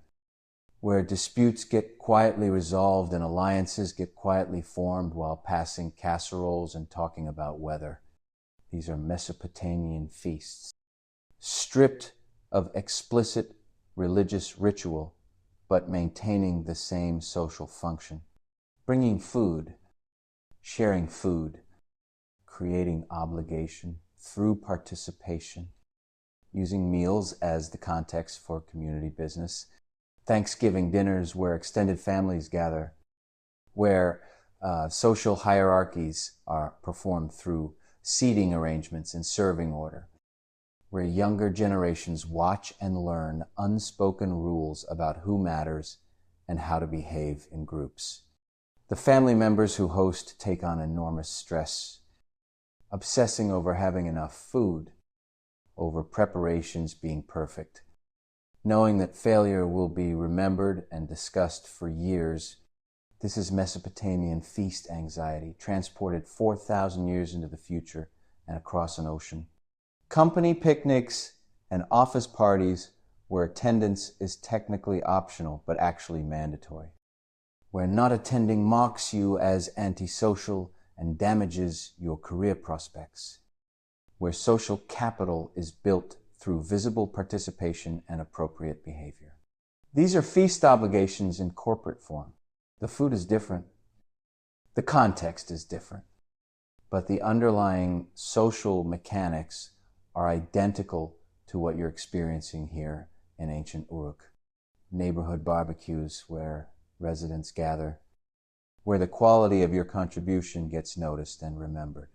where disputes get quietly resolved and alliances get quietly formed while passing casseroles and talking about weather. These are Mesopotamian feasts, stripped of explicit religious ritual, but maintaining the same social function. Bringing food, sharing food, creating obligation through participation, using meals as the context for community business. Thanksgiving dinners where extended families gather, where social hierarchies are performed through seating arrangements and serving order, where younger generations watch and learn unspoken rules about who matters and how to behave in groups. The family members who host take on enormous stress, obsessing over having enough food, over preparations being perfect, knowing that failure will be remembered and discussed for years. This is Mesopotamian feast anxiety, transported 4,000 years into the future and across an ocean. Company picnics and office parties where attendance is technically optional but actually mandatory, where not attending mocks you as antisocial and damages your career prospects, where social capital is built through visible participation and appropriate behavior. These are feast obligations in corporate form. The food is different. The context is different. But the underlying social mechanics are identical to what you're experiencing here in ancient Uruk. Neighborhood barbecues where residents gather, where the quality of your contribution gets noticed and remembered,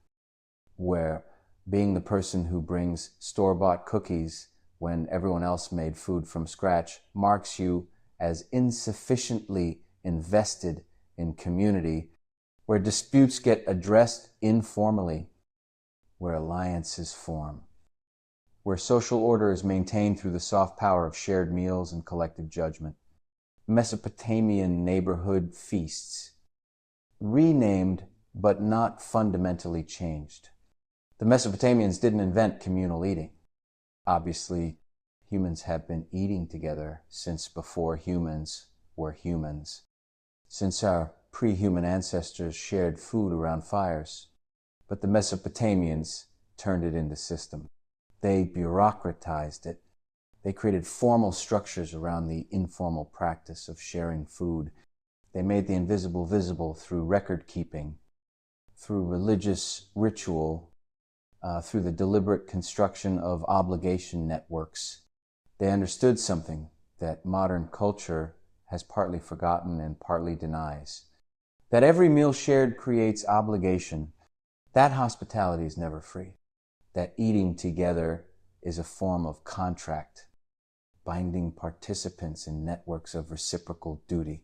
where being the person who brings store-bought cookies when everyone else made food from scratch marks you as insufficiently invested in community, where disputes get addressed informally, where alliances form, where social order is maintained through the soft power of shared meals and collective judgment. Mesopotamian neighborhood feasts, renamed but not fundamentally changed. The Mesopotamians didn't invent communal eating. Obviously, humans have been eating together since before humans were humans, since our pre-human ancestors shared food around fires. But the Mesopotamians turned it into system. They bureaucratized it. They created formal structures around the informal practice of sharing food. They made the invisible visible through record keeping, through religious ritual, through the deliberate construction of obligation networks. They understood something that modern culture has partly forgotten and partly denies. That every meal shared creates obligation. That hospitality is never free. That eating together is a form of contract, binding participants in networks of reciprocal duty.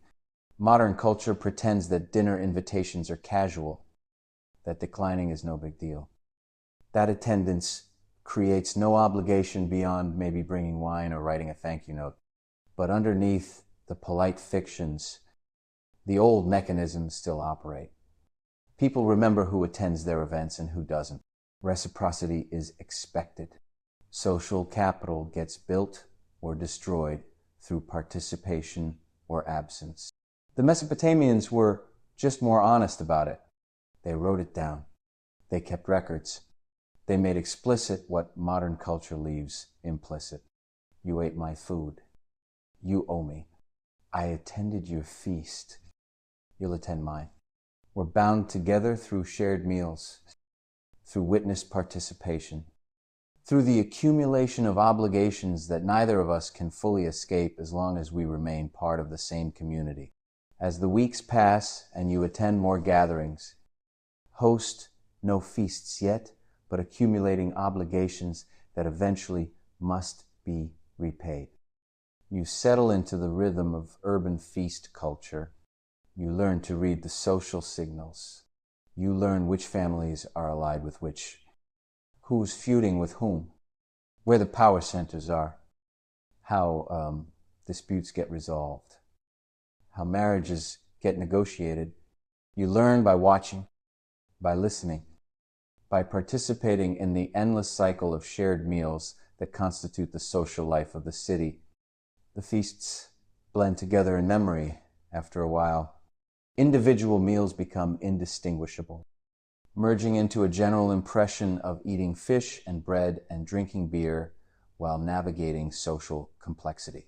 Modern culture pretends that dinner invitations are casual, that declining is no big deal. That attendance creates no obligation beyond maybe bringing wine or writing a thank you note. But underneath the polite fictions, the old mechanisms still operate. People remember who attends their events and who doesn't. Reciprocity is expected. Social capital gets built or destroyed through participation or absence. The Mesopotamians were just more honest about it. They wrote it down. They kept records. They made explicit what modern culture leaves implicit. You ate my food. You owe me. I attended your feast. You'll attend mine. We're bound together through shared meals, through witness participation, through the accumulation of obligations that neither of us can fully escape as long as we remain part of the same community. As the weeks pass and you attend more gatherings, host no feasts yet, but accumulating obligations that eventually must be repaid. You settle into the rhythm of urban feast culture. You learn to read the social signals. You learn which families are allied with which, who's feuding with whom, where the power centers are, how disputes get resolved, how marriages get negotiated. You learn by watching, by listening, by participating in the endless cycle of shared meals that constitute the social life of the city. The feasts blend together in memory after a while. Individual meals become indistinguishable, merging into a general impression of eating fish and bread and drinking beer while navigating social complexity.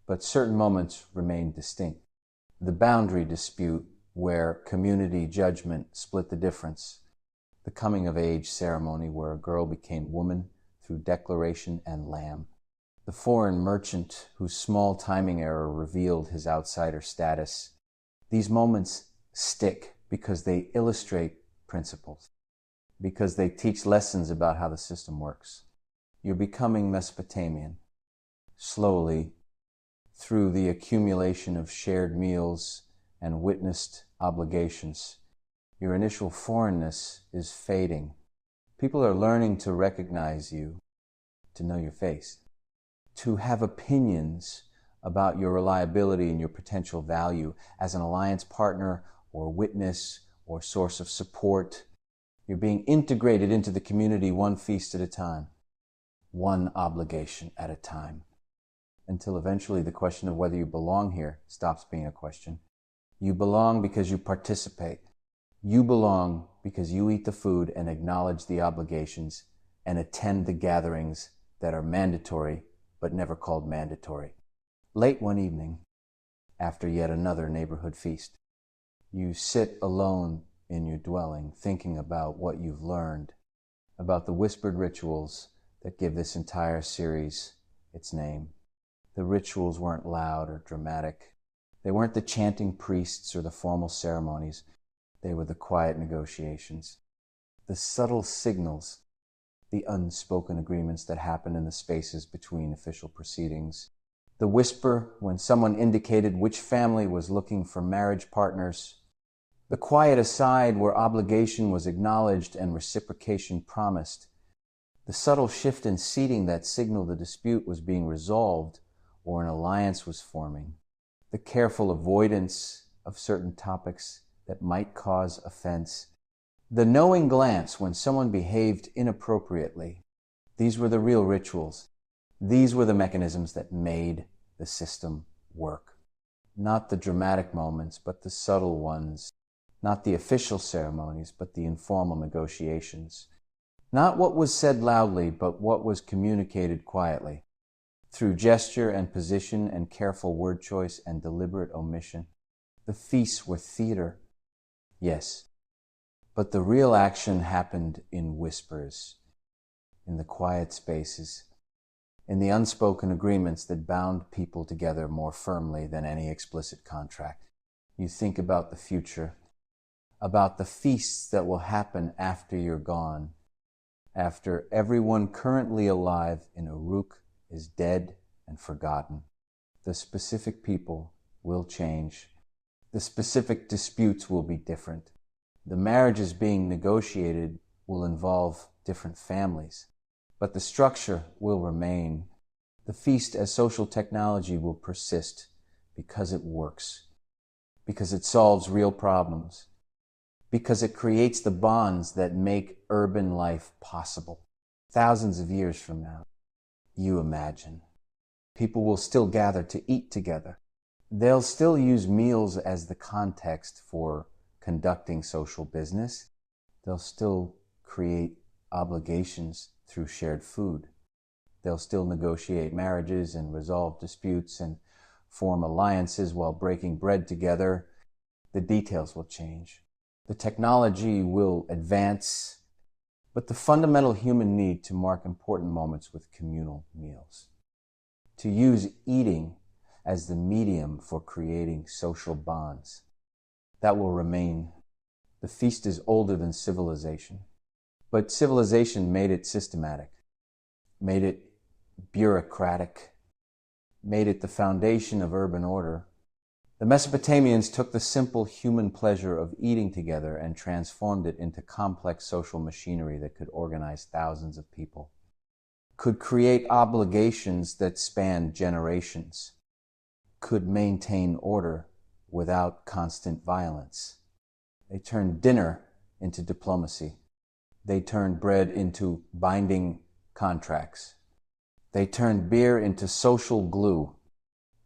But certain moments remain distinct. The boundary dispute where community judgment split the difference. The coming of age ceremony where a girl became woman through declaration and lamb. The foreign merchant whose small timing error revealed his outsider status. These moments stick because they illustrate principles, because they teach lessons about how the system works. You're becoming Mesopotamian, slowly, through the accumulation of shared meals and witnessed obligations. Your initial foreignness is fading. People are learning to recognize you, to know your face, to have opinions about your reliability and your potential value as an alliance partner or witness or source of support. You're being integrated into the community one feast at a time, one obligation at a time, until eventually the question of whether you belong here stops being a question. You belong because you participate. You belong because you eat the food and acknowledge the obligations and attend the gatherings that are mandatory but never called mandatory. Late one evening, after yet another neighborhood feast, you sit alone in your dwelling thinking about what you've learned, about the whispered rituals that give this entire series its name. The rituals weren't loud or dramatic. They weren't the chanting priests or the formal ceremonies. They were the quiet negotiations, the subtle signals, the unspoken agreements that happen in the spaces between official proceedings. The whisper when someone indicated which family was looking for marriage partners. The quiet aside where obligation was acknowledged and reciprocation promised. The subtle shift in seating that signaled the dispute was being resolved or an alliance was forming. The careful avoidance of certain topics that might cause offense. The knowing glance when someone behaved inappropriately. These were the real rituals. These were the mechanisms that made the system work. Not the dramatic moments, but the subtle ones. Not the official ceremonies, but the informal negotiations. Not what was said loudly, but what was communicated quietly. Through gesture and position and careful word choice and deliberate omission. The feasts were theater. Yes, but the real action happened in whispers, in the quiet spaces, in the unspoken agreements that bound people together more firmly than any explicit contract. You think about the future, about the feasts that will happen after you're gone, after everyone currently alive in Uruk is dead and forgotten. The specific people will change. The specific disputes will be different. The marriages being negotiated will involve different families, but the structure will remain. The feast as social technology will persist because it works, because it solves real problems, because it creates the bonds that make urban life possible. Thousands of years from now, you imagine, people will still gather to eat together. They'll still use meals as the context for conducting social business. They'll still create obligations through shared food. They'll still negotiate marriages and resolve disputes and form alliances while breaking bread together. The details will change. The technology will advance, but the fundamental human need to mark important moments with communal meals, to use eating as the medium for creating social bonds, that will remain. The feast is older than civilization, but civilization made it systematic, made it bureaucratic, made it the foundation of urban order. The Mesopotamians took the simple human pleasure of eating together and transformed it into complex social machinery that could organize thousands of people, could create obligations that spanned generations, could maintain order without constant violence. They turned dinner into diplomacy. They turned bread into binding contracts. They turned beer into social glue.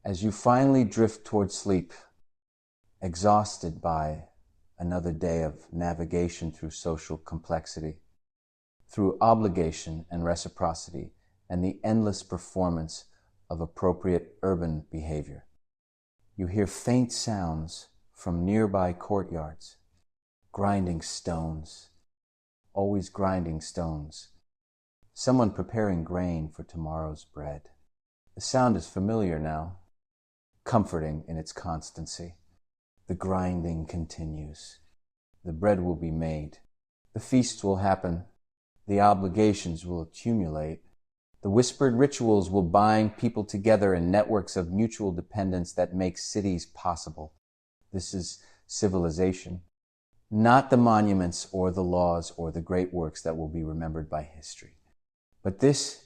As you finally drift toward sleep, exhausted by another day of navigation through social complexity, through obligation and reciprocity, and the endless performance of appropriate urban behavior. You hear faint sounds from nearby courtyards, grinding stones, always grinding stones. someone preparing grain for tomorrow's bread. The sound is familiar now, comforting in its constancy. The grinding continues. The bread will be made. The feasts will happen. The obligations will accumulate. The whispered rituals will bind people together in networks of mutual dependence that make cities possible. This is civilization, not the monuments or the laws or the great works that will be remembered by history. But this,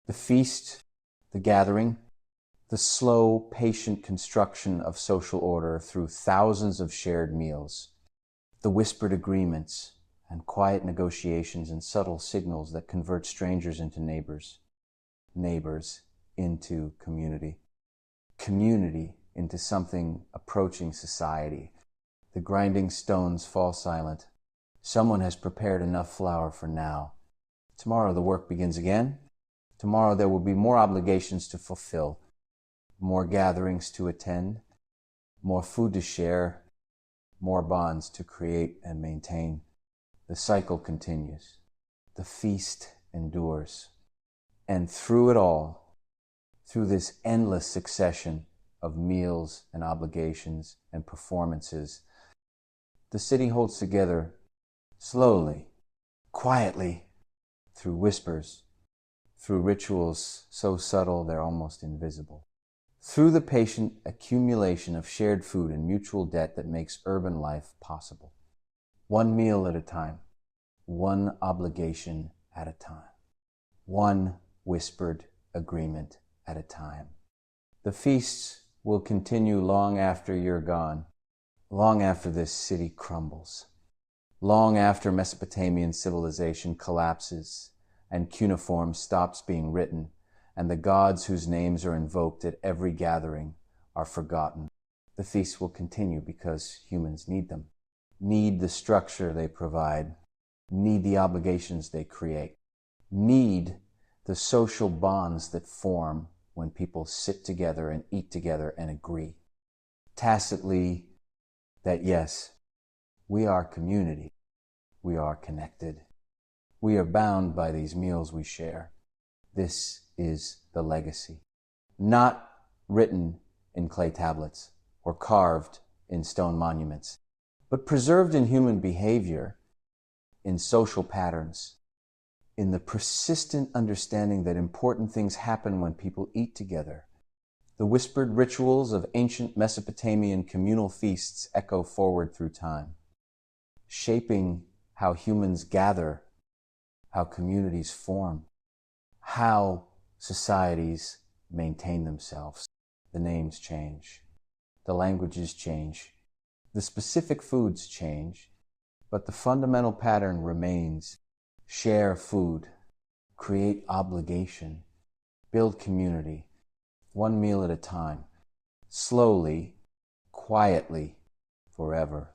the feast, the gathering, the slow, patient construction of social order through thousands of shared meals, the whispered agreements and quiet negotiations and subtle signals that convert strangers into neighbors, neighbors into community, community into something approaching society. The grinding stones fall silent. Someone has prepared enough flour for now. Tomorrow the work begins again. Tomorrow there will be more obligations to fulfill, more gatherings to attend, more food to share, more bonds to create and maintain. The cycle continues. The feast endures. And through it all, through this endless succession of meals and obligations and performances, the city holds together slowly, quietly, through whispers, through rituals so subtle they're almost invisible, through the patient accumulation of shared food and mutual debt that makes urban life possible. One meal at a time, one obligation at a time, one whispered agreement at a time. The feasts will continue long after you're gone, long after this city crumbles, long after Mesopotamian civilization collapses and cuneiform stops being written, and the gods whose names are invoked at every gathering are forgotten. The feasts will continue because humans need them, need the structure they provide, need the obligations they create, need the social bonds that form when people sit together and eat together and agree tacitly that yes, we are community, we are connected, we are bound by these meals we share. This is the legacy, not written in clay tablets or carved in stone monuments, but preserved in human behavior, in social patterns, in the persistent understanding that important things happen when people eat together. The whispered rituals of ancient Mesopotamian communal feasts echo forward through time, shaping how humans gather, how communities form, how societies maintain themselves. The names change, the languages change, the specific foods change, but the fundamental pattern remains. Share food, create obligation, build community, one meal at a time, slowly, quietly, forever.